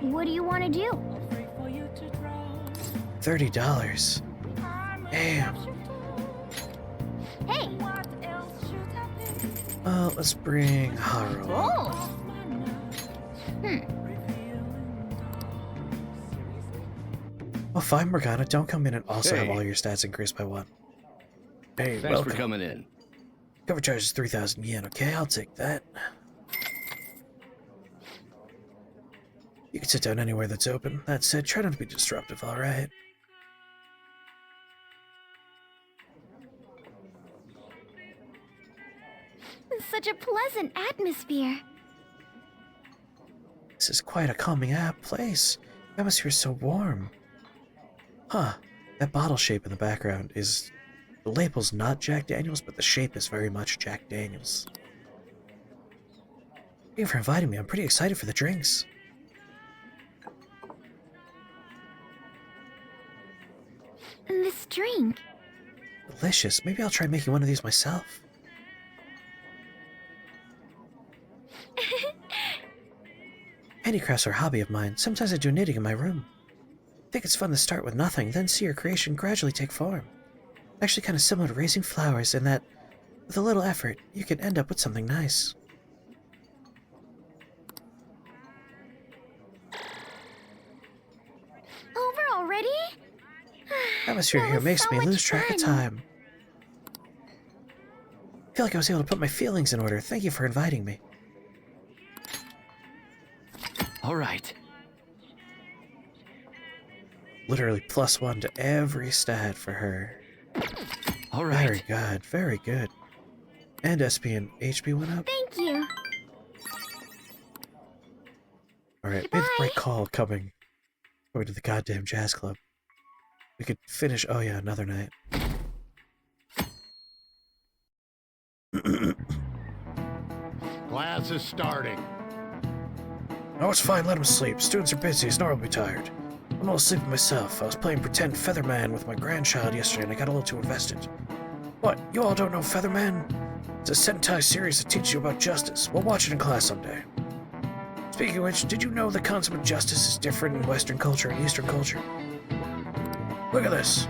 What do you want to do?
$30. Damn.
Hey.
Let's bring Haru.
Oh.
Well, fine, Morgana. Don't come in and also have
Hey.
all your stats increased by 1. Hey,
Thanks
welcome.
for coming in.
Cover charge is 3,000 yen. Okay, I'll take that. You can sit down anywhere that's open. That said, try not to be disruptive, alright?
such a pleasant atmosphere.
This is quite a calming place. The atmosphere is so warm. Huh. That bottle shape in the background is... The label's not Jack Daniels, but the shape is very much Jack Daniels. Thank you for inviting me. I'm pretty excited for the drinks.
This drink.
Delicious. Maybe I'll try making one of these myself. Handicrafts are a hobby of mine. Sometimes I do knitting in my room. I think it's fun to start with nothing, then see your creation gradually take form. Actually kind of similar to raising flowers in that, with a little effort, you can end up with something nice.
Over already?
Atmosphere here makes me lose track of time. I feel like I was able to put my feelings in order. Thank you for inviting me.
All right.
Literally +1 to every stat for her.
All right.
Very good, very good. And SP and HP went up.
Thank you.
Alright, made the right call coming. Going to the goddamn jazz club. We could finish, oh yeah, another night.
Class is starting.
Oh, it's fine, let him sleep. Students are busy, he's normally tired. I'm a little sleepy myself. I was playing pretend Featherman with my grandchild yesterday and I got a little too invested. What, you all don't know Featherman? It's a Sentai series that teaches you about justice. We'll watch it in class someday. Speaking of which, did you know the concept of justice is different in Western culture and Eastern culture? Look at this.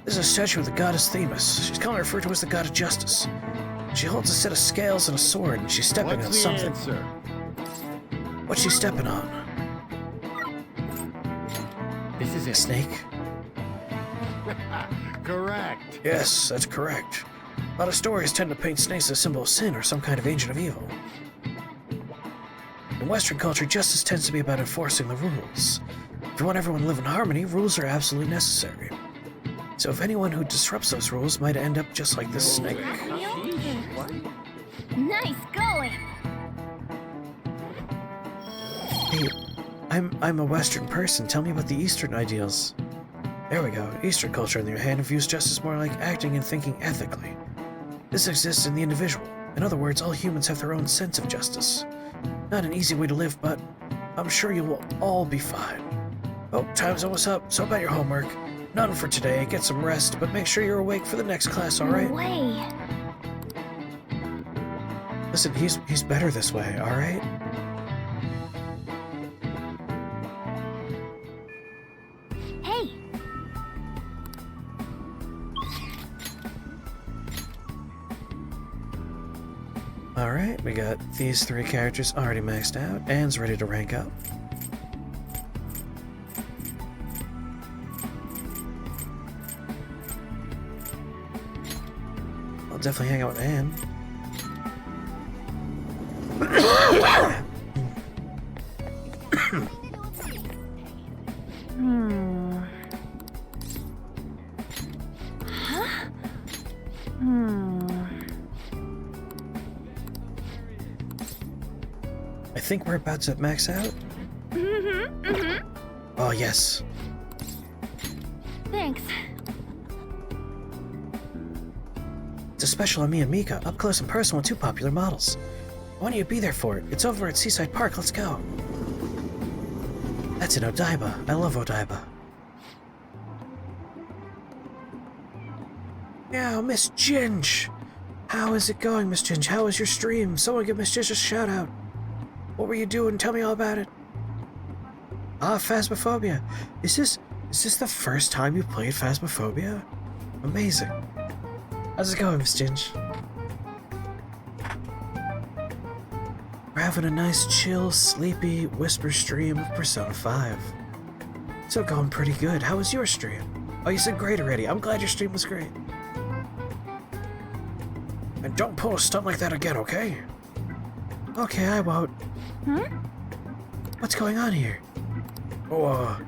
This is a statue of the goddess Themis. She's commonly referred to as the god of justice. She holds a set of scales and a sword, and she's stepping on something.
Answer?
What's she stepping on?
This is
A
it.
snake?
Correct.
Yes, that's correct. A lot of stories tend to paint snakes as a symbol of sin or some kind of agent of evil. In Western culture, justice tends to be about enforcing the rules. If you want everyone to live in harmony, rules are absolutely necessary. So if anyone who disrupts those rules might end up just like this snake.
Nice going.
Hey, I'm a Western person. Tell me about the Eastern ideals. There we go. Eastern culture, on the other hand, views justice more like acting and thinking ethically. This exists in the individual. In other words, all humans have their own sense of justice. Not an easy way to live, but I'm sure you will all be fine. Oh, time's almost up, so about your homework. None for today. Get some rest, but make sure you're awake for the next class, alright?
No way.
Listen, he's better this way, alright?
Hey.
Alright, we got these 3 characters already maxed out. Anne's ready to rank up. I'll definitely hang out with Anne. I think we're about to max out. Oh, yes.
Thanks.
It's a special on me and Mika, up close and personal with 2 popular models. I want you to be there for it. It's over at Seaside Park. Let's go. That's in Odaiba. I love Odaiba. Now, Miss Ginge. How is it going, Miss Ginge? How was your stream? Someone give Miss Ginge a shout out. What were you doing? Tell me all about it. Ah, Phasmophobia. Is this the first time you've played Phasmophobia? Amazing. How's it going, Miss Ginge? We're having a nice, chill, sleepy whisper stream of Persona 5. So going pretty good. How was your stream? Oh, you said great already. I'm glad your stream was great. And don't pull a stunt like that again, okay? Okay, I won't. What's going on here? Oh,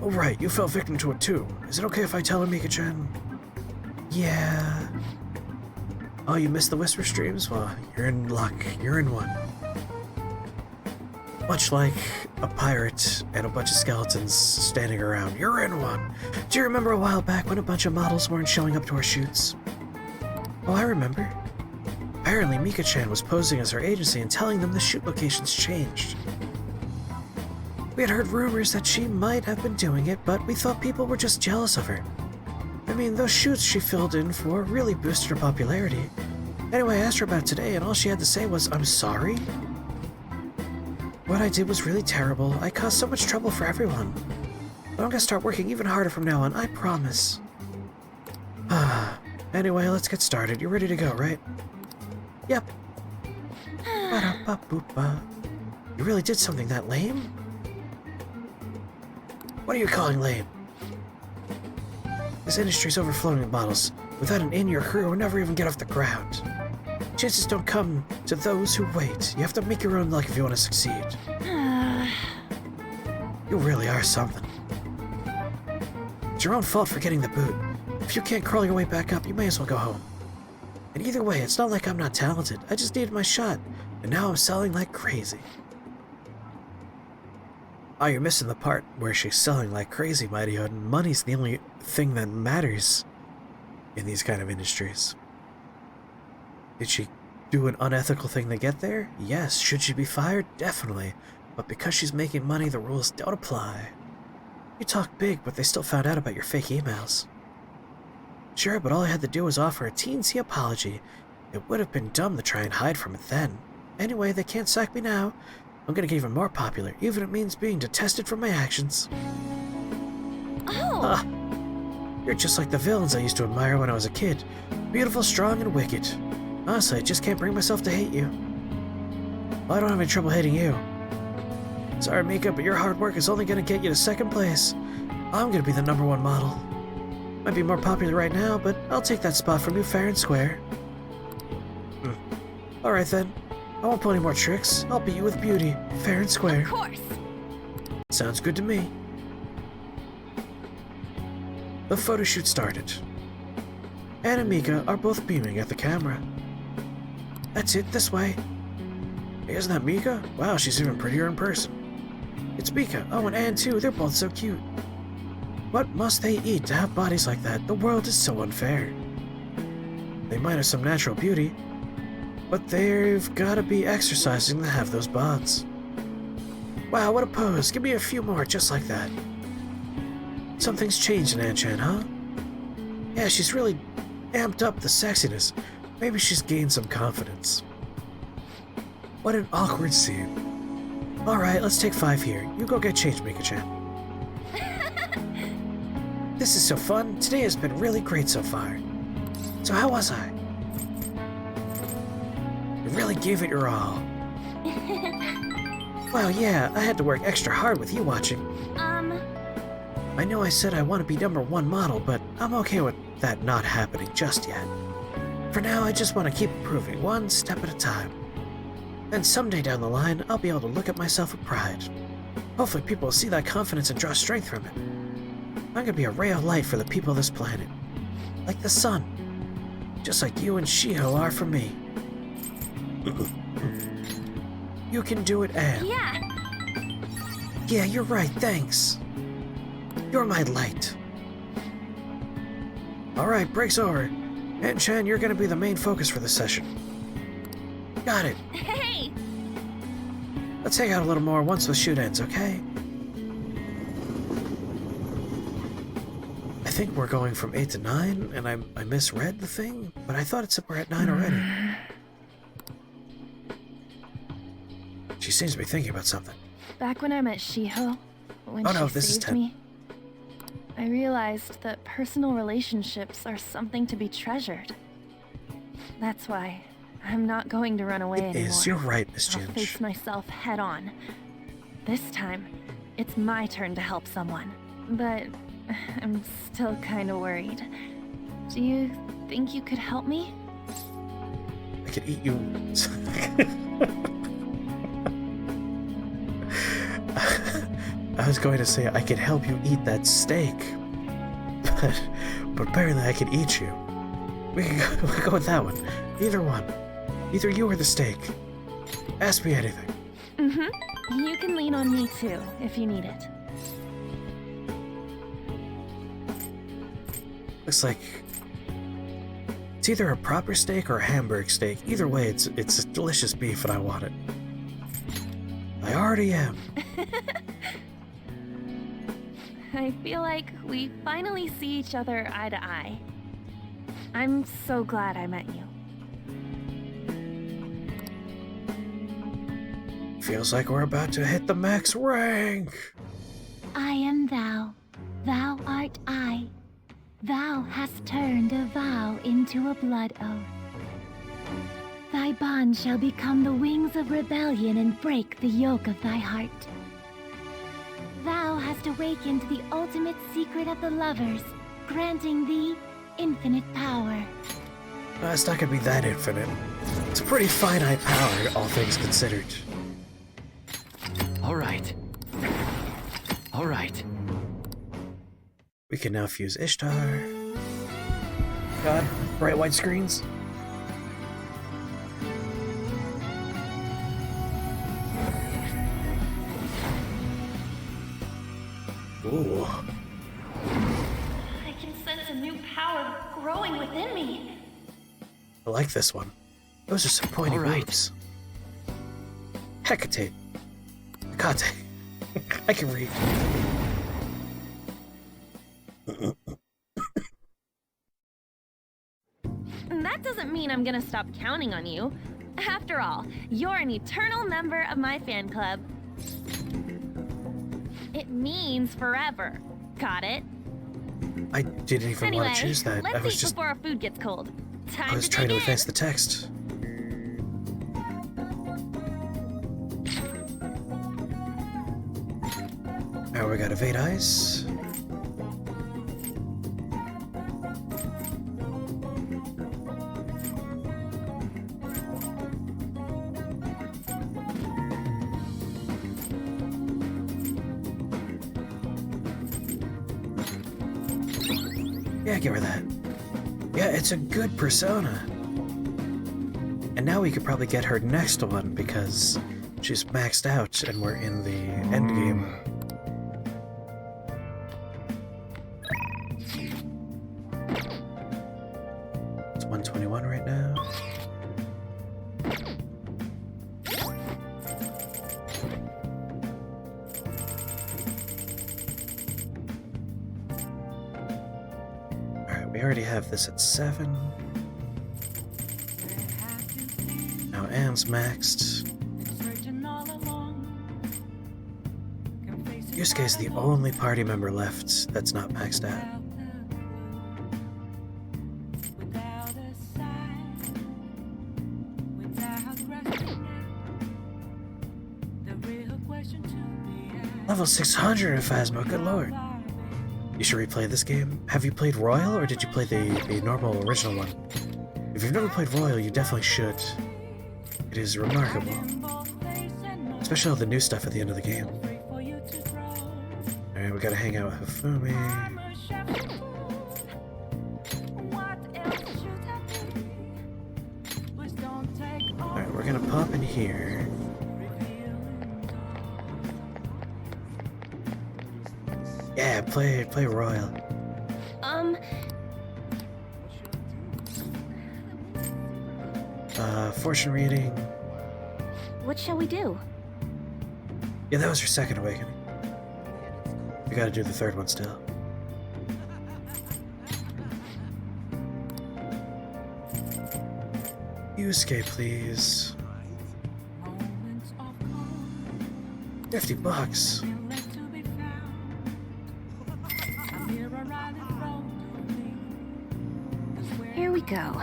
right, you fell victim to it too. Is it okay if I tell her, Mika-chan? Yeah. Oh, you missed the whisper streams? Well, you're in luck. You're in one. Much like a pirate and a bunch of skeletons standing around. You're in one. Do you remember a while back when a bunch of models weren't showing up to our shoots? Oh, I remember. Apparently, Mika-chan was posing as her agency and telling them the shoot locations changed. We had heard rumors that she might have been doing it, but we thought people were just jealous of her. I mean, those shoots she filled in for really boosted her popularity. Anyway, I asked her about it today, and all she had to say was, "I'm sorry." What I did was really terrible. I caused so much trouble for everyone. But I'm gonna start working even harder from now on, I promise. Anyway, let's get started. You're ready to go, right? Yep. Ba-da-ba-boop-ba. You really did something that lame? What are you calling lame? This industry's overflowing with models. Without an in, your career will never even get off the ground. Chances don't come to those who wait. You have to make your own luck if you want to succeed. You really are something. It's your own fault for getting the boot. If you can't crawl your way back up, you may as well go home. And either way, it's not like I'm not talented. I just needed my shot, and now I'm selling like crazy. Oh, you're missing the part where she's selling like crazy, Mighty Odin. Money's the only thing that matters in these kind of industries. Did she do an unethical thing to get there? Yes. Should she be fired? Definitely. But because she's making money, the rules don't apply. You talk big, but they still found out about your fake emails. Sure, but all I had to do was offer a teensy apology. It would have been dumb to try and hide from it then. Anyway, they can't sack me now. I'm gonna get even more popular, even if it means being detested for my actions.
Oh!
You're just like the villains I used to admire when I was a kid. Beautiful, strong, and wicked. Honestly, I just can't bring myself to hate you. Well, I don't have any trouble hating you. Sorry, Mika, but your hard work is only gonna get you to second place. I'm gonna be the #1 model. Might be more popular right now, but I'll take that spot from you fair and square. Alright then. I won't pull any more tricks. I'll beat you with beauty, fair and square.
Of course.
Sounds good to me. The photo shoot started. Anne and Mika are both beaming at the camera. That's it, this way. Hey, isn't that Mika? Wow, she's even prettier in person. It's Mika. Oh, and Anne too. They're both so cute. What must they eat to have bodies like that? The world is so unfair. They might have some natural beauty, but they've got to be exercising to have those bods. Wow, what a pose. Give me a few more just like that. Something's changed in Anne-chan, huh? Yeah, she's really amped up the sexiness. Maybe she's gained some confidence. What an awkward scene. Alright, let's take 5 here. You go get changed, Mika-chan. This is so fun. Today has been really great so far. So how was I? You really gave it your all. Well, yeah, I had to work extra hard with you watching. I know I said I want to be #1 model, but I'm okay with that not happening just yet. For now, I just want to keep improving, one step at a time. And someday down the line, I'll be able to look at myself with pride. Hopefully people will see that confidence and draw strength from it. I'm gonna be a ray of light for the people of this planet. Like the sun. Just like you and Shiho are for me. You can do it, Anne.
Yeah.
Yeah, you're right, thanks. You're my light. Alright, break's over. Anne-chan, you're gonna be the main focus for this session. Got it.
Hey!
Let's hang out a little more once the shoot ends, okay? I think we're going from 8 to 9, and I misread the thing, but I thought it said we're at 9 already. She seems to be thinking about something.
Back when I met Shiho, when
Oh no,
she
this is
saved
10.
me, I realized that personal relationships are something to be treasured. That's why I'm not going to run away
It
anymore.
is, you're right, Miss
I'll
Ginge.
face myself head on. This time, it's my turn to help someone. But I'm still kind of worried. Do you think you could help me?
I could eat you. I was going to say I could help you eat that steak, but apparently I could eat you. We can go with that one. Either one. Either you or the steak. Ask me anything.
Mm-hmm. You can lean on me too, if you need it.
Looks like it's either a proper steak or a Hamburg steak. Either way, it's a delicious beef and I want it. I already am.
I feel like we finally see each other eye to eye. I'm so glad I met you.
Feels like we're about to hit the max rank.
I am thou. Thou art I. Thou hast turned a vow into a blood oath. Thy bond shall become the wings of rebellion and break the yoke of thy heart. Thou hast awakened the ultimate secret of the lovers, granting thee infinite power.
It's not gonna be that infinite. It's a pretty finite power, all things considered.
All right. All right.
We can now fuse Ishtar. God, bright white screens. Ooh.
I can sense a new power growing within me.
I like this one. Those are some pointy moves. Hecate. Hecate. I can read.
That doesn't mean I'm gonna stop counting on you. After all, you're an eternal member of my fan club. It means forever. Got it?
I didn't even
Anyway,
want to choose that.
let's
I was
eat
just
before our food gets cold.
I was trying to advance the text. Now we got evade ice. Yeah, give her that. Yeah, it's a good persona. And now we could probably get her next one because she's maxed out and we're in the end game. It's 121 right now. We already have this at 7. Now Anne's maxed. Yusuke's the only party member left that's not maxed out. Level 600 of Phasmo, good lord. You should replay this game. Have you played Royal, or did you play the normal original one? If you've never played Royal, you definitely should. It is remarkable. Especially all the new stuff at the end of the game. Alright, we gotta hang out with Hifumi. Alright, we're gonna pop in here. Yeah, play Royal. Fortune reading.
What shall we do?
Yeah, that was your second awakening. We gotta do the third one still. Yusuke, please. $50.
Here we go.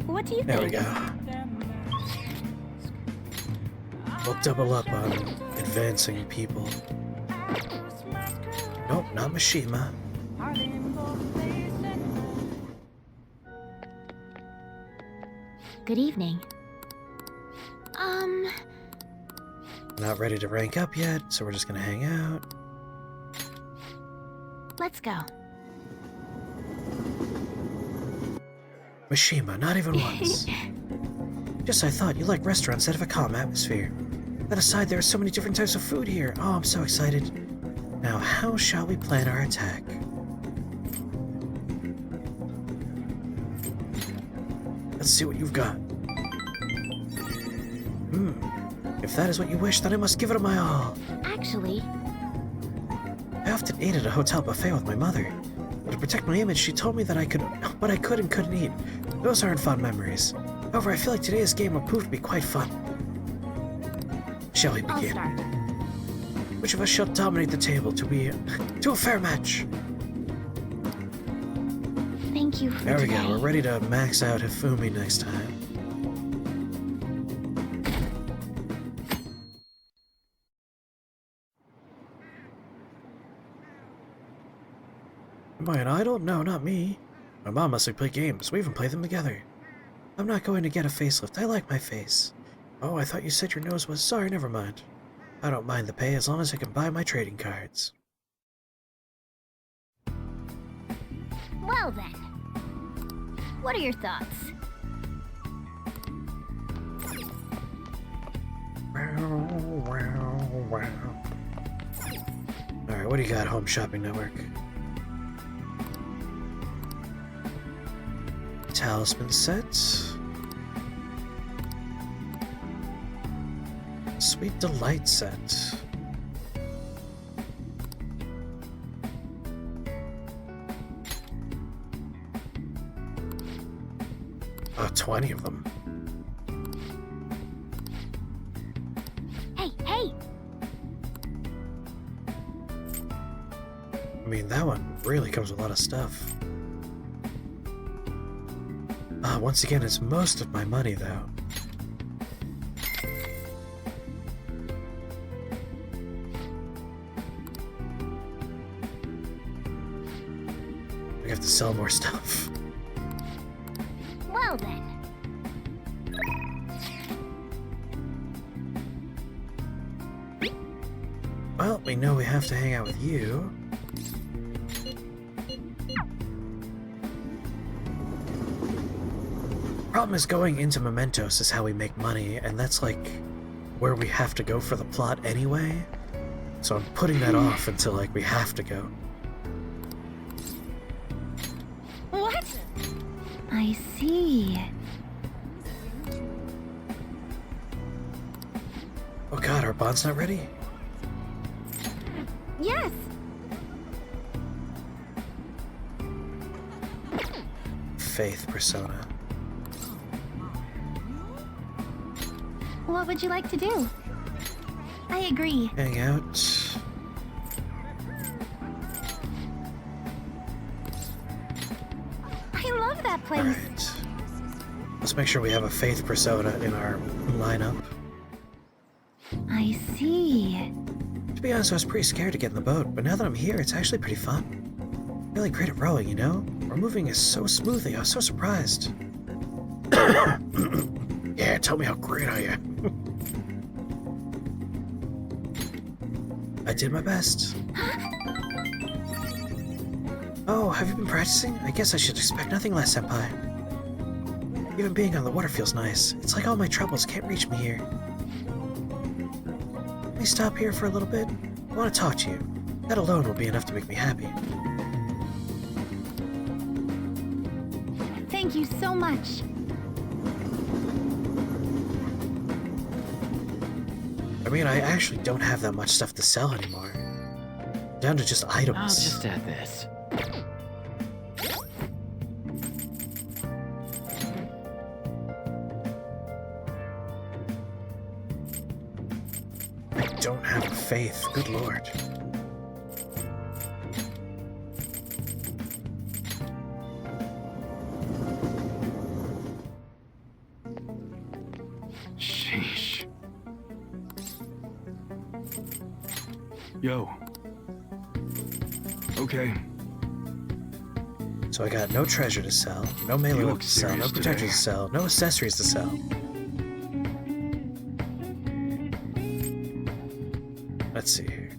What do you
There we
think?
go. We'll double up on advancing people. Nope, not Mishima.
Good evening.
Not ready to rank up yet, so we're just gonna hang out.
Let's go.
Mishima, not even once. Just I thought you like restaurants that have a calm atmosphere. That aside, there are so many different types of food here. Oh, I'm so excited. Now, how shall we plan our attack? Let's see what you've got. If that is what you wish, then I must give it my all.
Actually,
I often ate at a hotel buffet with my mother. But to protect my image, she told me that I could and couldn't eat. Those aren't fun memories. However, I feel like today's game will prove to be quite fun. Shall we
I'll
begin?
start.
Which of us shall dominate the table to a fair match?
Thank you for
There we
today.
go. We're ready to max out Hifumi next time. Am I an idol? No, not me. My mom must have played games. We even play them together. I'm not going to get a facelift. I like my face. Oh, I thought you said your nose was... Sorry, never mind. I don't mind the pay as long as I can buy my trading cards.
Well then, what are your thoughts?
Alright, what do you got, Home Shopping Network? Talisman set. Sweet Delight set. Oh, 20 of them.
Hey, hey!
I mean, that one really comes with a lot of stuff. Once again, it's most of my money, though. I have to sell more stuff.
Well then.
Well, we know we have to hang out with you. Problem is, going into Mementos is how we make money, and that's like where we have to go for the plot anyway. So I'm putting that off until like we have to go.
What? I see.
Oh god, our bond's not ready?
Yes!
Faith persona.
What would you like to do? I agree.
Hang out.
I love that place.
Alright. Let's make sure we have a Faith persona in our lineup.
I see.
To be honest, I was pretty scared to get in the boat, but now that I'm here, it's actually pretty fun. Really great at rowing, you know? We're moving is so smoothly, I was so surprised. Yeah, tell me how great I am. I did my best. Oh, have you been practicing? I guess I should expect nothing less, Senpai. Even being on the water feels nice. It's like all my troubles can't reach me here. Let me stop here for a little bit. I want to talk to you. That alone will be enough to make me happy.
Thank you so much.
I mean, I actually don't have that much stuff to sell anymore. Down to just items.
I'll just add this.
I don't have faith, good lord.
Sheesh.
Yo. Okay.
So I got no treasure to sell, no melee
You
weapons
look
to sell, no
serious
protectors
today.
to sell, no accessories to sell. let's see here.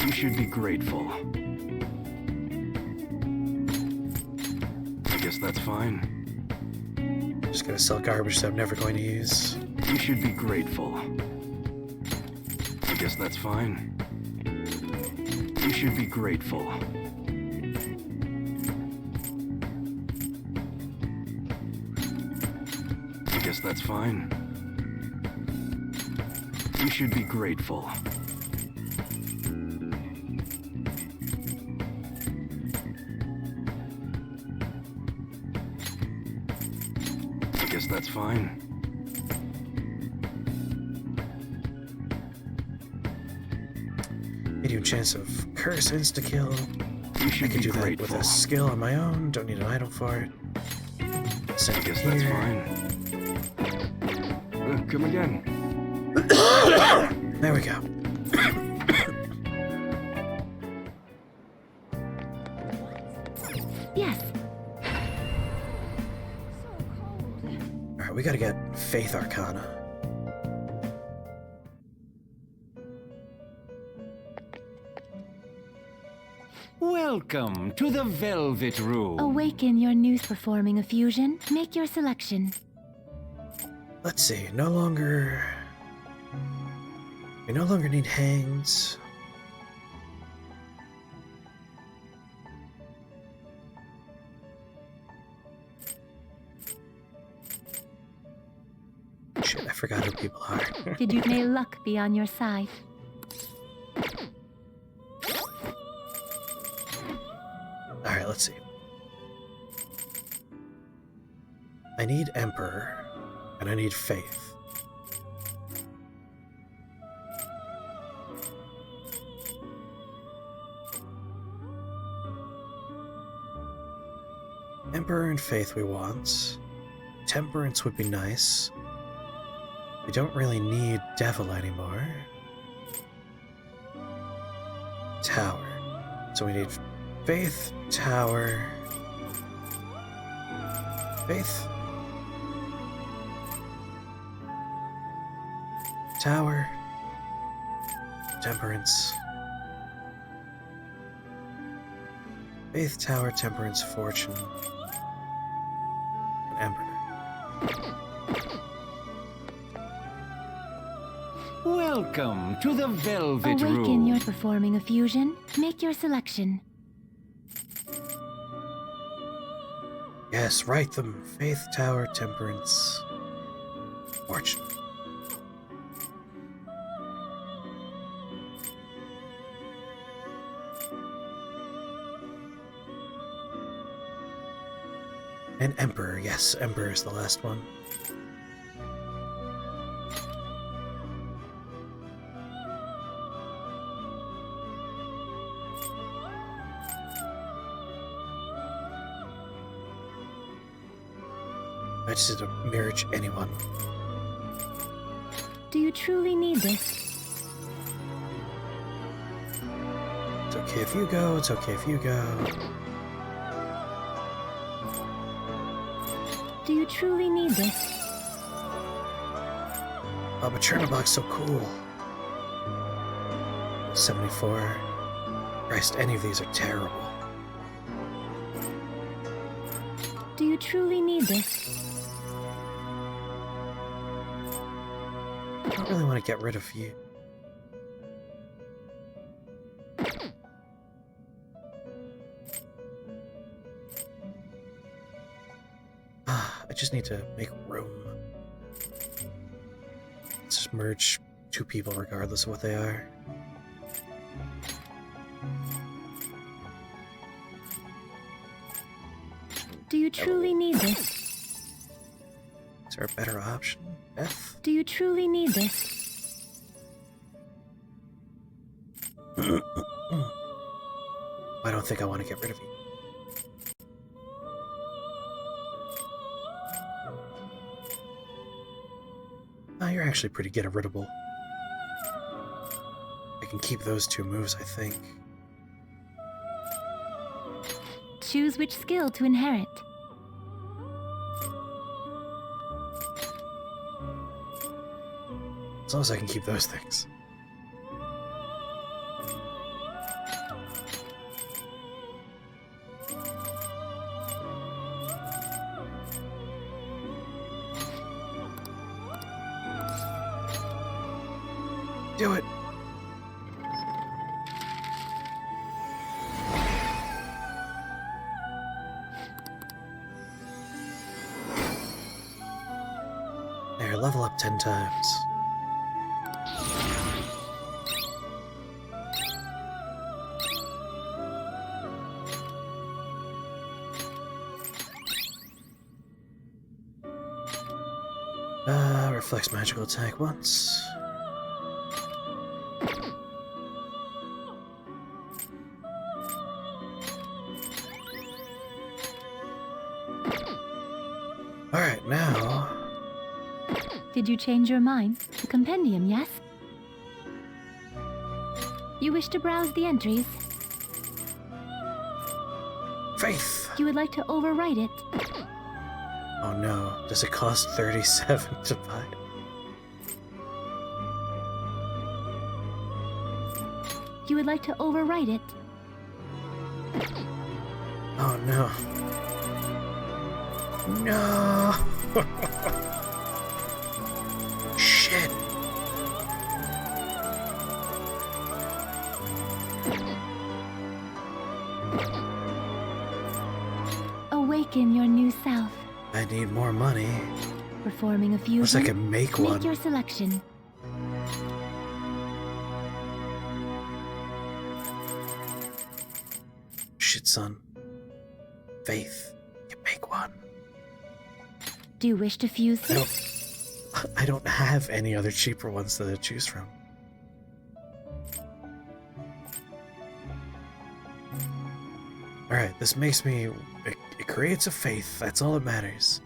You should be grateful. I guess that's fine.
Just gonna sell garbage that I'm never going to use.
You should be grateful. I guess that's fine. You should be grateful. I guess that's fine. You should be grateful. I guess that's fine.
Medium chance of curse insta-kill.
You
I
should
can
be
do that
grateful.
with a skill on my own. Don't need an item for it. Send
I
it
guess
here.
that's fine. Come again.
There we go.
Yes.
Alright, we gotta get Faith Arcana.
Welcome to the Velvet Room.
Awaken your news performing a fusion. Make your selection.
Let's see, no longer... We no longer need hangs. Shit, I forgot who people are.
Did you may luck be on your side?
Alright, let's see. I need Emperor, and I need Faith. Emperor and Faith we want. Temperance would be nice. We don't really need Devil anymore. Tower. So we need Faith, Tower... Faith... Tower... Temperance... Faith, Tower, Temperance, Fortune... and Emperor.
Welcome to the Velvet Room.
Awaken your performing a fusion. Make your selection.
Yes, write them. Faith, Tower, Temperance, Fortune. And Emperor. Yes, Emperor is the last one. I just need to merge anyone.
Do you truly need this?
It's okay if you go, it's okay if you go.
Do you truly need this?
Oh, but Chernobog's so cool. 74. Christ, any of these are terrible.
Do you truly need this?
I don't really want to get rid of you. I just need to make room. Let's just merge two people regardless of what they are.
Do you truly need this?
Is there a better option? Beth?
Do you truly need this?
I don't think I want to get rid of you. Oh, you're actually pretty get-riddable. I can keep those two moves, I think.
Choose which skill to inherit.
As long as I can keep those things. Do it! There, level up 10 times. Reflects magical attack once. Alright, now...
Did you change your mind? The compendium, yes? You wish to browse the entries?
Faith!
You would like to overwrite it?
Oh no, does it cost 37 to buy?
You would like to overwrite it?
Oh no. No! Shit!
Awaken your new self.
I need more money.
Performing a fusion.
Wish I could make one.
Make your selection.
Shit, son. Faith, you make one.
Do you wish to fuse
I don't have any other cheaper ones to choose from. Alright, this makes me... It creates a faith, that's all that matters.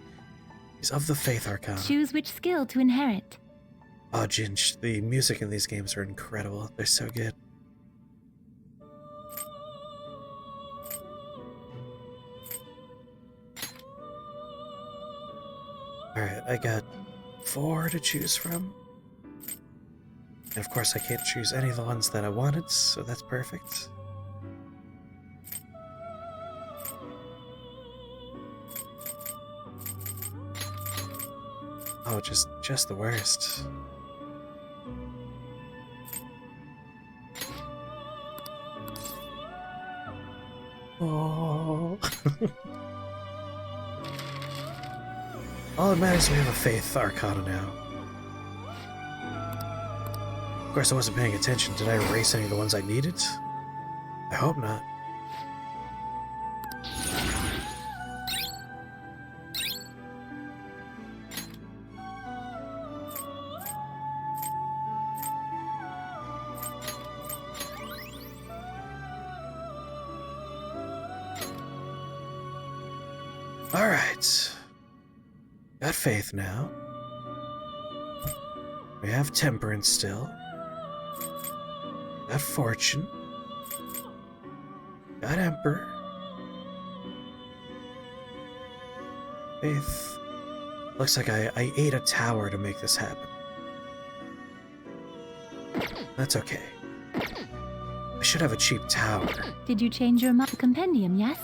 He's of the faith arcana.
Choose which skill to inherit.
Oh, Jinch, the music in these games are incredible. They're so good. Alright, I got 4 to choose from. And of course I can't choose any of the ones that I wanted, so that's perfect. Oh, just the worst. Oh. All that matters is we have a faith arcana now. Of course, I wasn't paying attention. Did I erase any of the ones I needed? I hope not. Alright. Got faith now. We have temperance still. Got fortune. Got emperor. Faith. Looks like I ate a tower to make this happen. That's okay. I should have a cheap tower.
Did you change your compendium, yes?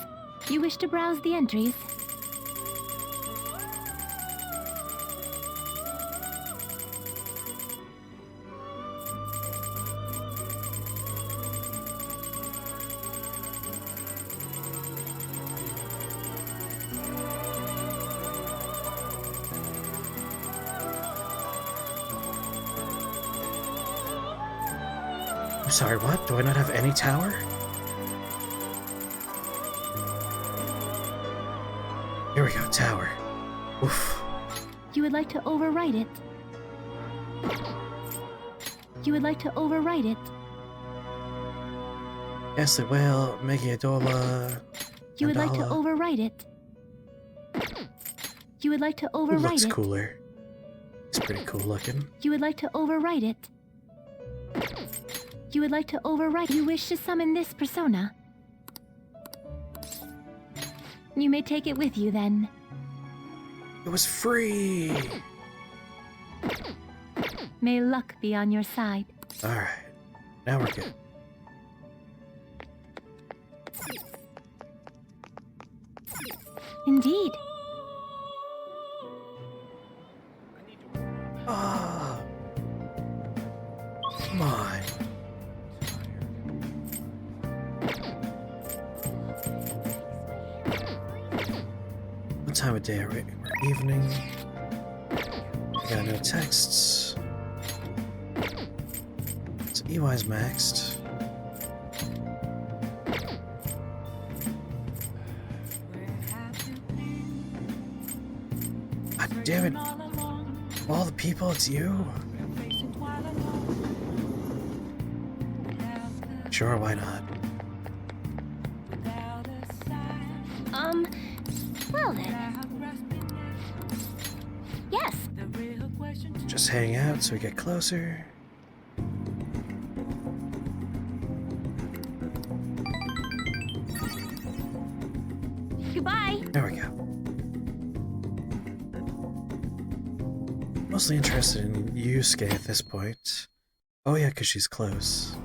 You wish to browse the entries?
I'm sorry, what? Do I not have any tower? Here we go, tower. Oof.
You would like to overwrite it? You would like to overwrite it?
Yes, it will. Megiadola.
You would like to overwrite it? You would like to overwrite
looks
it?
cooler. It's pretty cool looking.
You would like to overwrite it? You would like to overwrite. You wish to summon this persona? You may take it with you then.
It was free!
May luck be on your side.
Alright. Now we're good.
Indeed.
Ah. Come time of day? We're evening. I got no texts. So EY's maxed. God damn it. Of all the people, it's you? Sure, why not?
Well then. Yes.
Just hang out so we get closer.
Goodbye.
There we go. Mostly interested in Yusuke at this point. Oh yeah, because she's close.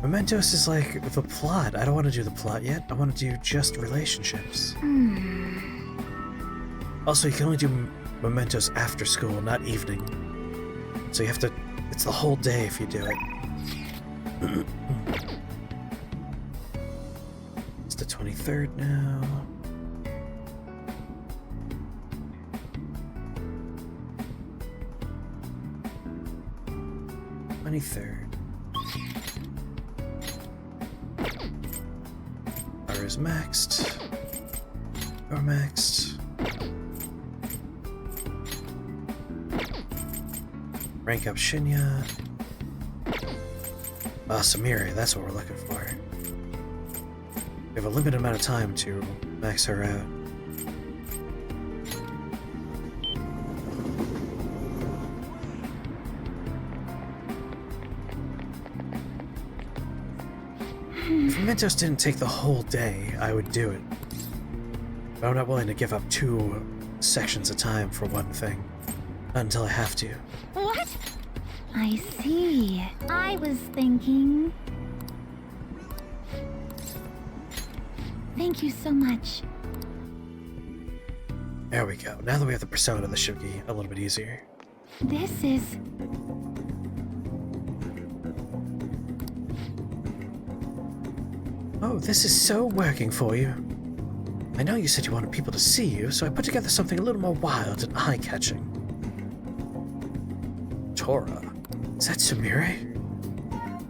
Mementos is like the plot. I don't want to do the plot yet. I want to do just relationships. Also, you can only do Mementos after school, not evening. So you have to... It's the whole day if you do it. It's the 23rd now. Power is maxed. Power maxed. Rank up Shinya. Samiri, that's what we're looking for. We have a limited amount of time to max her out. If Mementos didn't take the whole day, I would do it. But I'm not willing to give up 2 sections of time for one thing. Not until I have to.
What? I see. I was thinking... Thank you so much.
There we go. Now that we have the persona, this should be a little bit easier.
This is...
Oh, this is so working for you. I know you said you wanted people to see you, so I put together something a little more wild and eye-catching. Tora. Is that Sumire?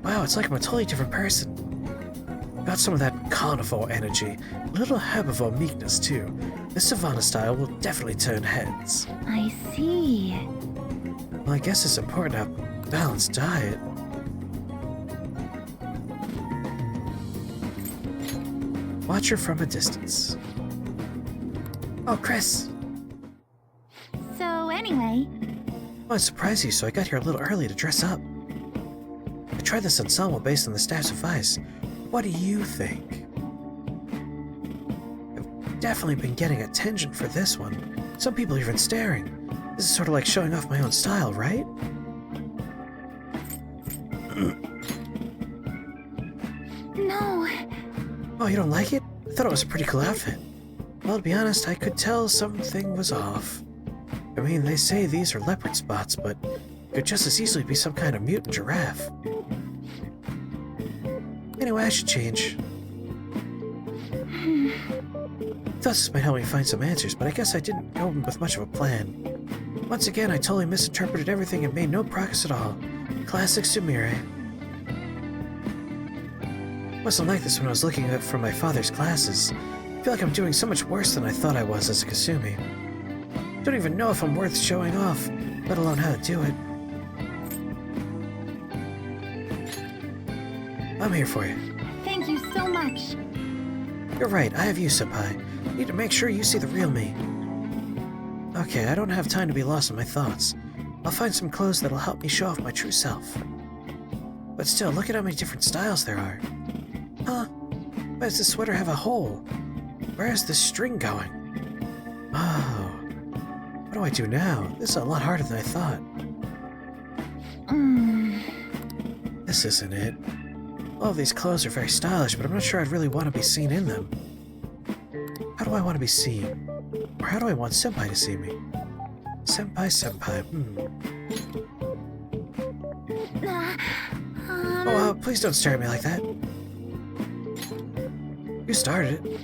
Wow, it's like I'm a totally different person. Got some of that carnivore energy, a little herbivore meekness too. This Savannah style will definitely turn heads.
I see.
Well, I guess it's important to have a balanced diet. Watch her from a distance. Oh, Chris!
So anyway...
Well, I surprised you, so I got here a little early to dress up. I tried this ensemble based on the Staff's advice. What do you think? I've definitely been getting attention for this one. Some people are even staring. This is sort of like showing off my own style, right?
No.
Oh, you don't like it? I thought it was a pretty cool outfit. Well, to be honest, I could tell something was off. I mean, they say these are leopard spots, but it could just as easily be some kind of mutant giraffe. Anyway, I should change. Thus, this might help me find some answers, but I guess I didn't go with much of a plan. Once again, I totally misinterpreted everything and made no progress at all. Classic Sumire. Wasn't like this when I was looking at from my father's classes. I feel like I'm doing so much worse than I thought I was as a Kasumi. Don't even know if I'm worth showing off, let alone how to do it. I'm here for you.
Thank you so much.
You're right, I have you, Senpai. Need to make sure you see the real me. Okay, I don't have time to be lost in my thoughts. I'll find some clothes that'll help me show off my true self. But still, look at how many different styles there are. Huh? Why does this sweater have a hole? Where is this string going? Oh. What do I do now? This is a lot harder than I thought. This isn't it. All of these clothes are very stylish, but I'm not sure I'd really want to be seen in them. How do I want to be seen? Or how do I want Senpai to see me? Senpai. Please don't stare at me like that. You started it.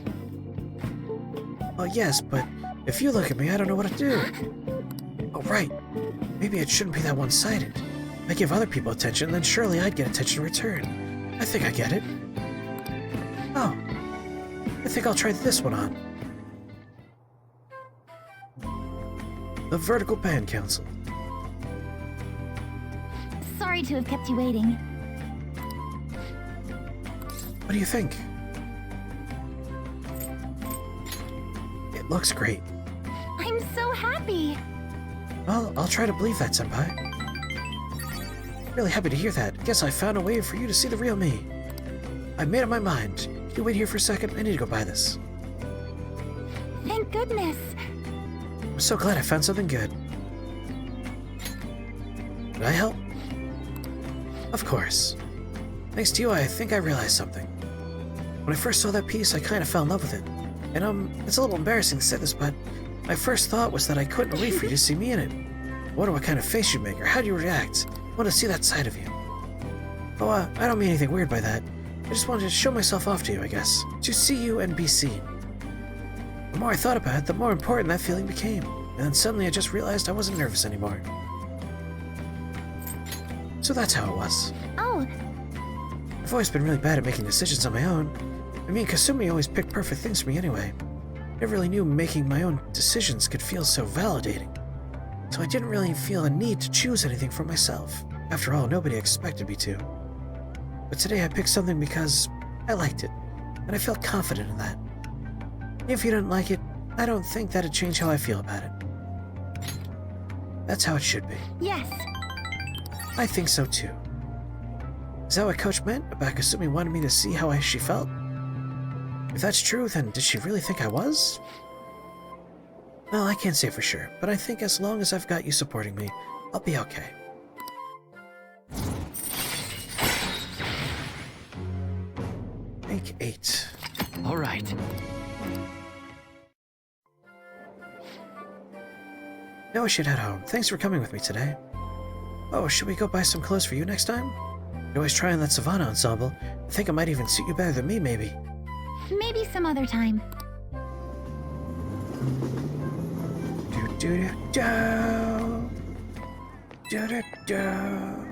Well, yes, but if you look at me, I don't know what to do. Oh, right. Maybe it shouldn't be that one-sided. If I give other people attention, then surely I'd get attention in return. I think I get it. Oh. I think I'll try this one on. The Vertical Band Council.
Sorry to have kept you waiting.
What do you think? It looks great.
I'm so happy.
Well, I'll try to believe that, Senpai. Really happy to hear that. Guess I found a way for you to see the real me. I've made up my mind. Can you wait here for a second? I need to go buy this.
Thank goodness.
I'm so glad I found something good. Can I help? Of course. Thanks to you, I think I realized something. When I first saw that piece, I kind of fell in love with it. And it's a little embarrassing to say this, but my first thought was that I couldn't wait for you to see me in it. I wonder what kind of face you'd make, or how do you react. I want to see that side of you. Oh, I don't mean anything weird by that. I just wanted to show myself off to you, I guess. To see you and be seen. The more I thought about it, the more important that feeling became. And then suddenly I just realized I wasn't nervous anymore. So that's how it was.
Oh.
I've always been really bad at making decisions on my own. I mean, Kasumi always picked perfect things for me anyway. I never really knew making my own decisions could feel so validating. So I didn't really feel a need to choose anything for myself. After all, nobody expected me to. But today I picked something because I liked it, and I felt confident in that. If you didn't like it, I don't think that'd change how I feel about it. That's how it should be.
Yes.
I think so too. Is that what Coach meant about Kasumi wanted me to see how she felt? If that's true, then did she really think I was? Well, I can't say for sure, but I think as long as I've got you supporting me, I'll be okay. Make 8.
All right.
Now I should head home. Thanks for coming with me today. Oh, should we go buy some clothes for you next time? You always try on that Savannah ensemble. I think it might even suit you better than me, maybe.
Maybe some other time.
Do-do-do-do. Do-do-do.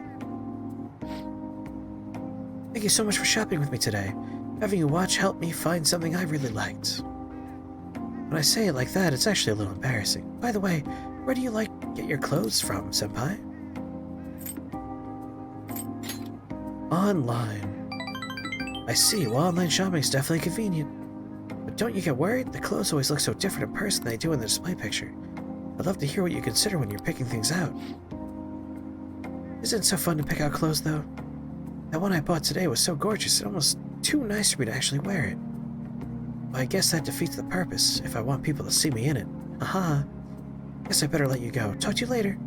Thank you so much for shopping with me today. Having you watch helped me find something I really liked. When I say it like that, it's actually a little embarrassing. By the way, where do you get your clothes from, Senpai? Online. I see, well, online shopping's definitely convenient. But don't you get worried? The clothes always look so different in person than they do in the display picture. I'd love to hear what you consider when you're picking things out. Isn't it so fun to pick out clothes, though? That one I bought today was so gorgeous, and almost too nice for me to actually wear it. Well, I guess that defeats the purpose, if I want people to see me in it. Aha. Guess I better let you go. Talk to you later.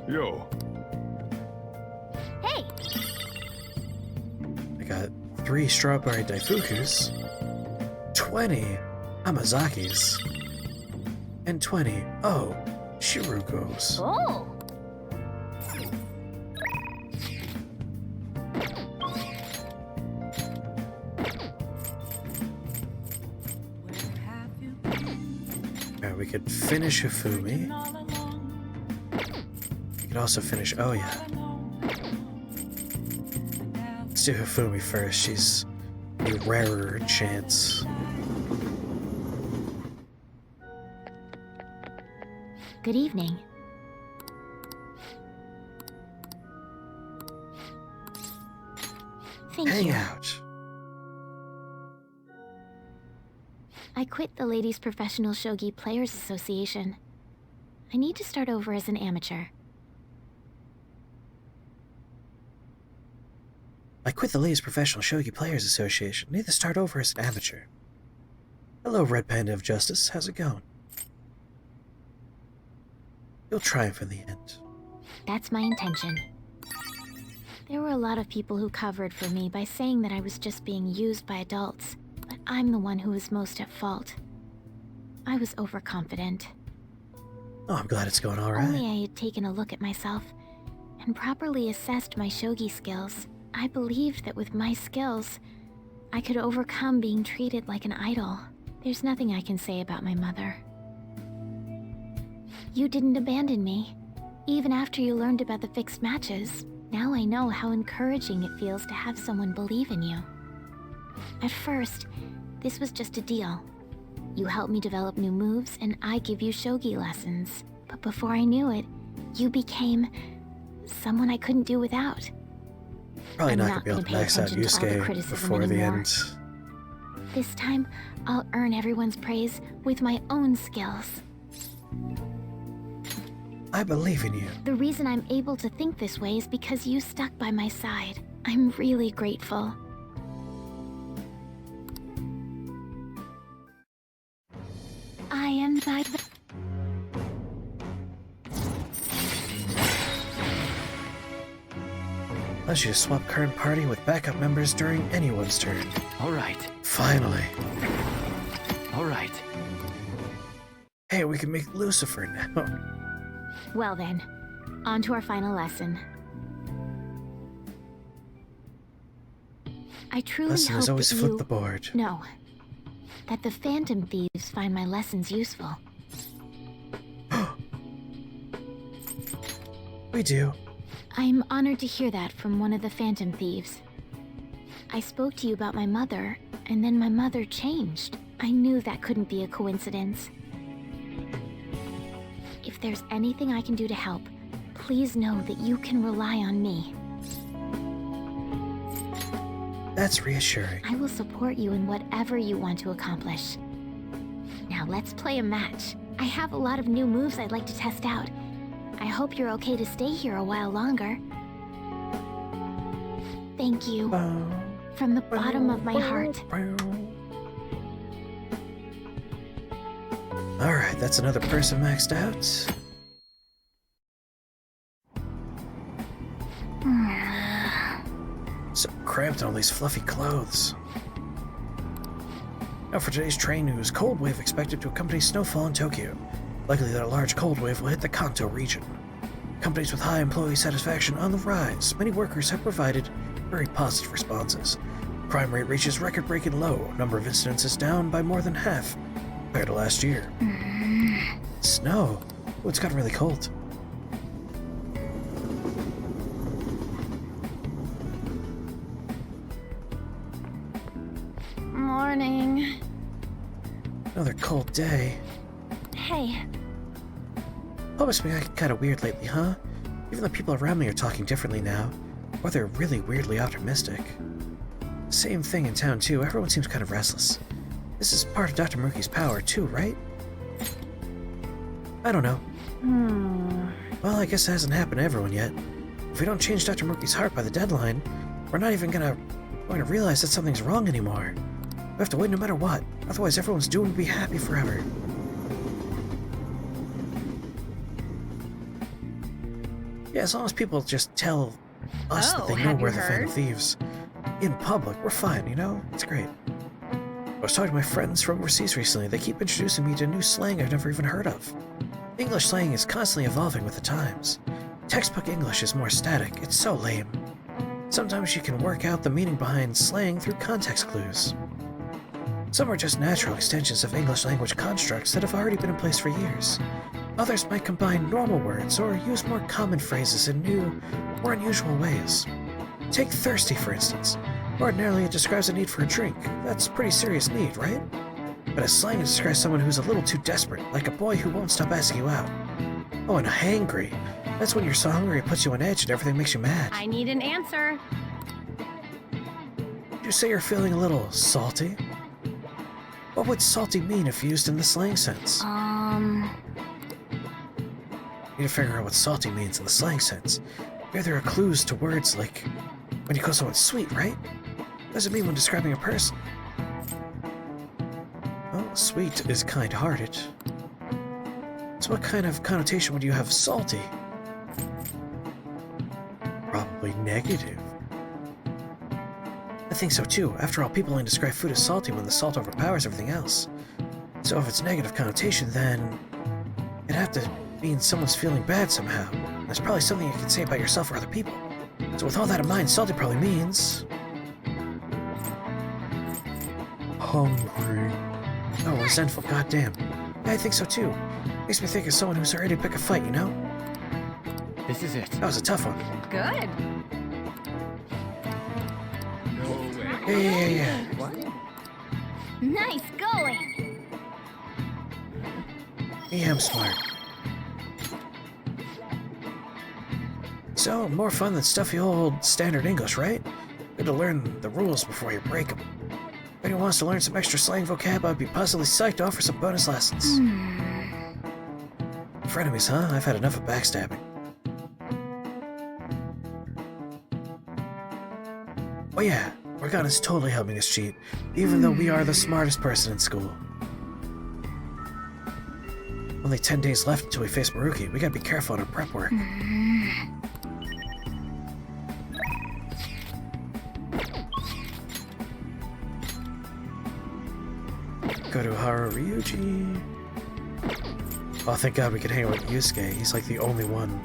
Yo.
Hey!
I got 3 strawberry daifukus, 20 Amazakis, and 20, Shirugos.
Oh!
Alright, we could finish Hifumi. We could also finish Oya. Let's do Hifumi first. She's a rarer chance.
Good evening. Thank
Hang
you.
out.
I quit the Ladies Professional Shogi Players Association. I need to start over as an amateur.
I quit the Ladies Professional Shogi Players Association. Need to start over as an amateur. Hello, Red Panda of Justice. How's it going? You'll triumph in the end.
That's my intention. There were a lot of people who covered for me by saying that I was just being used by adults, but I'm the one who was most at fault. I was overconfident.
Oh, I'm glad it's going
If
alright.
only I had taken a look at myself and properly assessed my shogi skills. I believed that with my skills, I could overcome being treated like an idol. There's nothing I can say about my mother. You didn't abandon me, even after you learned about the fixed matches. Now I know how encouraging it feels to have someone believe in you. At first, this was just a deal. You help me develop new moves, and I give you shogi lessons. But before I knew it, you became someone I couldn't do without.
Probably
I'm
not
not
gonna be able
gonna
to
pay
max out
attention to all the
Yusuke
criticism
before the
anymore.
end.
This time, I'll earn everyone's praise with my own skills.
I believe in you.
The reason I'm able to think this way is because you stuck by my side. I'm really grateful. I am by the...
Allows you to swap current party with backup members during anyone's turn.
Alright,
Finally.
alright.
Hey, we can make Lucifer now.
Well then, on to our final lesson. I truly
Lesson
hope
is always
that
flip
you...
the board.
No. That the Phantom Thieves find my lessons useful.
We do.
I'm honored to hear that from one of the Phantom Thieves. I spoke to you about my mother, and then my mother changed. I knew that couldn't be a coincidence. If there's anything I can do to help, please know that you can rely on me.
That's reassuring.
I will support you in whatever you want to accomplish. Now let's play a match. I have a lot of new moves I'd like to test out. I hope you're okay to stay here a while longer. Thank you. From the bottom of my heart.
Alright, that's another person maxed out. So cramped in all these fluffy clothes. Now for today's train news, cold wave expected to accompany snowfall in Tokyo. Likely that a large cold wave will hit the Kanto region. Companies with high employee satisfaction on the rise. Many workers have provided very positive responses. Crime rate reaches record-breaking low. Number of incidents is down by more than half compared to last year. Snow. Oh, it's gotten really cold.
Morning.
Another cold day.
Hey,
Always been acting kind of weird lately, huh? Even the people around me are talking differently now. Or they're really weirdly optimistic. Same thing in town, too. Everyone seems kind of restless. This is part of Dr. Murky's power, too, right? I don't know. Well, I guess it hasn't happened to everyone yet. If we don't change Dr. Murky's heart by the deadline, we're not even going to realize that something's wrong anymore. We have to wait no matter what. Otherwise, everyone's doomed to be happy forever. Yeah, as long as people just tell us that they know
have you
we're the Phantom
heard?
Thieves in public, we're fine, you know? It's great. I was talking to my friends from overseas recently. They keep introducing me to new slang I've never even heard of. English slang is constantly evolving with the times. Textbook English is more static. It's so lame. Sometimes you can work out the meaning behind slang through context clues. Some are just natural extensions of English language constructs that have already been in place for years. Others might combine normal words or use more common phrases in new, more unusual ways. Take thirsty, for instance. Ordinarily, it describes a need for a drink. That's a pretty serious need, right? But as slang, it describes someone who's a little too desperate, like a boy who won't stop asking you out. Oh, and hangry. That's when you're so hungry it puts you on edge and everything makes you mad.
I need an answer.
Would you say you're feeling a little salty? What would salty mean if used in the slang sense? You need to figure out what salty means in the slang sense. Maybe there are clues to words like when you call someone sweet, right? What does it mean when describing a person? Well, sweet is kind-hearted. So what kind of connotation would you have salty? Probably negative. I think so too. After all, people only describe food as salty when the salt overpowers everything else. So if it's negative connotation, then it'd have to means someone's feeling bad somehow. There's probably something you can say about yourself or other people. So with all that in mind, salty probably means... hungry. Oh, resentful, goddamn. Yeah, I think so too. Makes me think of someone who's ready to pick a fight, you know?
This is it.
That was a tough one.
Good.
Yeah.
Nice going!
Yeah, I'm smart. So, more fun than stuffy old standard English, right? Good to learn the rules before you break them. If anyone wants to learn some extra slang vocab, I'd be positively psyched to offer some bonus lessons. Frenemies, huh? I've had enough of backstabbing. Oh yeah, Morgana's totally helping us cheat, even though we are the smartest person in school. Only 10 days left until we face Maruki. We gotta be careful on our prep work. Go to Haruryuji. Oh, thank God we can hang out with Yusuke. He's like the only one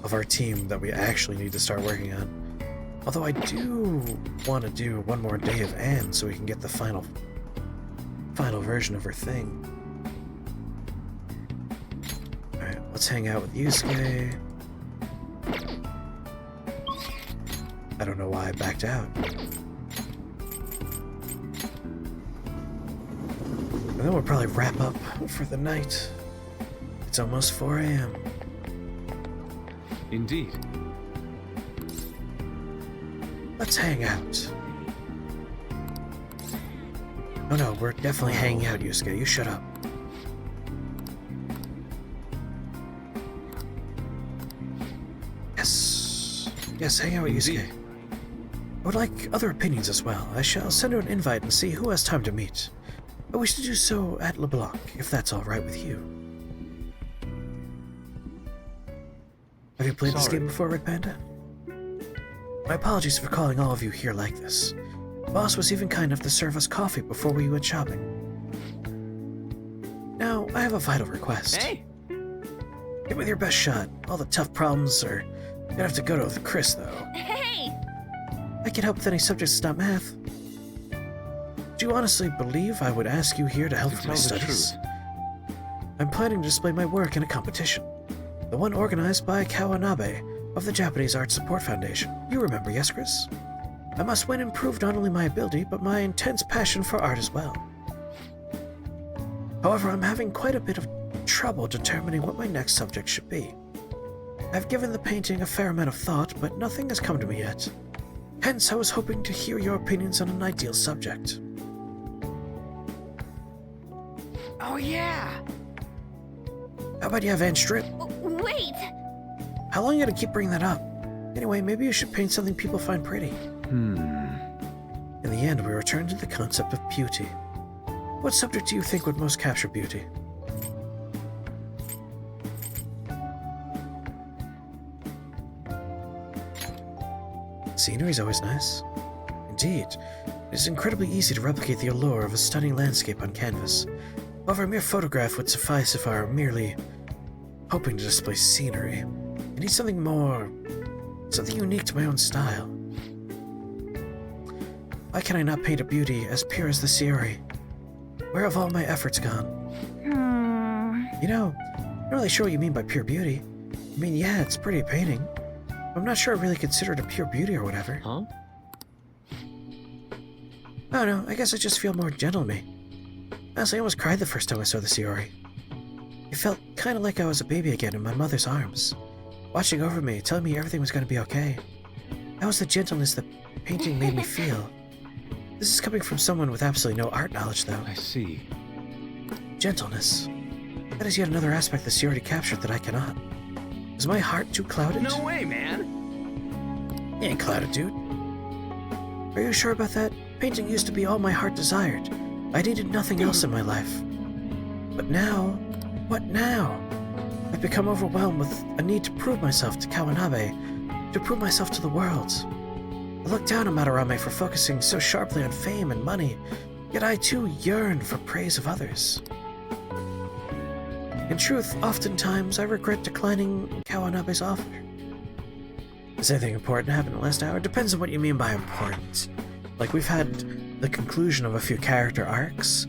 of our team that we actually need to start working on. Although I do want to do one more day of Anne so we can get the final version of her thing. Alright, let's hang out with Yusuke. I don't know why I backed out. And then we'll probably wrap up for the night. It's almost 4 a.m.
Indeed.
Let's hang out. Oh no, we're definitely hanging out, Yusuke. You shut up. Yes, hang out with Yusuke. I would like other opinions as well. I shall send her an invite and see who has time to meet. I wish to do so at LeBlanc, if that's all right with you. Have you played this game before, Red Panda? My apologies for calling all of you here like this. Boss was even kind enough to serve us coffee before we went shopping. Now, I have a vital request.
Hey!
Give me your best shot. All the tough problems are gonna have to go to with Chris, though.
Hey!
I can help with any subjects that's not math. Do you honestly believe I would ask you here to help with my studies? I'm planning to display my work in a competition. The one organized by Kawanabe of the Japanese Art Support Foundation. You remember, yes, Chris? I must win and prove not only my ability, but my intense passion for art as well. However, I'm having quite a bit of trouble determining what my next subject should be. I've given the painting a fair amount of thought, but nothing has come to me yet. Hence, I was hoping to hear your opinions on an ideal subject.
Oh yeah!
How about you have Anne strip?
Wait!
How long are you gonna keep bringing that up? Anyway, maybe you should paint something people find pretty. In the end, we return to the concept of beauty. What subject do you think would most capture beauty? Scenery is always nice. Indeed, it is incredibly easy to replicate the allure of a stunning landscape on canvas. However, a mere photograph would suffice if I were merely hoping to display scenery. I need something more... something unique to my own style. Why can I not paint a beauty as pure as the Sierra? Where have all my efforts gone? You know, I'm not really sure what you mean by pure beauty. I mean, yeah, it's pretty painting. I'm not sure I really consider it a pure beauty or whatever.
Huh?
I don't know, I guess I just feel more gentle to me. Honestly, I almost cried the first time I saw the Sierra. It felt kind of like I was a baby again in my mother's arms, watching over me, telling me everything was going to be okay. That was the gentleness the painting made me feel. This is coming from someone with absolutely no art knowledge, though.
I see.
Gentleness. That is yet another aspect the Sierra captured that I cannot. Is my heart too clouded?
No way, man!
You ain't clouded, dude. Are you sure about that? Painting used to be all my heart desired. I needed nothing else in my life. But now, what now? I've become overwhelmed with a need to prove myself to Kawanabe, to prove myself to the world. I look down on Madarame for focusing so sharply on fame and money, Yet I too yearn for praise of others. In truth, oftentimes I regret declining Kawanabe's offer. Has anything important happened in the last hour? Depends on what you mean by important. Like, we've had the conclusion of a few character arcs,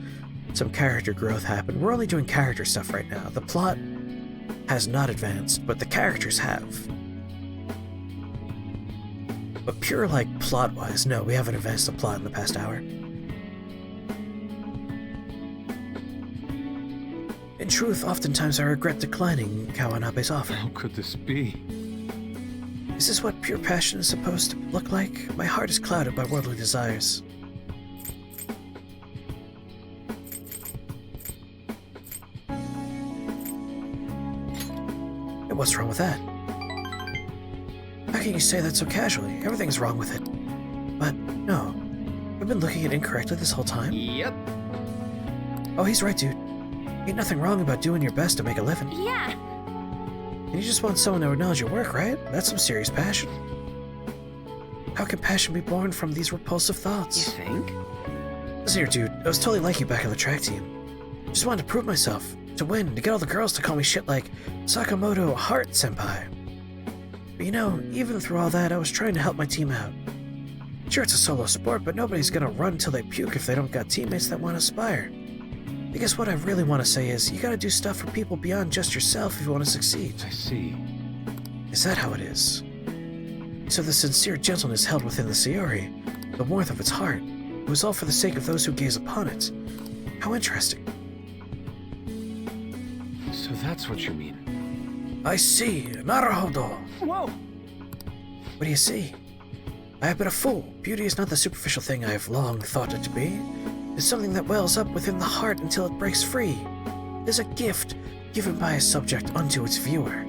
some character growth happened. We're only doing character stuff right now. The plot has not advanced, but the characters have. But pure, like, plot-wise, no, we haven't advanced the plot in the past hour. In truth, oftentimes I regret declining Kawanabe's offer.
How could this be?
Is this what pure passion is supposed to look like? My heart is clouded by worldly desires. And what's wrong with that? How can you say that so casually? Everything's wrong with it. But, no. I've been looking at it incorrectly this whole time.
Yep.
Oh, he's right, dude. Ain't nothing wrong about doing your best to make a living.
Yeah.
And you just want someone to acknowledge your work, right? That's some serious passion. How can passion be born from these repulsive thoughts?
You think?
Listen here, dude. I was totally like you back on the track team. Just wanted to prove myself, to win, to get all the girls to call me shit like Sakamoto Heart Senpai. But you know, even through all that, I was trying to help my team out. Sure, it's a solo sport, but nobody's gonna run till they puke if they don't got teammates that want to aspire. I guess what I really want to say is, you gotta do stuff for people beyond just yourself if you want to succeed.
I see.
Is that how it is? So the sincere gentleness held within the Sayori, the warmth of its heart, it was all for the sake of those who gaze upon it. How interesting.
So that's what you mean.
I see. Naruhodo.
Whoa!
What do you see? I have been a fool. Beauty is not the superficial thing I have long thought it to be. It's something that wells up within the heart until it breaks free. It is a gift given by a subject unto its viewer.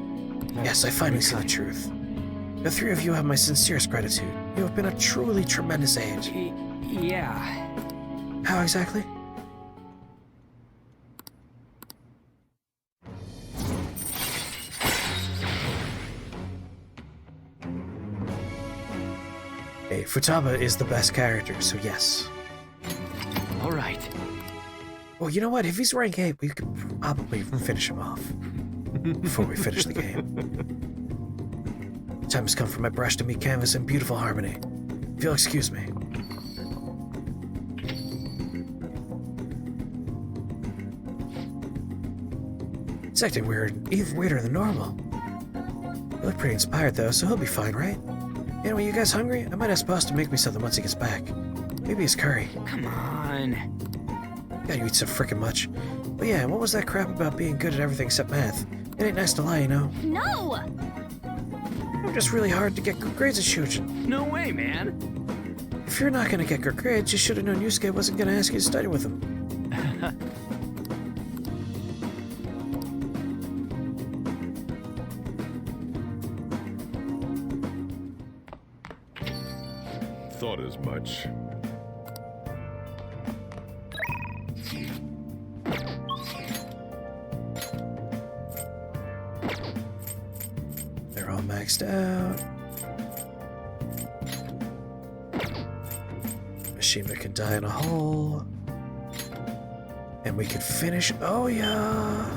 Yes, I finally see the truth. The three of you have my sincerest gratitude. You have been a truly tremendous aid.
Yeah.
How exactly? Hey, Futaba is the best character, so yes.
All right.
Well, you know what? If he's rank 8, we could probably finish him off before we finish the game. Time has come for my brush to meet canvas in beautiful harmony. If you'll excuse me. He's acting weird, even weirder than normal. You look pretty inspired though, so he'll be fine, right? Anyway, you guys hungry? I might ask Boss to make me something once he gets back. Maybe his curry.
Come on.
God, you eat so frickin' much. But yeah, what was that crap about being good at everything except math? It ain't nice to lie, you know.
No!
You're just really hard to get good grades at Shujin.
No way, man.
If you're not gonna get good grades, you should have known Yusuke wasn't gonna ask you to study with him.
Thought as much.
They're all maxed out. Mishima can die in a hole. And we could finish. Oh, yeah.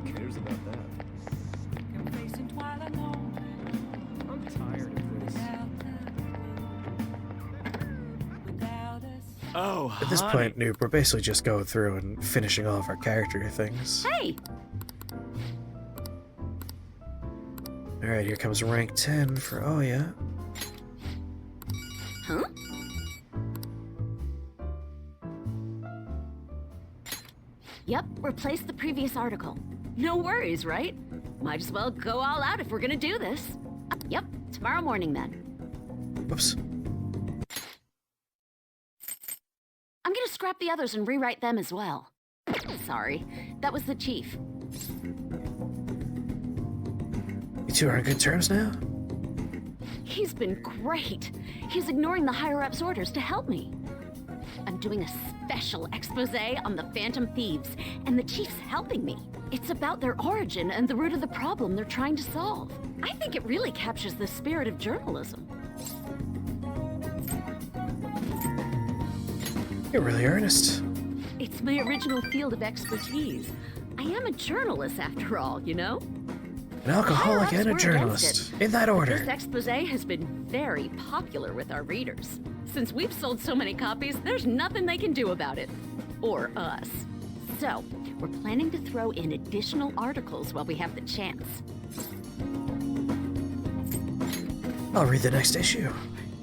Cares about that? I'm tired of this.
Oh,
At this point, Noob, we're basically just going through and finishing all of our character things.
Hey!
Alright, here comes rank 10 for Oya.
Huh? Yep, replace the previous article. No worries, right? Might as well go all out if we're gonna do this. Yep, tomorrow morning then.
Whoops.
I'm gonna scrap the others and rewrite them as well. Sorry, that was the chief.
You two are on good terms now?
He's been great. He's ignoring the higher-ups' orders to help me.
I'm doing a special expose on the Phantom Thieves, and the chief's helping me. It's about their origin and the root of the problem they're trying to solve. I think it really captures the spirit of journalism.
You're really earnest.
It's my original field of expertise. I am a journalist after all, you know?
An alcoholic
Higher-ups
and a
were against
journalist.
it.
In that order.
This expose has been very popular with our readers. Since we've sold so many copies, there's nothing they can do about it. Or us. So, we're planning to throw in additional articles while we have the chance.
I'll read the next issue.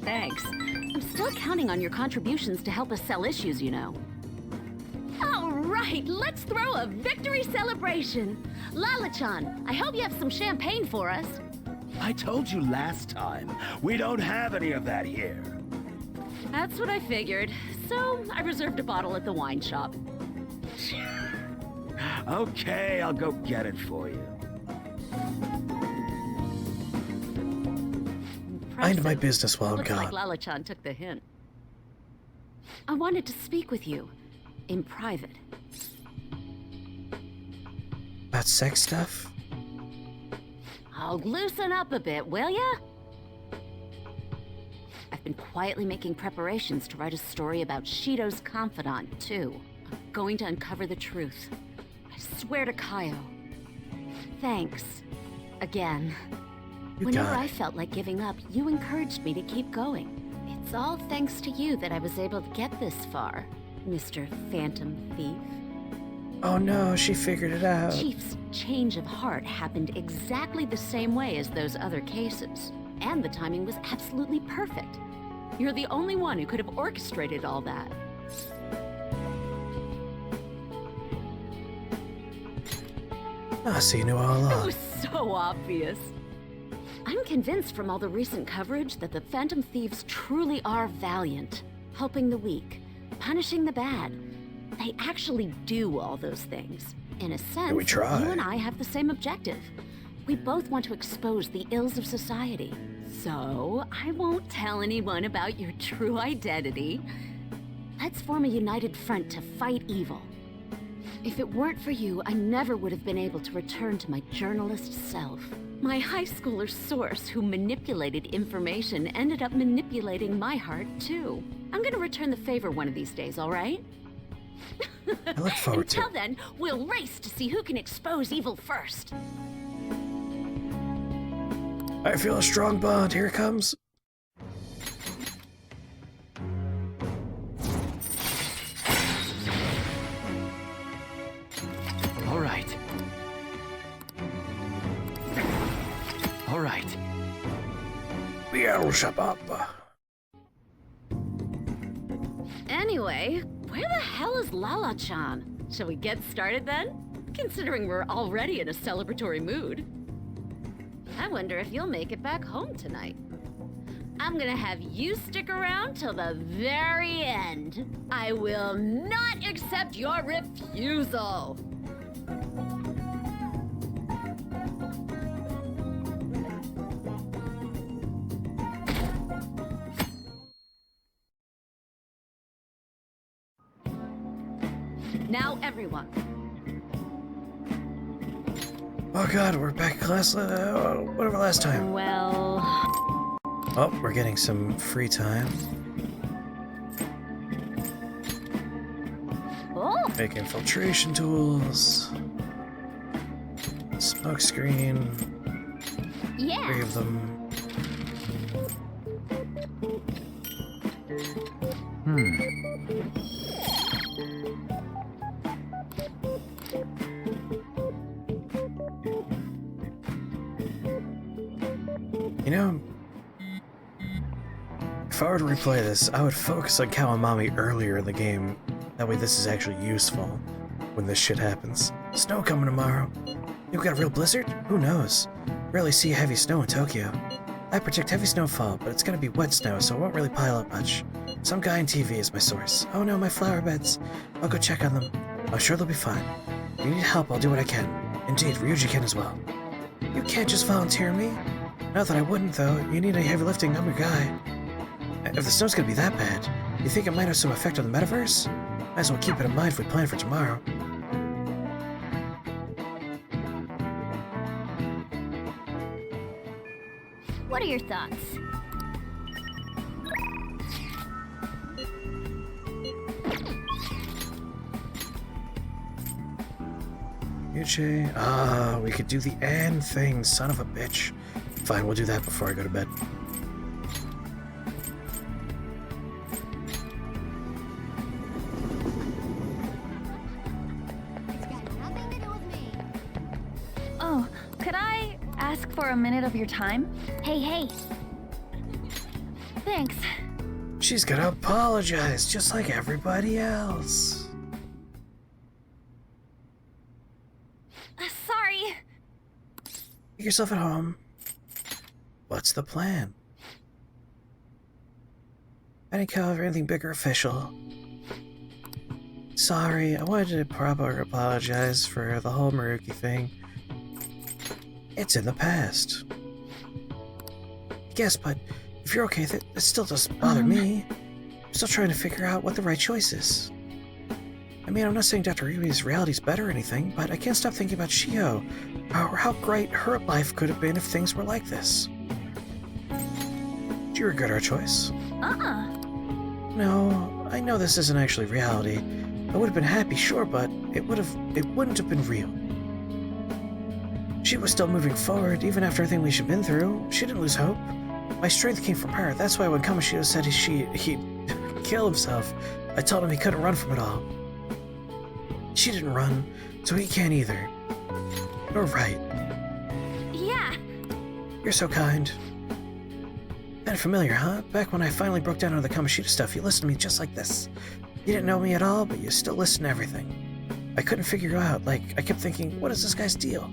Thanks. I'm still counting on your contributions to help us sell issues, you know. All right, let's throw a victory celebration. Lala-chan, I hope you have some champagne for us.
I told you last time, we don't have any of that here.
That's what I figured. So, I reserved a bottle at the wine shop.
Okay, I'll go get it for you.
Mind my business while I'm
Looks like
gone.
Lala-chan took the hint. I wanted to speak with you. In private.
About sex stuff?
Oh, loosen up a bit, will ya? I've been quietly making preparations to write a story about Shido's confidant, too. I'm going to uncover the truth. I swear to Kaio. Thanks. Again. Whenever I felt like giving up, you encouraged me to keep going. It's all thanks to you that I was able to get this far, Mr. Phantom Thief.
Oh no, she figured it out.
Chief's change of heart happened exactly the same way as those other cases. And the timing was absolutely perfect. You're the only one who could have orchestrated all that.
Ah, so you knew all
It
along.
was so obvious. I'm convinced from all the recent coverage that the Phantom Thieves truly are valiant, helping the weak, punishing the bad. They actually do all those things. In a sense,
we try.
you and I have the same objective. We both want to expose the ills of society. So, I won't tell anyone about your true identity. Let's form a united front to fight evil. If it weren't for you, I never would have been able to return to my journalist self. My high schooler source who manipulated information ended up manipulating my heart, too. I'm gonna return the favor one of these days, all right?
I look forward to
Until then, we'll race to see who can expose evil first.
I feel a strong bond. Here it comes.
All right. All right.
Beelzebub.
Anyway, where the hell is Lala-chan? Shall we get started then? Considering we're already in a celebratory mood. I wonder if you'll make it back home tonight. I'm gonna have you stick around till the very end. I will not accept your refusal. Now, everyone.
Oh god, we're back in class. Whatever last time.
Well...
Oh, we're getting some free time.
Oh!
Make infiltration tools. Smoke screen.
Yeah!
3 of them. You know, if I were to replay this, I would focus on Kawamami earlier in the game. That way this is actually useful when this shit happens. Snow coming tomorrow. You got a real blizzard? Who knows? Rarely see heavy snow in Tokyo. I predict heavy snowfall, but it's gonna be wet snow, so it won't really pile up much. Some guy on TV is my source. Oh no, my flower beds. I'll go check on them. I'm sure they'll be fine. If you need help, I'll do what I can. Indeed, Ryuji can as well. You can't just volunteer me. Not that I wouldn't, though. You need any heavy lifting, I'm your guy. If the snow's gonna be that bad, You think it might have some effect on the metaverse? Might as well keep it in mind if we plan for tomorrow.
What are your thoughts?
Yuche. Ah, we could do the and thing, son of a bitch. Fine, we'll do that before I go to bed.
Oh, could I ask for a minute of your time?
Hey.
Thanks.
She's gonna apologize, just like everybody else.
Sorry.
Get yourself at home. What's the plan? I didn't cover anything big or official. Sorry, I wanted to proper apologize for the whole Maruki thing. It's in the past. Yes, but if you're okay with it, it still doesn't bother me. I'm still trying to figure out what the right choice is. I mean, I'm not saying Dr. Ryui's reality's better or anything, but I can't stop thinking about Shio, or how great her life could have been if things were like this. Do you regret our choice? No, I know this isn't actually reality. I would have been happy, sure, but it wouldn't have been real. She was still moving forward, even after everything we've been through. She didn't lose hope. My strength came from her. That's why when Kamoshida said he'd kill himself, I told him he couldn't run from it all. She didn't run, so he can't either. You're right.
Yeah.
You're so kind. Kinda familiar, huh? Back when I finally broke down on the Kamoshida stuff, you listened to me just like this. You didn't know me at all, but you still listened to everything. I couldn't figure you out, I kept thinking, what is this guy's deal?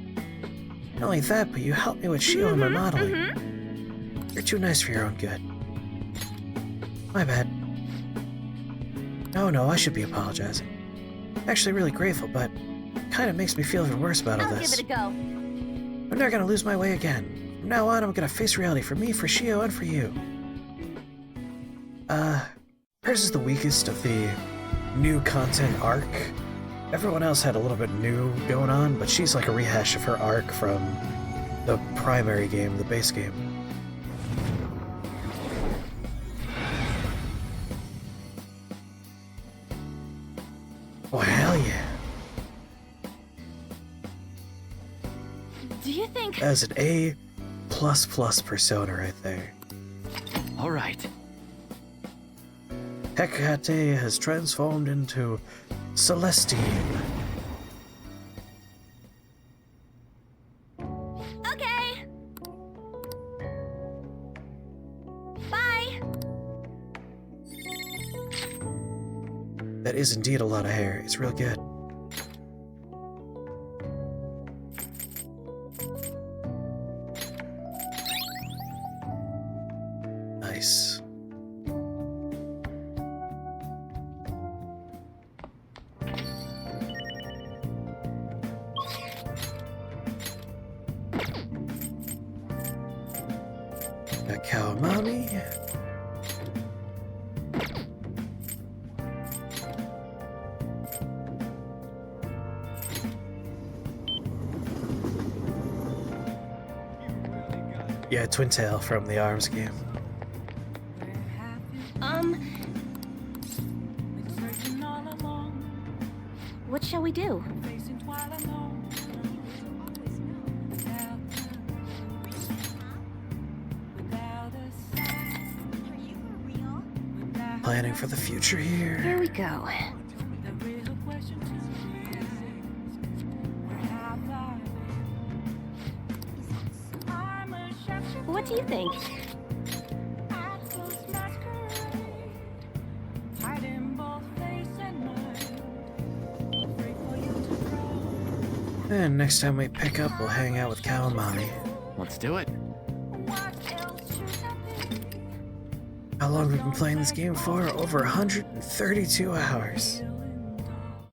Not only that, but you helped me with Shio and my modeling. You're too nice for your own good. My bad. No, I should be apologizing. Actually really grateful, but kind of makes me feel even worse about all this.
I'll give it a go.
I'm never gonna lose my way again. From now on, I'm gonna face reality for me, for Shio, and for you. Hers is the weakest of the new content arc. Everyone else had a little bit new going on, but she's like a rehash of her arc from the primary game, the base game. Oh, hell yeah.
Do you think...
That's an A++ persona right there.
All right.
Hecate has transformed into Celestine.
Okay. Bye.
That is indeed a lot of hair. It's real good. Nice. Got Kawamami. Yeah, Twin Tail from the ARMS game.
What shall we do?
Planning for the future here.
Here we go. What do you think?
And next time we pick up, we'll hang out with Kawamami.
Let's do it.
How long have we been playing this game for? Over 132 hours.